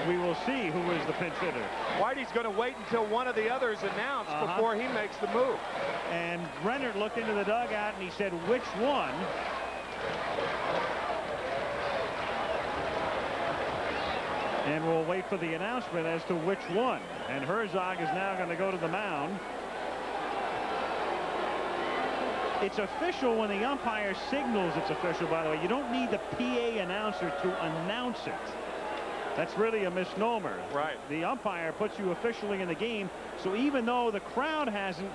we will see who is the pinch hitter. Whitey's going to wait until one of the others announced before he makes the move. And Rennert looked into the dugout and he said, which one? And we'll wait for the announcement as to which one. And Herzog is now going to go to the mound. It's official when the umpire signals it's official, by the way. You don't need the PA announcer to announce it. That's really a misnomer. Right. The umpire puts you officially in the game. So even though the crowd hasn't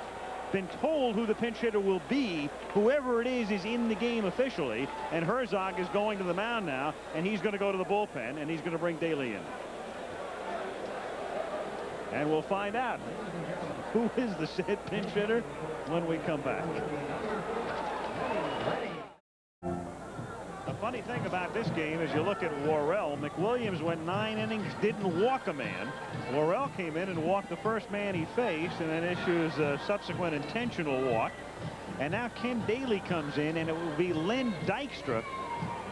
been told who the pinch hitter will be, whoever it is in the game officially. And Herzog is going to the mound now, and he's going to go to the bullpen, and he's going to bring Daly in. And we'll find out who is the said pinch hitter when we come back. The funny thing about this game is you look at Worrell. McWilliams went 9 innings, didn't walk a man. Worrell came in and walked the first man he faced, and then issues a subsequent intentional walk. And now Ken Daly comes in, and it will be Len Dykstra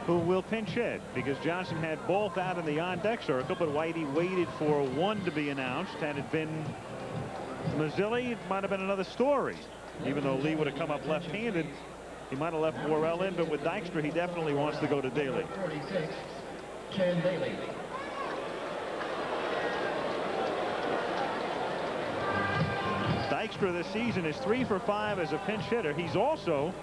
who will pinch hit, because Johnson had both out in the on-deck circle, but Whitey waited for one to be announced. Had it been Mazzilli, it might have been another story. Even though Lee would have come up left-handed, he might have left Worrell in, but with Dykstra, he definitely wants to go to Daly. 46, Ken Daly. Dykstra this season is 3 for 5 as a pinch hitter. He's also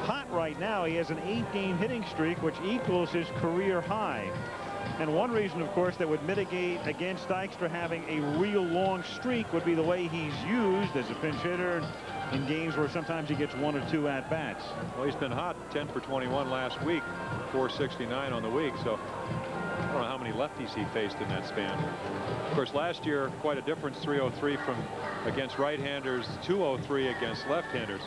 hot right now. He has an 8-game hitting streak, which equals his career high. And one reason, of course, that would mitigate against Dykstra having a real long streak would be the way he's used as a pinch hitter in games where sometimes he gets 1 or 2 at-bats. Well, he's been hot, 10 for 21 last week, 469 on the week. So I don't know how many lefties he faced in that span. Of course, last year, quite a difference, 303 from against right-handers, 203 against left-handers.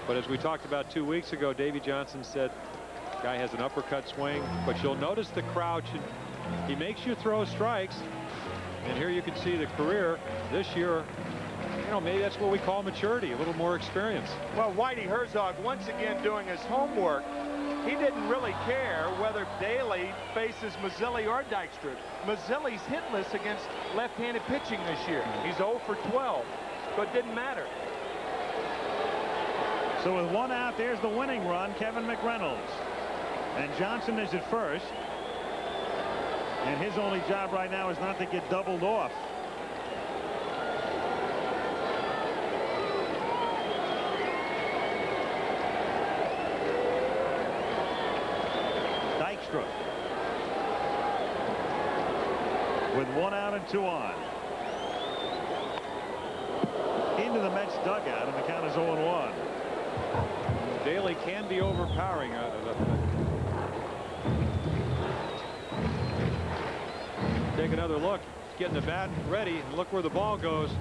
But as we talked about 2 weeks ago, Davey Johnson said, guy has an uppercut swing, but you'll notice the crowd he makes you throw strikes. And here you can see the career this year. You know, maybe that's what we call maturity, a little more experience. Well, Whitey Herzog once again doing his homework. He didn't really care whether Daly faces Mazzilli or Dykstra. Mazzilli's hitless against left-handed pitching this year. He's 0 for 12, so it didn't matter. So with 1 out, there's the winning run, Kevin McReynolds. And Johnson is at first. And his only job right now is not to get doubled off. Dykstra with 1 out and 2 on. Into the Mets dugout, and the count is 0-1. Daly can be overpowering. Take another look. He's getting the bat ready, and look where the ball goes.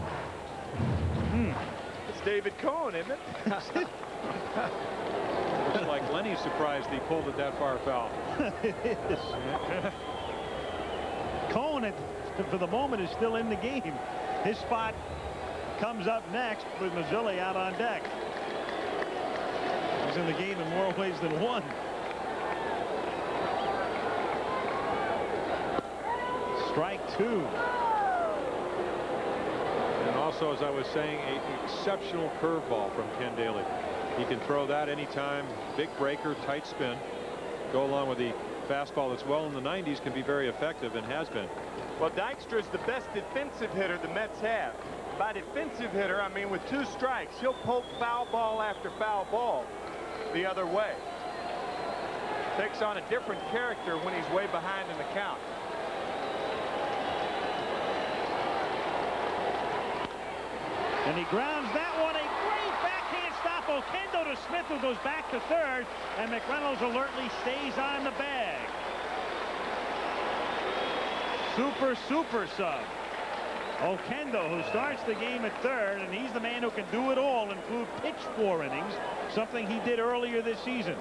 It's David Cohn, isn't it? Looks like Lenny's surprised he pulled it that far foul. It is. Cohn, for the moment, is still in the game. His spot comes up next with Mazzilli out on deck. He's in the game in more ways than one. Strike 2. And also, as I was saying, an exceptional curveball from Ken Daly. He can throw that anytime. Big breaker, tight spin. Go along with the fastball that's well in the 90s, can be very effective and has been. Well, Dykstra is the best defensive hitter the Mets have. By defensive hitter, I mean with 2 strikes, he'll poke foul ball after foul ball the other way. Takes on a different character when he's way behind in the count. And he grounds that one. A great backhand stop. Okendo to Smith, who goes back to third. And McReynolds alertly stays on the bag. Super sub. Okendo, who starts the game at third, and he's the man who can do it all, include pitch 4 innings, something he did earlier this season.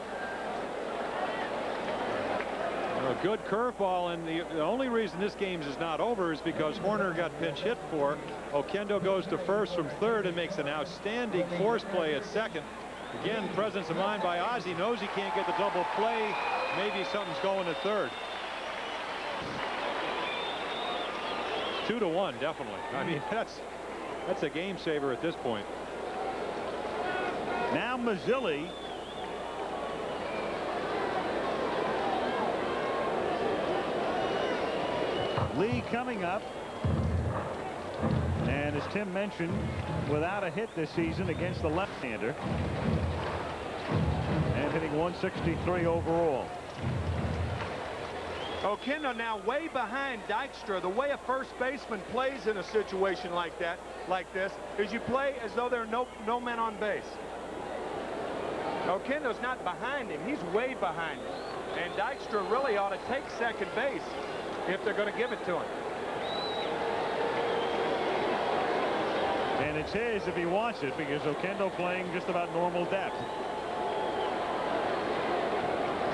A good curveball, and the only reason this game is not over is because Horner got pinch hit for. Okendo goes to first from third and makes an outstanding force play at second. Again, presence of mind by Ozzie. Knows he can't get the double play. Maybe something's going at third. 2-1, definitely. I mean, that's a game saver at this point. Now Mazzilli. Lee coming up. And as Tim mentioned, without a hit this season against the left-hander. And hitting 163 overall. Oquendo now way behind Dykstra. The way a first baseman plays in a situation like this, is you play as though there are no men on base. Oquendo's not behind him. He's way behind him. And Dykstra really ought to take second base if they're going to give it to him. And it's his if he wants it, because Oquendo playing just about normal depth.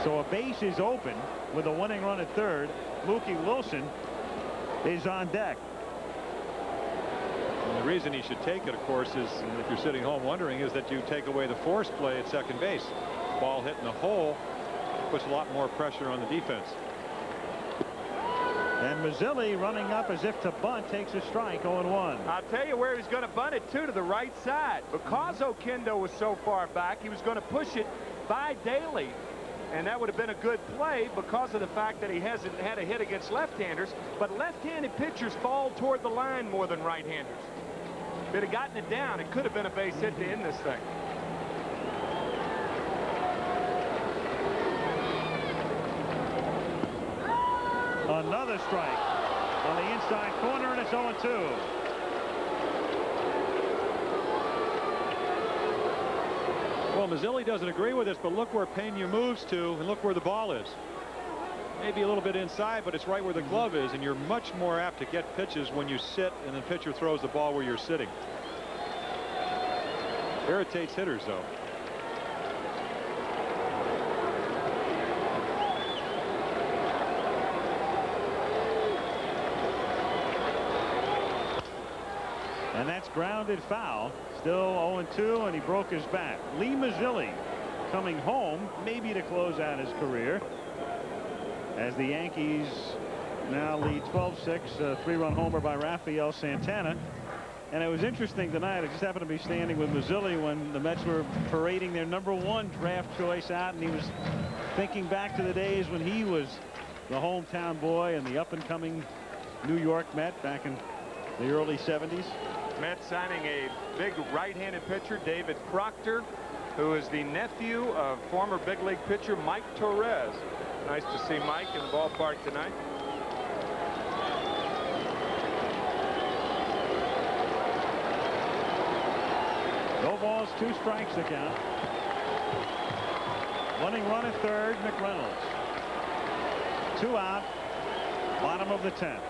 So a base is open with a winning run at third. Mookie Wilson is on deck. And the reason he should take it, of course, is, if you're sitting home wondering, is that you take away the force play at second base. Ball hitting the hole puts a lot more pressure on the defense. And Mazzilli running up as if to bunt takes a strike. 0-1. I'll tell you where he's going to bunt it to the right side. Because Oquendo was so far back, he was going to push it by Daly. And that would have been a good play because of the fact that he hasn't had a hit against left-handers. But left-handed pitchers fall toward the line more than right-handers. If it had gotten it down, it could have been a base hit to end this thing. Another strike on the inside corner, and it's 0-2. Well, Mazzilli doesn't agree with this, but look where Pena moves to, and look where the ball is. Maybe a little bit inside, but it's right where the glove is, and you're much more apt to get pitches when you sit and the pitcher throws the ball where you're sitting. Irritates hitters, though. And that's grounded foul. Still 0-2, and he broke his bat. Lee Mazzilli coming home, maybe to close out his career, as the Yankees now lead 12-6, a 3-run homer by Rafael Santana. And it was interesting tonight. I just happened to be standing with Mazzilli when the Mets were parading their #1 draft choice out, and he was thinking back to the days when he was the hometown boy and the up-and-coming New York Met back in the early 70s. Mets signing a big right-handed pitcher, David Proctor, who is the nephew of former big league pitcher Mike Torres. Nice to see Mike in the ballpark tonight. No balls, 2 strikes to count. Running run at third, McReynolds. 2 out, bottom of the 10th.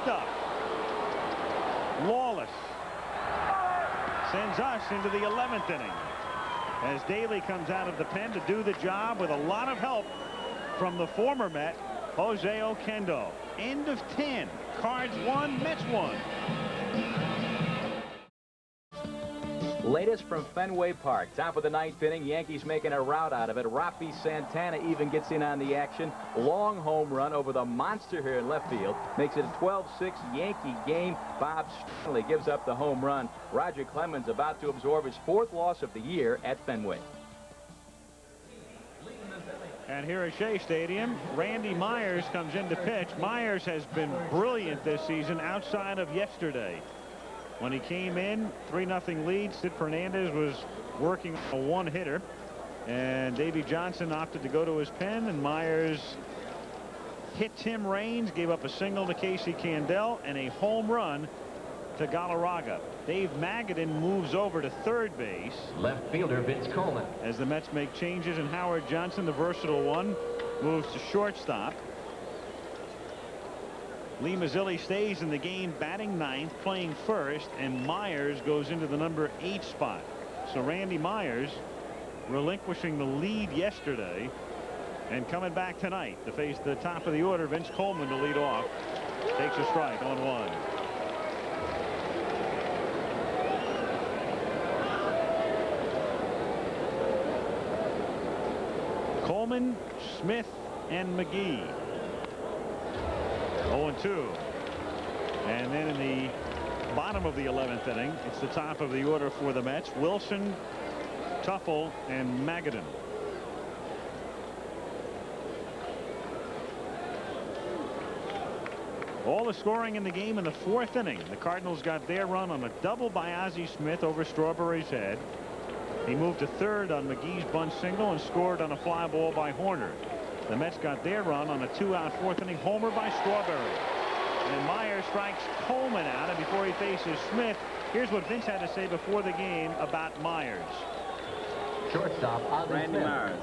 Up. Lawless sends us into the 11th inning as Daly comes out of the pen to do the job with a lot of help from the former Met, Jose Oquendo. End of 10. Cards 1, Mets 1. Latest from Fenway Park. Top of the 9th inning. Yankees making a rout out of it. Rafi Santana even gets in on the action. Long home run over the monster here in left field. Makes it a 12-6 Yankee game. Bob Stanley gives up the home run. Roger Clemens about to absorb his 4th loss of the year at Fenway. And here at Shea Stadium, Randy Myers comes in to pitch. Myers has been brilliant this season outside of yesterday. When he came in, 3-0 lead. Sid Fernandez was working a 1-hitter, and Davey Johnson opted to go to his pen, and Myers hit Tim Raines, gave up a single to Casey Candel, and a home run to Galarraga. Dave Magadan moves over to third base. Left fielder Vince Coleman. As the Mets make changes, and Howard Johnson, the versatile one, moves to shortstop. Lee Mazzilli stays in the game, batting 9th, playing first, and Myers goes into the number 8 spot. So Randy Myers relinquishing the lead yesterday and coming back tonight to face the top of the order, Vince Coleman, to lead off. Takes a strike on 1. Coleman, Smith, and McGee. 0-2. And then in the bottom of the 11th inning, it's the top of the order for the Mets. Wilson, Tuffle, and Magadan. All the scoring in the game in the 4th inning. The Cardinals got their run on a double by Ozzie Smith over Strawberry's head. He moved to third on McGee's bunt single and scored on a fly ball by Horner. The Mets got their run on a 2-out 4th inning homer by Strawberry. And Myers strikes Coleman out, and before he faces Smith, here's what Vince had to say before the game about Myers. Shortstop, Randy Myers.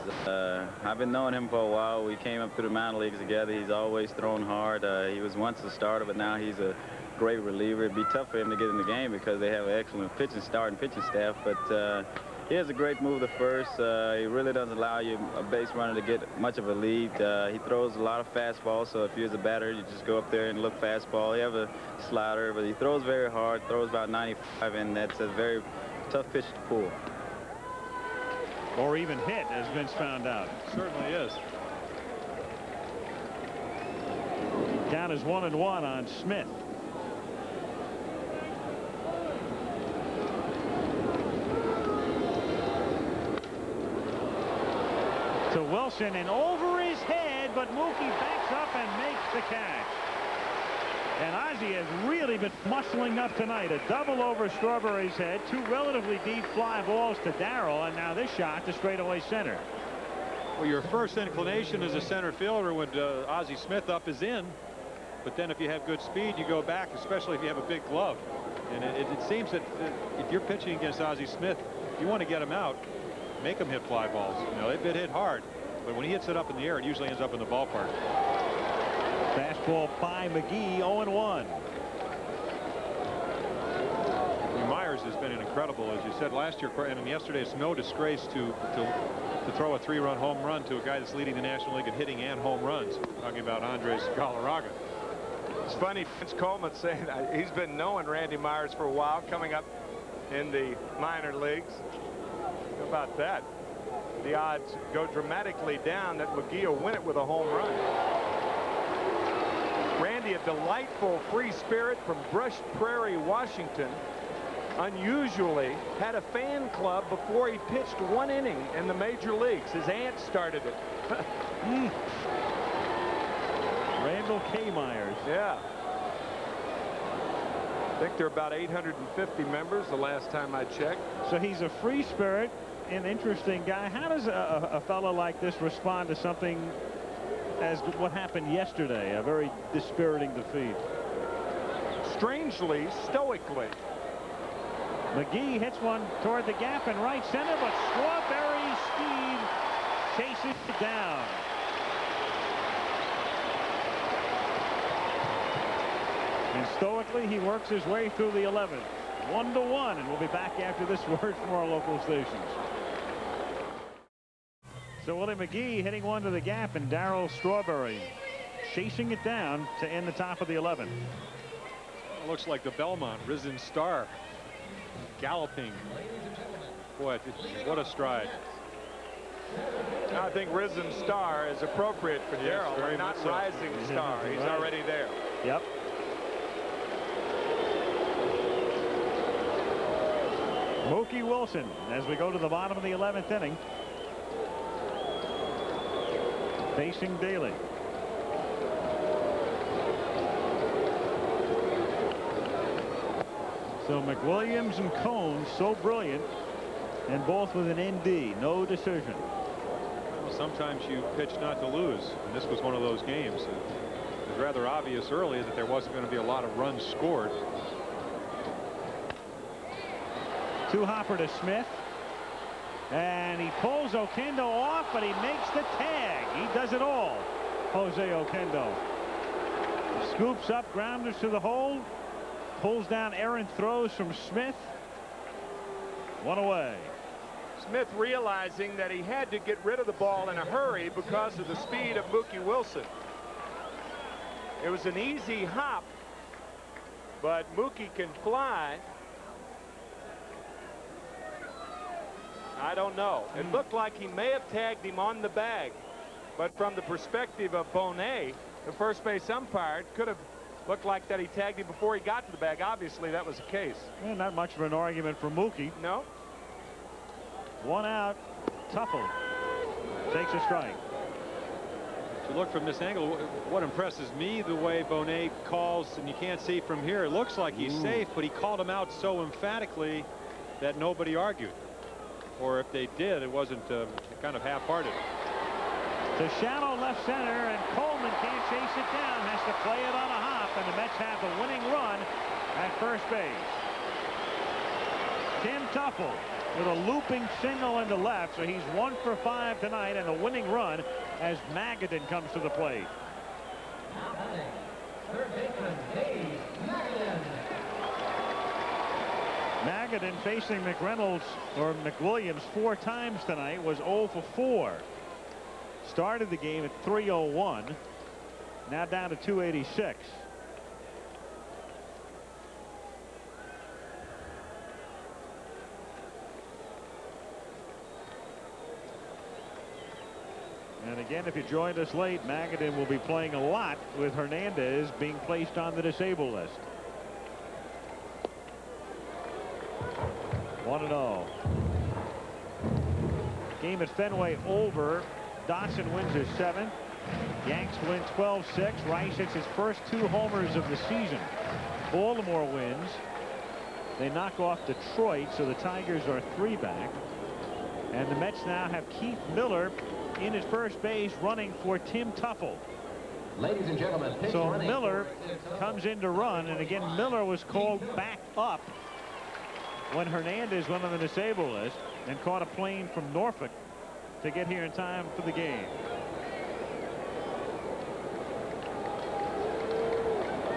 I've been knowing him for a while. We came up through the minor leagues together. He's always thrown hard. He was once a starter, but now he's a great reliever. It'd be tough for him to get in the game because they have an excellent starting pitching staff, but he has a great move to first. He really doesn't allow you a base runner to get much of a lead. He throws a lot of fastballs, so if you're the batter, you just go up there and look fastball. He have a slider, but he throws very hard, throws about 95, and that's a very tough pitch to pull. Or even hit, as Vince found out. Certainly is. Count is 1-1 on Smith. To Wilson and over his head, but Mookie backs up and makes the catch. And Ozzie has really been muscling up tonight. A double over Strawberry's head, 2 relatively deep fly balls to Darrell, and now this shot to straightaway center. Well, your first inclination as a center fielder when Ozzie Smith up is in, but then if you have good speed, you go back, especially if you have a big glove. And it seems that if you're pitching against Ozzie Smith, you want to get him out, make him hit fly balls. You know, they've been hit hard, but when he hits it up in the air, it usually ends up in the ballpark. Fastball by McGee, 0-1. Myers has been an incredible, as you said last year, and yesterday. It's no disgrace to throw a 3-run home run to a guy that's leading the National League in hitting and home runs. Talking about Andres Galarraga. It's funny, Vince Coleman saying he's been knowing Randy Myers for a while, coming up in the minor leagues. How about that? The odds go dramatically down that McGee will win it with a home run. Randy, a delightful free spirit from Brush Prairie, Washington, unusually had a fan club before he pitched 1 inning in the major leagues. His aunt started it. Randall K. Myers. Yeah. I think there are about 850 members the last time I checked. So he's a free spirit, an interesting guy. How does a fellow like this respond to something as what happened yesterday, a very dispiriting defeat? Strangely, stoically. McGee hits one toward the gap in right center, but Strawberry's speed chases it down. And stoically, he works his way through the 11th. 1-1, and we'll be back after this word from our local stations. So Willie McGee hitting one to the gap, and Darrell Strawberry chasing it down to end the top of the 11th. It looks like the Belmont Risen Star galloping. Boy, what a stride. I think Risen Star is appropriate for Darrell, very not much so. Rising Star. He's already there. Yep. Mookie Wilson as we go to the bottom of the 11th inning. Facing Daly. So McWilliams and Cone so brilliant, and both with an ND, no decision. Well, sometimes you pitch not to lose, and this was one of those games. It was rather obvious early that there wasn't going to be a lot of runs scored. 2-hopper to Smith, and he pulls Oquendo off, but he makes the tag. He does it all, Jose Oquendo. Scoops up grounders to the hole, pulls down errant throws from Smith. 1 away. Smith realizing that he had to get rid of the ball in a hurry because of the speed of Mookie Wilson. It was an easy hop, but Mookie can fly. I don't know. It looked like he may have tagged him on the bag, But from the perspective of Bonet, the first base umpire, it could have looked like that he tagged him before he got to the bag. Obviously, that was the case. And not much of an argument for Mookie. No. 1 out. Tuffle takes a strike. To look from this angle, what impresses me, the way Bonet calls, and you can't see from here, it looks like he's safe, but he called him out so emphatically that nobody argued. Or if they did, it wasn't kind of half-hearted. To shallow left center, and Coleman can't chase it down, has to play it on a hop, and the Mets have the winning run at first base. Tim Tuffle with a looping single into left, so he's 1 for 5 tonight, and the winning run as Magadan comes to the plate. Now batting, third baseman Dave Magadan. Magadan facing McReynolds or McWilliams 4 times tonight, was 0 for 4. Started the game at 301, now down to 286. And again, if you joined us late, Magadan will be playing a lot with Hernandez being placed on the disabled list. 1-0. Game at Fenway over. Dotson wins his 7th. Yanks win 12-6. Rice hits his first 2 homers of the season. Baltimore wins. They knock off Detroit, so the Tigers are 3 back. And the Mets now have Keith Miller in his first base running for Tim Tuffle. Ladies and gentlemen, so Miller comes in to run, and again Miller was called back up when Hernandez went on the disabled list and caught a plane from Norfolk to get here in time for the game.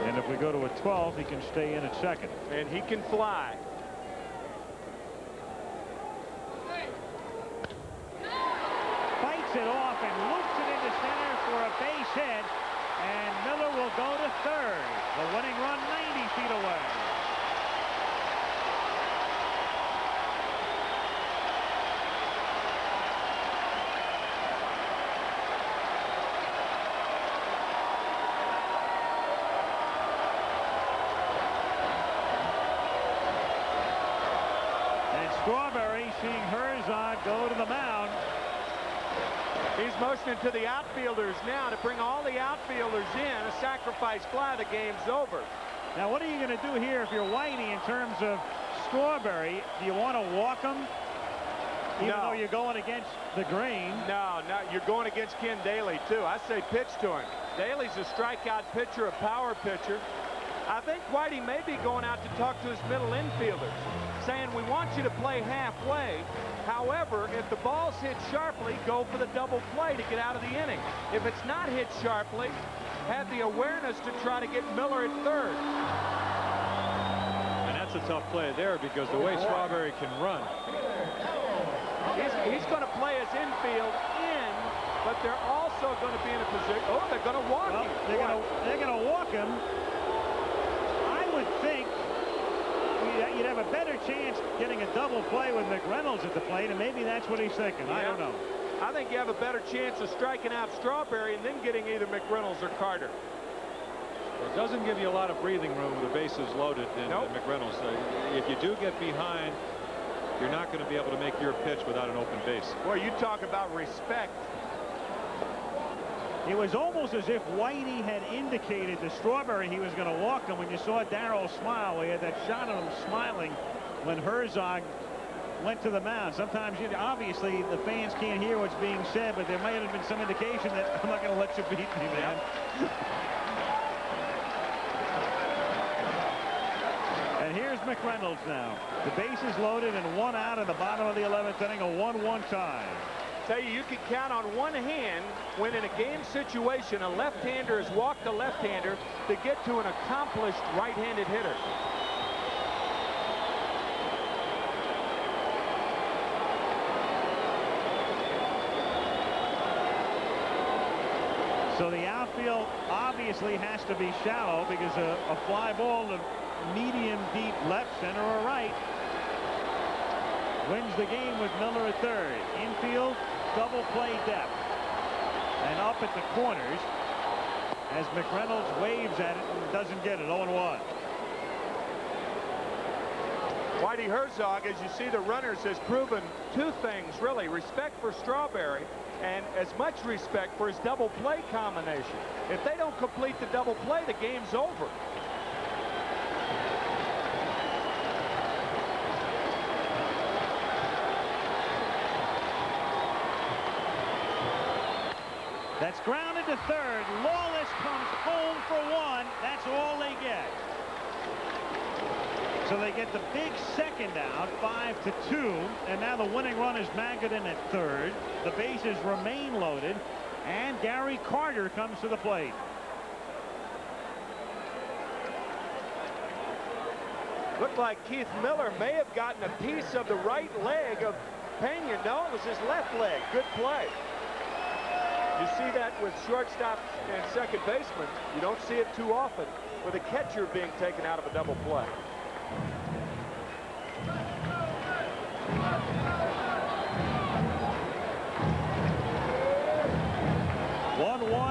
And if we go to a 12, he can stay in at second. And he can fly. Fights it off and loops it into center for a base hit. And Miller will go to third. The winning run 90 feet away. Strawberry seeing Herzog go to the mound. He's motioning to the outfielders now to bring all the outfielders in. A sacrifice fly, the game's over. Now what are you going to do here if you're Whitey in terms of Strawberry? Do you want to walk him even though you're going against the grain? No, you're going against Ken Daly too. I say pitch to him. Daly's a strikeout pitcher, a power pitcher. I think Whitey may be going out to talk to his middle infielders, saying we want you to play halfway. However, if the ball's hit sharply, go for the double play to get out of the inning. If it's not hit sharply, have the awareness to try to get Miller at third. And that's a tough play there because the way Strawberry can run. He's going to play his infield in, but they're also going to be in a position. Oh, they're going to walk him. They're going to walk him. I would think you'd have a better chance getting a double play with McReynolds at the plate, and maybe that's what he's thinking. Yeah. I don't know. I think you have a better chance of striking out Strawberry and then getting either McReynolds or Carter. It doesn't give you a lot of breathing room with the bases loaded in McReynolds. If you do get behind, you're not going to be able to make your pitch without an open base. Boy, you talk about respect. It was almost as if Whitey had indicated to Strawberry he was going to walk him. When you saw Darryl smile, we had that shot of him smiling when Herzog went to the mound. Sometimes, obviously, the fans can't hear what's being said, but there might have been some indication that I'm not going to let you beat me, man. And here's McReynolds now. The base is loaded and 1 out in the bottom of the 11th inning, a 1-1 tie. Tell you can count on one hand when in a game situation a left-hander has walked a left-hander to get to an accomplished right-handed hitter. So the outfield obviously has to be shallow because a fly ball to medium deep left, center, or right wins the game with Miller at third. Infield, double play depth. And up at the corners as McReynolds waves at it and doesn't get it. 0-1. Whitey Herzog, as you see the runners, has proven two things, really. Respect for Strawberry and as much respect for his double play combination. If they don't complete the double play, the game's over. That's grounded to third. Lawless comes home for one. That's all they get. So they get the big second out, 5-2, and now the winning run is Magadan at third. The bases remain loaded, and Gary Carter comes to the plate. Looked like Keith Miller may have gotten a piece of the right leg of Pena. No, it was his left leg. Good play. You see that with shortstop and second baseman. You don't see it too often with a catcher being taken out of a double play.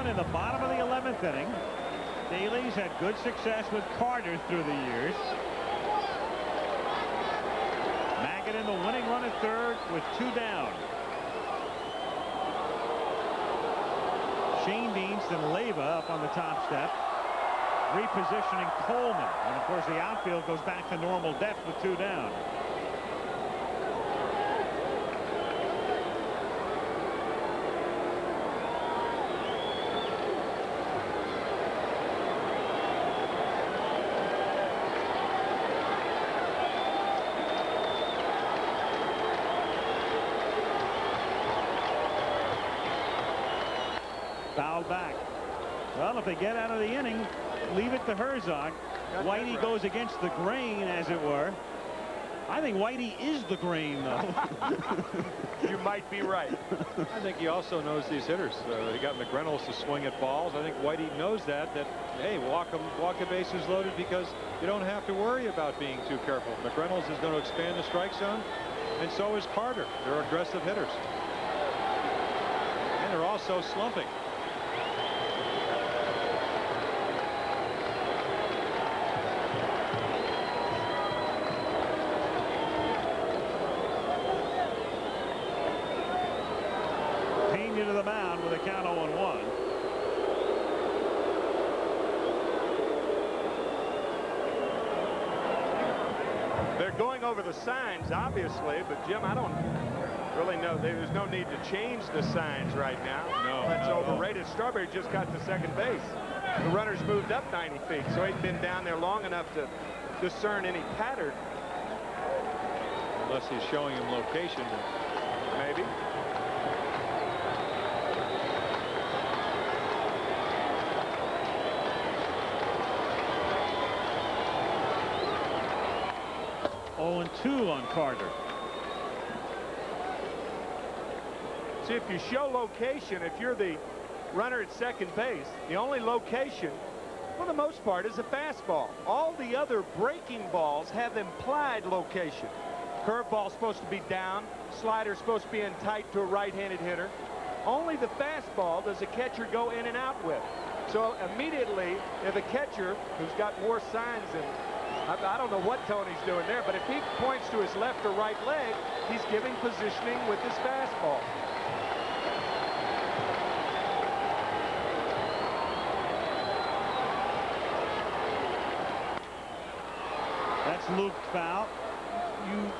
In the bottom of the 11th inning. Daly's had good success with Carter through the years. Magadan the winning run at third with 2 down. Shane Deanston Leyva up on the top step, repositioning Coleman, and of course the outfield goes back to normal depth with 2 down. Fouled back. Well, if they get out of the inning, leave it to Herzog. Whitey goes against the grain, as it were. I think Whitey is the grain, though. You might be right. I think he also knows these hitters. He got McReynolds to swing at balls. I think Whitey knows that hey, walk the bases loaded because you don't have to worry about being too careful. McReynolds is going to expand the strike zone, and so is Carter. They're aggressive hitters. And they're also slumping. To the mound with a count 0-1. They're going over the signs, obviously, but Jim, I don't really know. There's no need to change the signs right now. No, that's overrated. Strawberry just got to second base. The runner's moved up 90 feet, so he'd been down there long enough to discern any pattern. Unless he's showing him location. Maybe. And 2 on Carter. See, if you show location, if you're the runner at second base, the only location, for the most part, is a fastball. All the other breaking balls have implied location. Curveball's supposed to be down. Slider's supposed to be in tight to a right-handed hitter. Only the fastball does a catcher go in and out with. So immediately, if a catcher who's got more signs than I don't know what Tony's doing there, but if he points to his left or right leg, he's giving positioning with his fastball. That's looped foul. You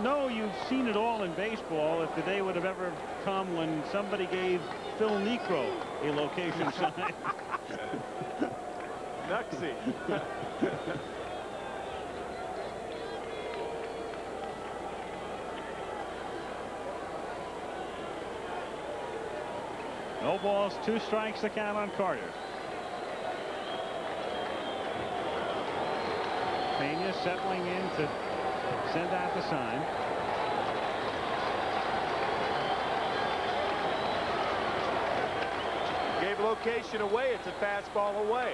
know you've seen it all in baseball if the day would have ever come when somebody gave Phil Necro a location sign. Nuxie. No balls, 2 strikes to count on Carter. Pena settling in to send out the sign. Gave location away. It's a fastball away.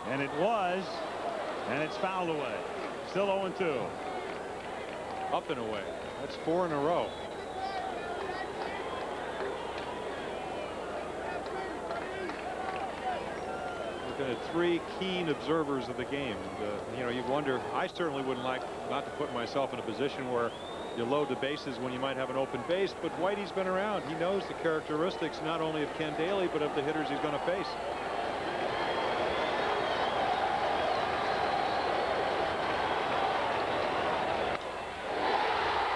And it was, and it's fouled away. Still 0-2. Up and away. That's 4 in a row. 3 keen observers of the game. And, you know, you wonder, I certainly wouldn't like not to put myself in a position where you load the bases when you might have an open base, but Whitey's been around. He knows the characteristics not only of Ken Daly, but of the hitters he's going to face.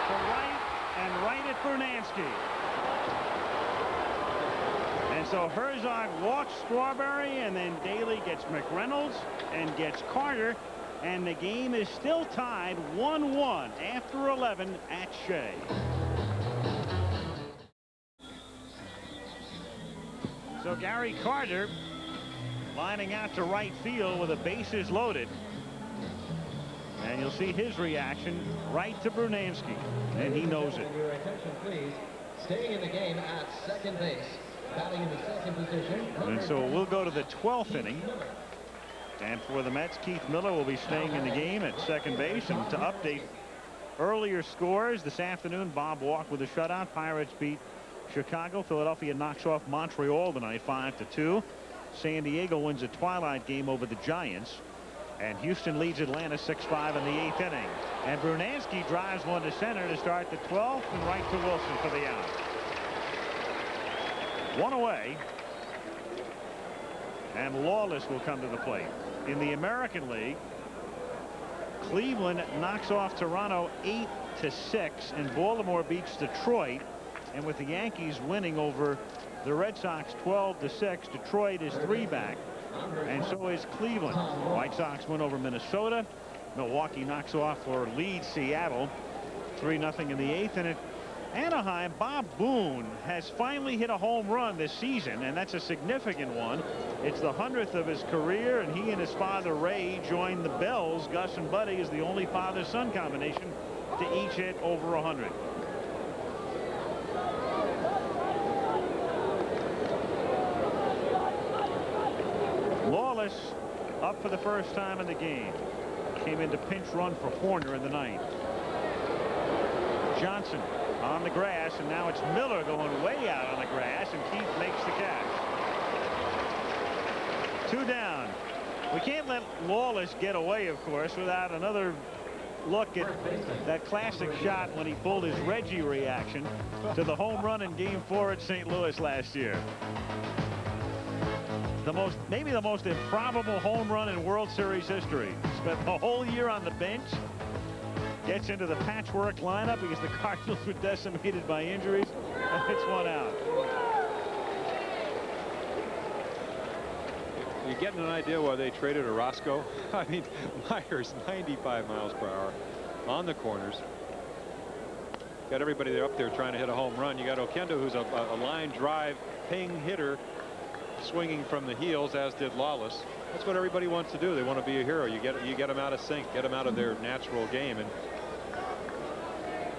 To right and right at Brunansky. And so Herzog walks Strawberry, and then Daly gets McReynolds and gets Carter, and the game is still tied 1-1 after 11 at Shea. So Gary Carter lining out to right field with the bases loaded, and you'll see his reaction right to Brunansky, and he knows it. Your attention, please. Staying in the game at second base. Batting in the second position. And so we'll go to the 12th inning. And for the Mets, Keith Miller will be staying in the game at second base. And to update earlier scores this afternoon, Bob walked with a shutout. Pirates beat Chicago. Philadelphia knocks off Montreal tonight 5-2. San Diego wins a twilight game over the Giants. And Houston leads Atlanta 6-5 in the 8th inning. And Brunansky drives one to center to start the 12th, and right to Wilson for the out. One away, and Lawless will come to the plate. In the American League, Cleveland knocks off Toronto 8-6, and Baltimore beats Detroit. And with the Yankees winning over the Red Sox 12-6, Detroit is 3 back, and so is Cleveland. White Sox win over Minnesota. Milwaukee knocks off or leads Seattle 3-0 in the 8th. And at Anaheim, Bob Boone has finally hit a home run this season, and that's a significant one. It's the 100th of his career, and he and his father Ray joined the Bells. Gus and Buddy is the only father-son combination to each hit over 100. Lawless up for the first time in the game. Came into pinch run for Horner in the 9th. Johnson on the grass, and now it's Miller going way out on the grass, and Keith makes the catch. 2 down. We can't let Lawless get away, of course, without another look at that classic shot when he pulled his Reggie reaction to the home run in Game 4 at St. Louis last year. Maybe the most improbable home run in World Series history. Spent the whole year on the bench. Gets into the patchwork lineup because the Cardinals were decimated by injuries, and hits one out. You're getting an idea why they traded Orozco. I mean, Myers 95 miles per hour on the corners. Got everybody there up there trying to hit a home run. You got Oquendo, who's a line drive ping hitter, swinging from the heels, as did Lawless. That's what everybody wants to do. They want to be a hero. You get them out of sync, get them out of their natural game. And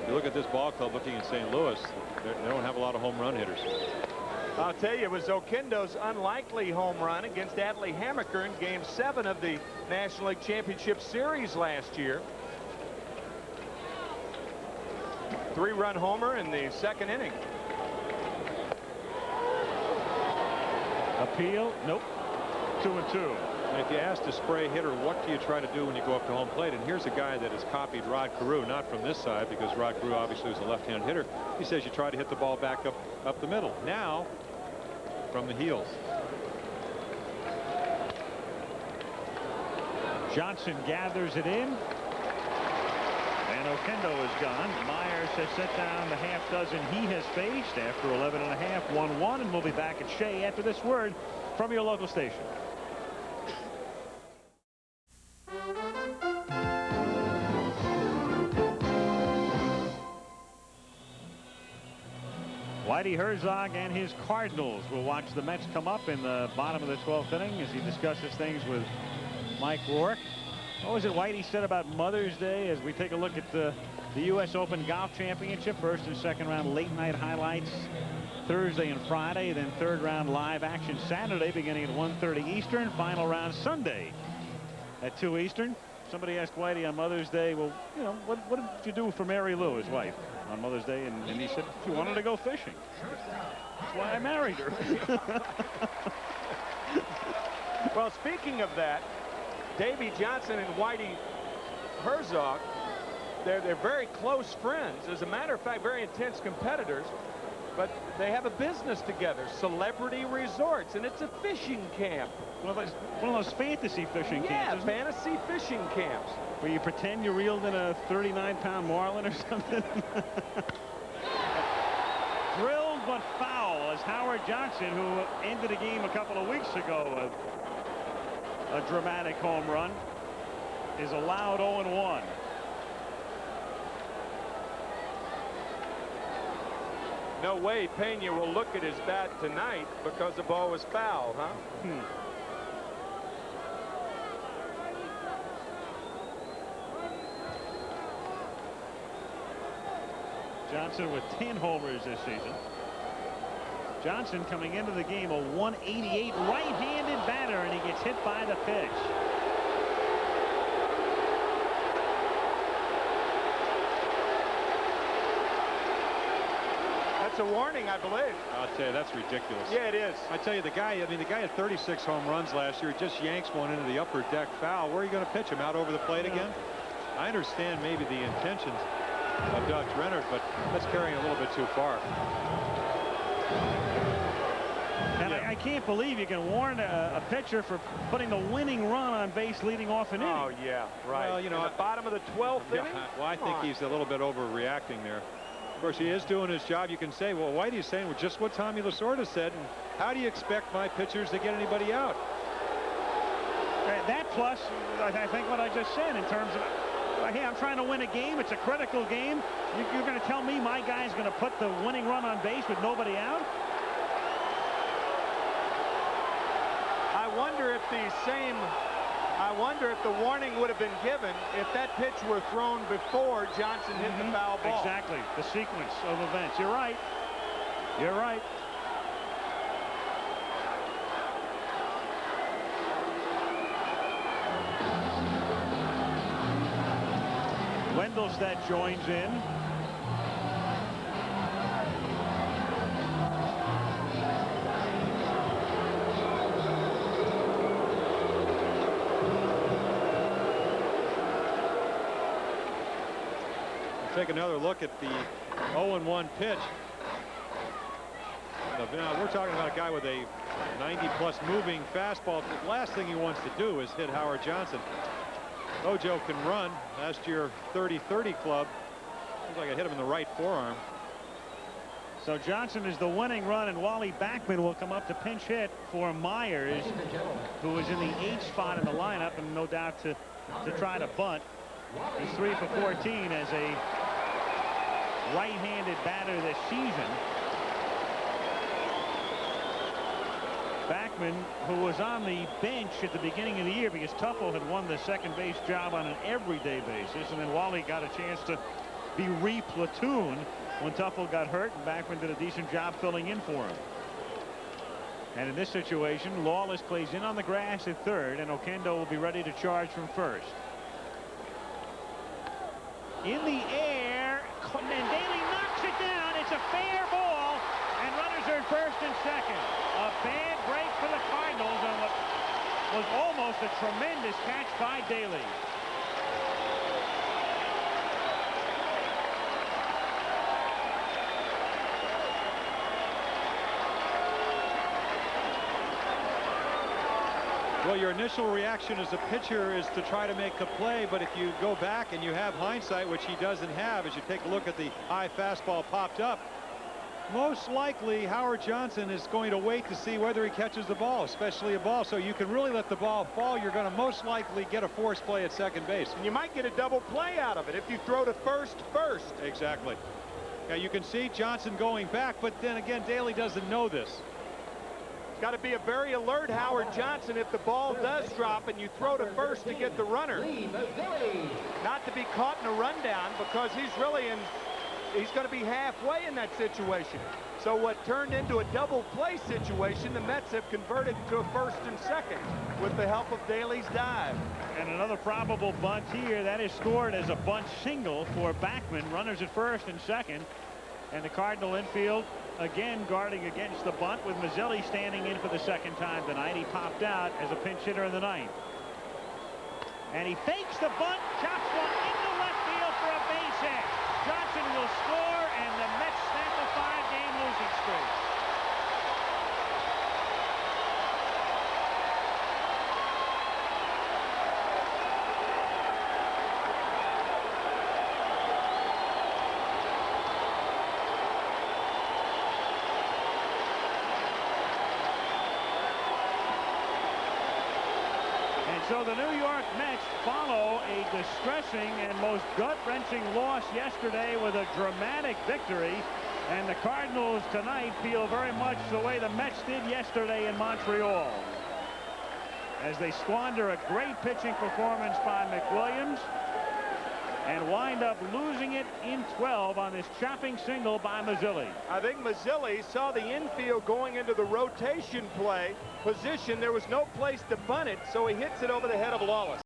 you look at this ball club looking in St. Louis, they don't have a lot of home run hitters. I'll tell you, it was Oquendo's unlikely home run against Adley Hammaker in Game 7 of the National League Championship Series last year. 3-run homer in the 2nd inning. Appeal, nope. 2-2. And if you ask a spray hitter, what do you try to do when you go up to home plate? And here's a guy that has copied Rod Carew, not from this side, because Rod Carew obviously was a left-hand hitter. He says you try to hit the ball back up the middle. Now, from the heels. Johnson gathers it in, and Oquendo is gone. Myers has set down the half dozen he has faced after 11 and a half, 1-1, and we'll be back at Shea after this word from your local station. Whitey Herzog and his Cardinals will watch the Mets come up in the bottom of the 12th inning as he discusses things with Mike Rourke. What was it Whitey said about Mother's Day as we take a look at the U.S. Open Golf Championship? First and second round late night highlights Thursday and Friday, then third round live action Saturday beginning at 1:30 Eastern, final round Sunday at 2 Eastern. Somebody asked Whitey on Mother's Day, well, you know, what did you do for Mary Lou, his wife, on Mother's Day? And he said she wanted to go fishing. That's why I married her. Well, speaking of that, Davy Johnson and Whitey Herzog, they're very close friends. As a matter of fact, very intense competitors. But they have a business together, Celebrity Resorts, and it's a fishing camp. Well, it's one of those fantasy fishing camps. Yeah, fantasy fishing camps. Where you pretend you reeled in a 39-pound marlin or something. Drilled but foul as Howard Johnson, who ended a game a couple of weeks ago, a dramatic home run, is allowed 0-1. No way Pena will look at his bat tonight because the ball was foul, huh? Johnson with 10 homers this season. Johnson coming into the game a 188 right-handed batter, and he gets hit by the pitch. That's a warning, I believe. I'll tell you, that's ridiculous. Yeah, it is. I tell you, the guy had 36 home runs last year. Just yanks one into the upper deck foul. Where are you going to pitch him? Out over the plate again? I understand maybe the intentions of Doug Drenner, but that's carrying a little bit too far. And I can't believe you can warn a pitcher for putting the winning run on base leading off an inning. Oh, yeah, right. Well, you know, at the bottom of the 12th inning? Well, I think he's a little bit overreacting there. Of course, he is doing his job. You can say, well, Whitey's saying well, just what Tommy Lasorda said. And how do you expect my pitchers to get anybody out? That plus, I think what I just said in terms of, hey, I'm trying to win a game. It's a critical game. You're going to tell me my guy's going to put the winning run on base with nobody out? I wonder if the warning would have been given if that pitch were thrown before Johnson hit the foul ball. Exactly. The sequence of events. You're right. You're right. Wendelstedt joins in. Take another look at the 0-1 pitch. Now, we're talking about a guy with a 90-plus moving fastball. The last thing he wants to do is hit Howard Johnson. Ojo can run. Last year 30-30 club. Looks like I hit him in the right forearm. So Johnson is the winning run, and Wally Backman will come up to pinch hit for Myers, who is in the 8th spot in the lineup, and no doubt to try to bunt. He's 3 for 14 as a right-handed batter this season. Backman, who was on the bench at the beginning of the year because Tuffle had won the second base job on an everyday basis, and then Wally got a chance to be re-platooned when Tuffle got hurt, and Backman did a decent job filling in for him. And in this situation, Lawless plays in on the grass at third, and Oquendo will be ready to charge from first. In the air, and Daly knocks it down. It's a fair ball, and runners are at first and second. A bad break for the Cardinals on what was almost a tremendous catch by Daly. Well, your initial reaction as a pitcher is to try to make a play, but if you go back and you have hindsight, which he doesn't have, as you take a look at the high fastball popped up, most likely Howard Johnson is going to wait to see whether he catches the ball, especially a ball. So you can really let the ball fall. You're going to most likely get a force play at second base. And you might get a double play out of it if you throw to first. Exactly. Now you can see Johnson going back, but then again, Daly doesn't know this. Got to be a very alert Howard Johnson if the ball does drop and you throw to first to get the runner. Not to be caught in a rundown, because he's going to be halfway in that situation. So what turned into a double play situation, the Mets have converted to a first and second with the help of Daly's dive. And another probable bunt here. That is scored as a bunt single for Backman. Runners at first and second. And the Cardinal infield again guarding against the bunt with Mazzilli standing in for the second time tonight. He popped out as a pinch hitter in the ninth. And he fakes the bunt, chops one into left field for a base hit. Johnson will score, and the Mets snap a 5-game losing streak. So the New York Mets follow a distressing and most gut-wrenching loss yesterday with a dramatic victory. And the Cardinals tonight feel very much the way the Mets did yesterday in Montreal, as they squander a great pitching performance by McWilliams and wind up losing it in 12 on this chopping single by Mazzilli. I think Mazzilli saw the infield going into the rotation play position. There was no place to bunt it, so he hits it over the head of Lawless.